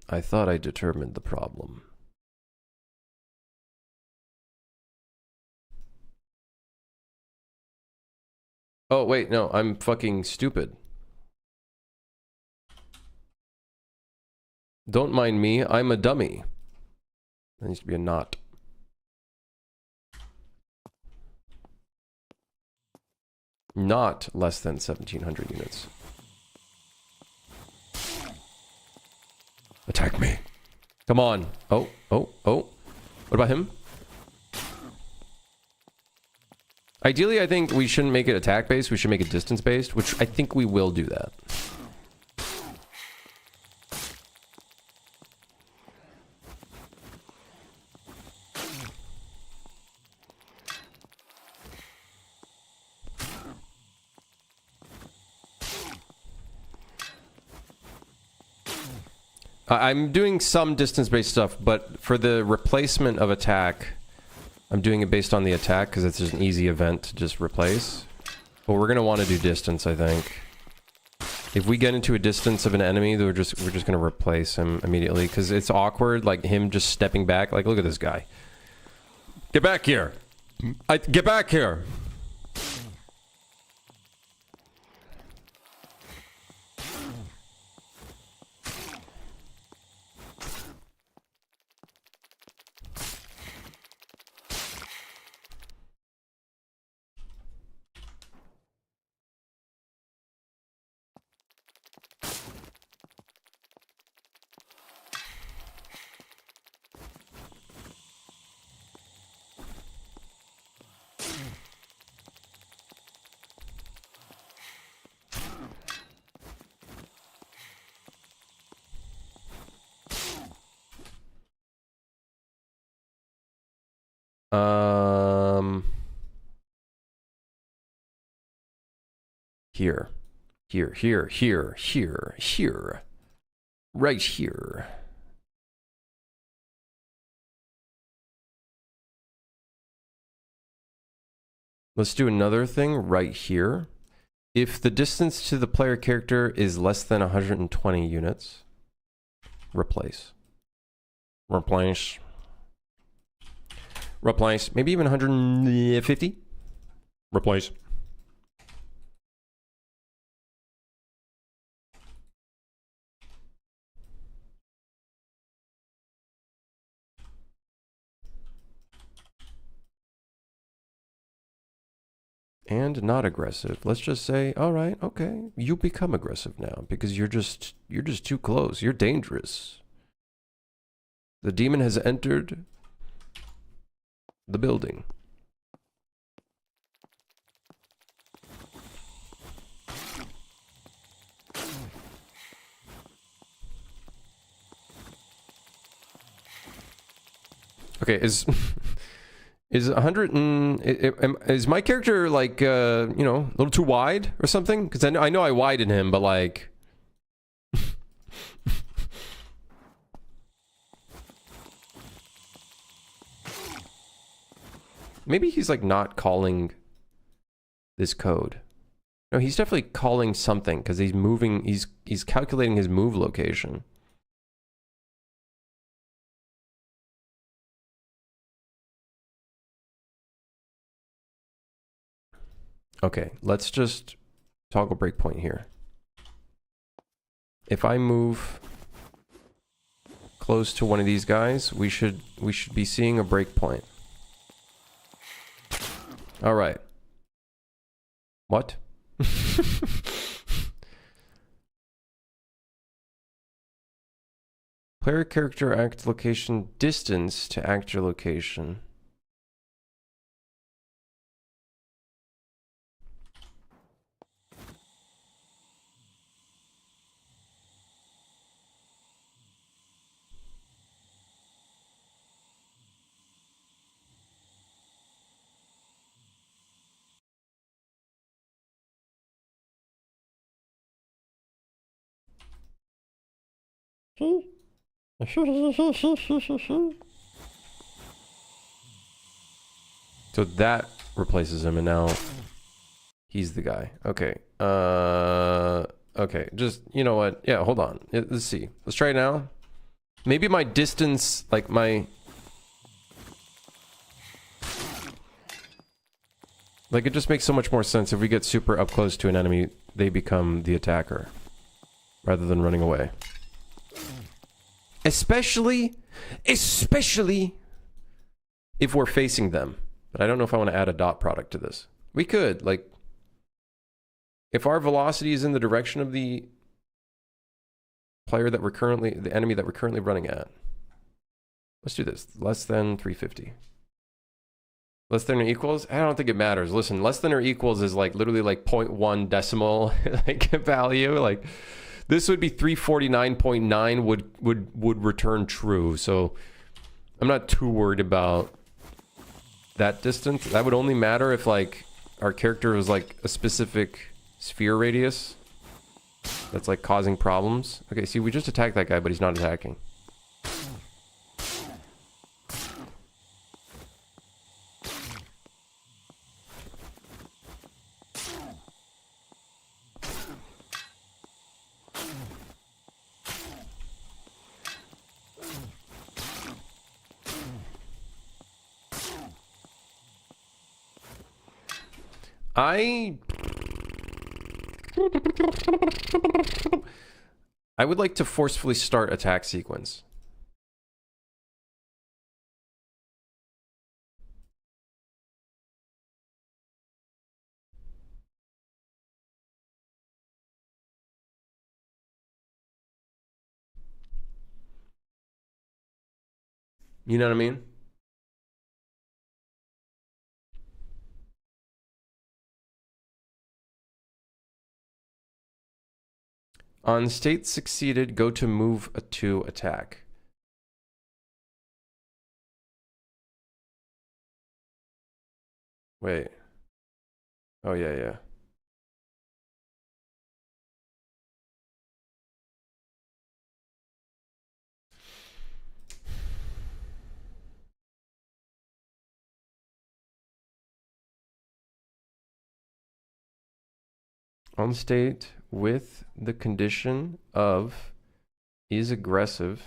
A: I thought I determined the problem. Oh, wait, no, I'm fucking stupid. Don't mind me, I'm a dummy. There needs to be a knot. Not less than 1,700 units. Attack me. Come on. Oh, oh, oh. What about him? Ideally, I think we shouldn't make it attack-based. We should make it distance-based, which I think we will do that. I'm doing some distance-based stuff, but for the replacement of attack, I'm doing it based on the attack because it's just an easy event to just replace. But we're gonna want to do distance, I think. If we get into a distance of an enemy, we're just gonna replace him immediately because it's awkward, like him just stepping back. Like, look at this guy. Get back here! Get back here! Here. Here, here, here, here, here. Right here. Let's do another thing right here. If the distance to the player character is less than 120 units, replace. Replace. Replace. Maybe even 150. Replace. And not aggressive. Let's just say, all right, okay, you become aggressive now because you're just too close. You're dangerous. The demon has entered the building. Okay, is 100 and is my character like you know, a little too wide or something? Because I know I widen him, but like maybe he's like not calling this code. No, he's definitely calling something because he's moving. He's calculating his move location. Okay, let's just toggle breakpoint here. If I move close to one of these guys, we should be seeing a breakpoint. All right. What? Player character act location distance to actor location. So that replaces him, and now he's the guy. Okay. Okay. Just, you know what? Yeah, hold on. Let's see. Let's try it now. Maybe my distance, like my... Like, it just makes so much more sense if we get super up close to an enemy, they become the attacker. Rather than running away. Especially if we're facing them. But I don't know if I want to add a dot product to this. We could, like, if our velocity is in the direction of the player that we're currently, the enemy that we're currently running at. Let's do this. Less than 350. Less than or equals? I don't think it matters. Listen, less than or equals is like literally like 0.1 decimal like value. Like, this would be 349.9 would return true. So I'm not too worried about that distance. That would only matter if like our character was like a specific sphere radius that's like causing problems. Okay, see, we just attacked that guy, but he's not attacking. I would like to forcefully start attack sequence. You know what I mean? On state succeeded, go to move to attack. Wait. Oh, yeah, yeah. On state with the condition of is aggressive.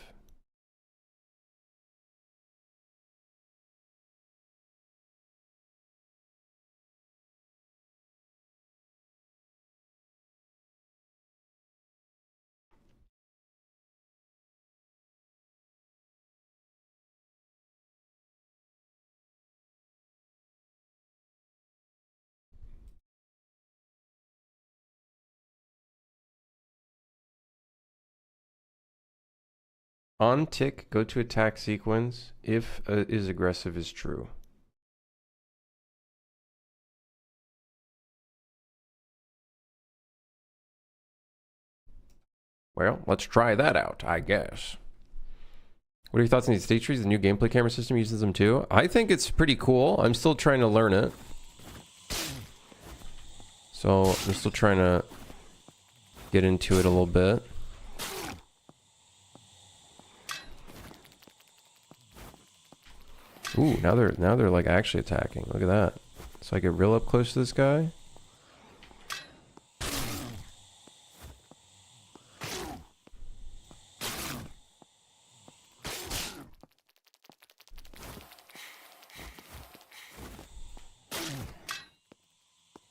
A: On tick, go to attack sequence if is aggressive is true. Well, let's try that out, I guess. What are your thoughts on these state trees? The new gameplay camera system uses them too. I think it's pretty cool. I'm still trying to learn it. So I'm still trying to get into it a little bit. Ooh, now they're like actually attacking. Look at that. So I get real up close to this guy.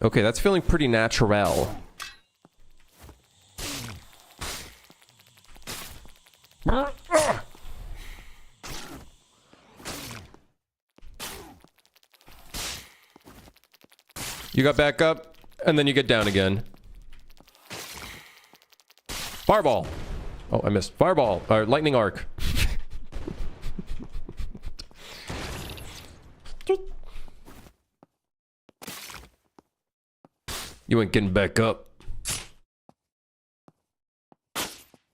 A: Okay, that's feeling pretty natural. You got back up, and then you get down again. Fireball! Oh, I missed. Fireball! Lightning arc. You ain't getting back up.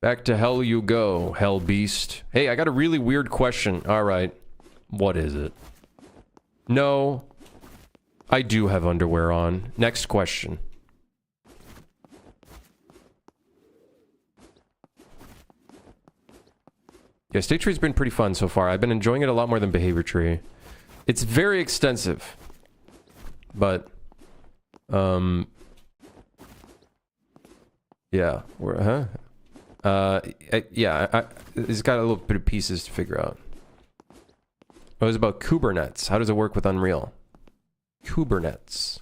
A: Back to hell you go, hell beast. Hey, I got a really weird question. Alright. What is it? No. I do have underwear on. Next question. Yeah, State Tree's been pretty fun so far. I've been enjoying it a lot more than Behavior Tree. It's very extensive. But, yeah. It's got a little bit of pieces to figure out. Oh, it's about Kubernetes. How does it work with Unreal? Kubernetes.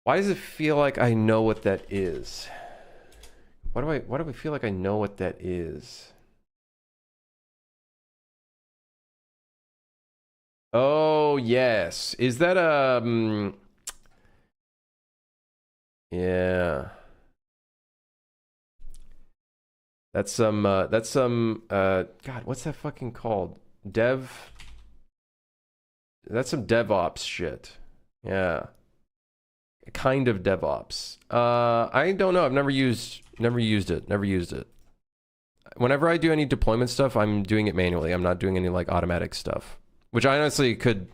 A: Why does it feel like I know what that is? Why do I feel like I know what that is? Oh, yes. Is that yeah. That's some God, what's that fucking called? That's some DevOps shit. Yeah. Kind of DevOps. I don't know. I've never used it. Whenever I do any deployment stuff, I'm doing it manually. I'm not doing any like automatic stuff. Which I honestly could,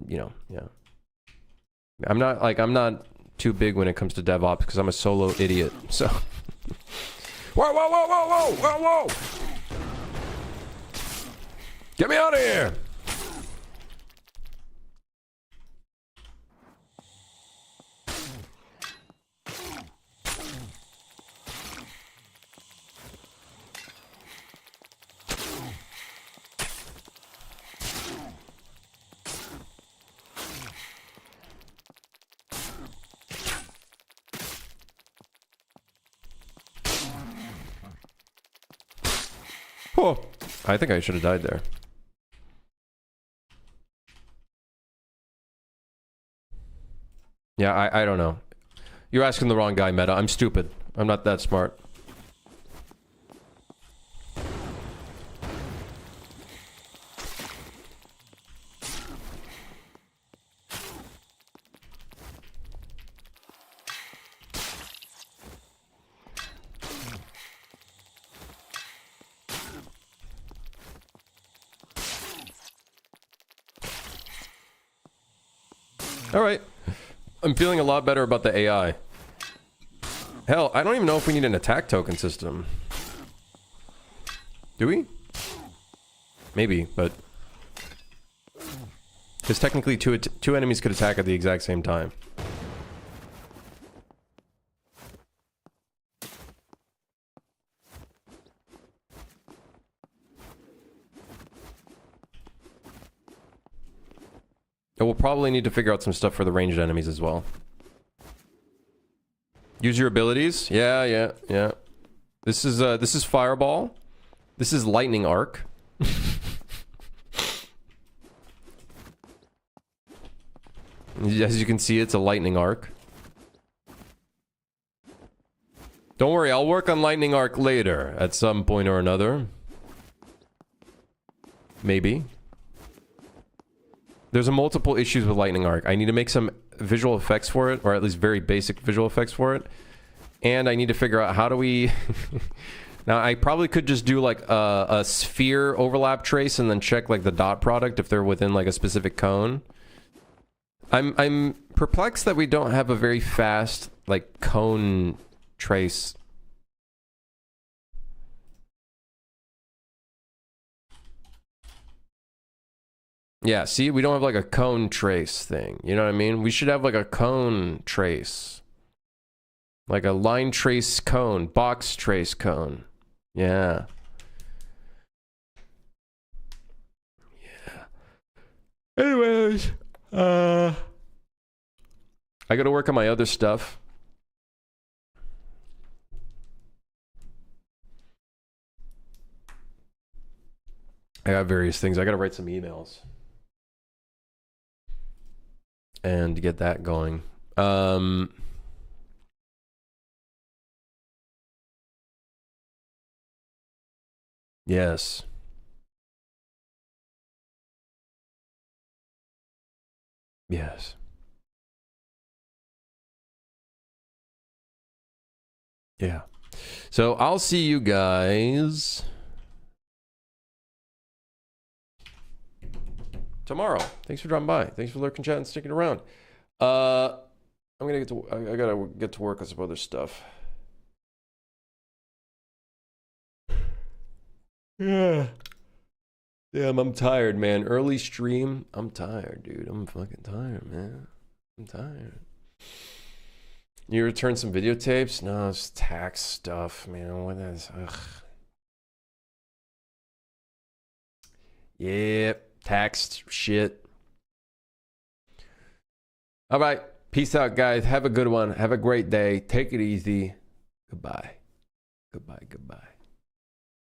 A: yeah. I'm not too big when it comes to DevOps because I'm a solo idiot. So. Whoa, whoa, whoa, whoa, whoa, whoa, whoa! Get me out of here! Oh, I think I should have died there. Yeah, I don't know. You're asking the wrong guy, Meta. I'm stupid. I'm not that smart. Alright. I'm feeling a lot better about the AI. Hell, I don't even know if we need an attack token system. Do we? Maybe, but... Because technically two enemies could attack at the exact same time. And we'll probably need to figure out some stuff for the ranged enemies as well. Use your abilities. Yeah. This is Fireball. This is Lightning Arc. As you can see, it's a Lightning Arc. Don't worry, I'll work on Lightning Arc later, at some point or another. Maybe. There's multiple issues with Lightning Arc. I need to make some visual effects for it, or at least very basic visual effects for it. And I need to figure out how do we... Now, I probably could just do like a sphere overlap trace and then check like the dot product if they're within like a specific cone. I'm perplexed that we don't have a very fast like cone trace. Yeah, see, we don't have like a cone trace thing. You know what I mean? We should have like a cone trace. Like a line trace cone, box trace cone. Yeah. Anyways, I gotta work on my other stuff. I got various things. I gotta write some emails. And get that going. Yes. Yes. Yeah. So I'll see you guys tomorrow. Thanks for dropping by. Thanks for lurking, chat, and sticking around. I'm gonna get to. I gotta get to work on some other stuff. Yeah. Damn, I'm tired, man. Early stream. I'm tired, dude. I'm fucking tired, man. I'm tired. You return some videotapes? No, it's tax stuff, man. What is? Ugh. Yep, tax shit. All right. Peace out, guys. Have a good one. Have a great day. Take it easy. Goodbye. Goodbye. Goodbye.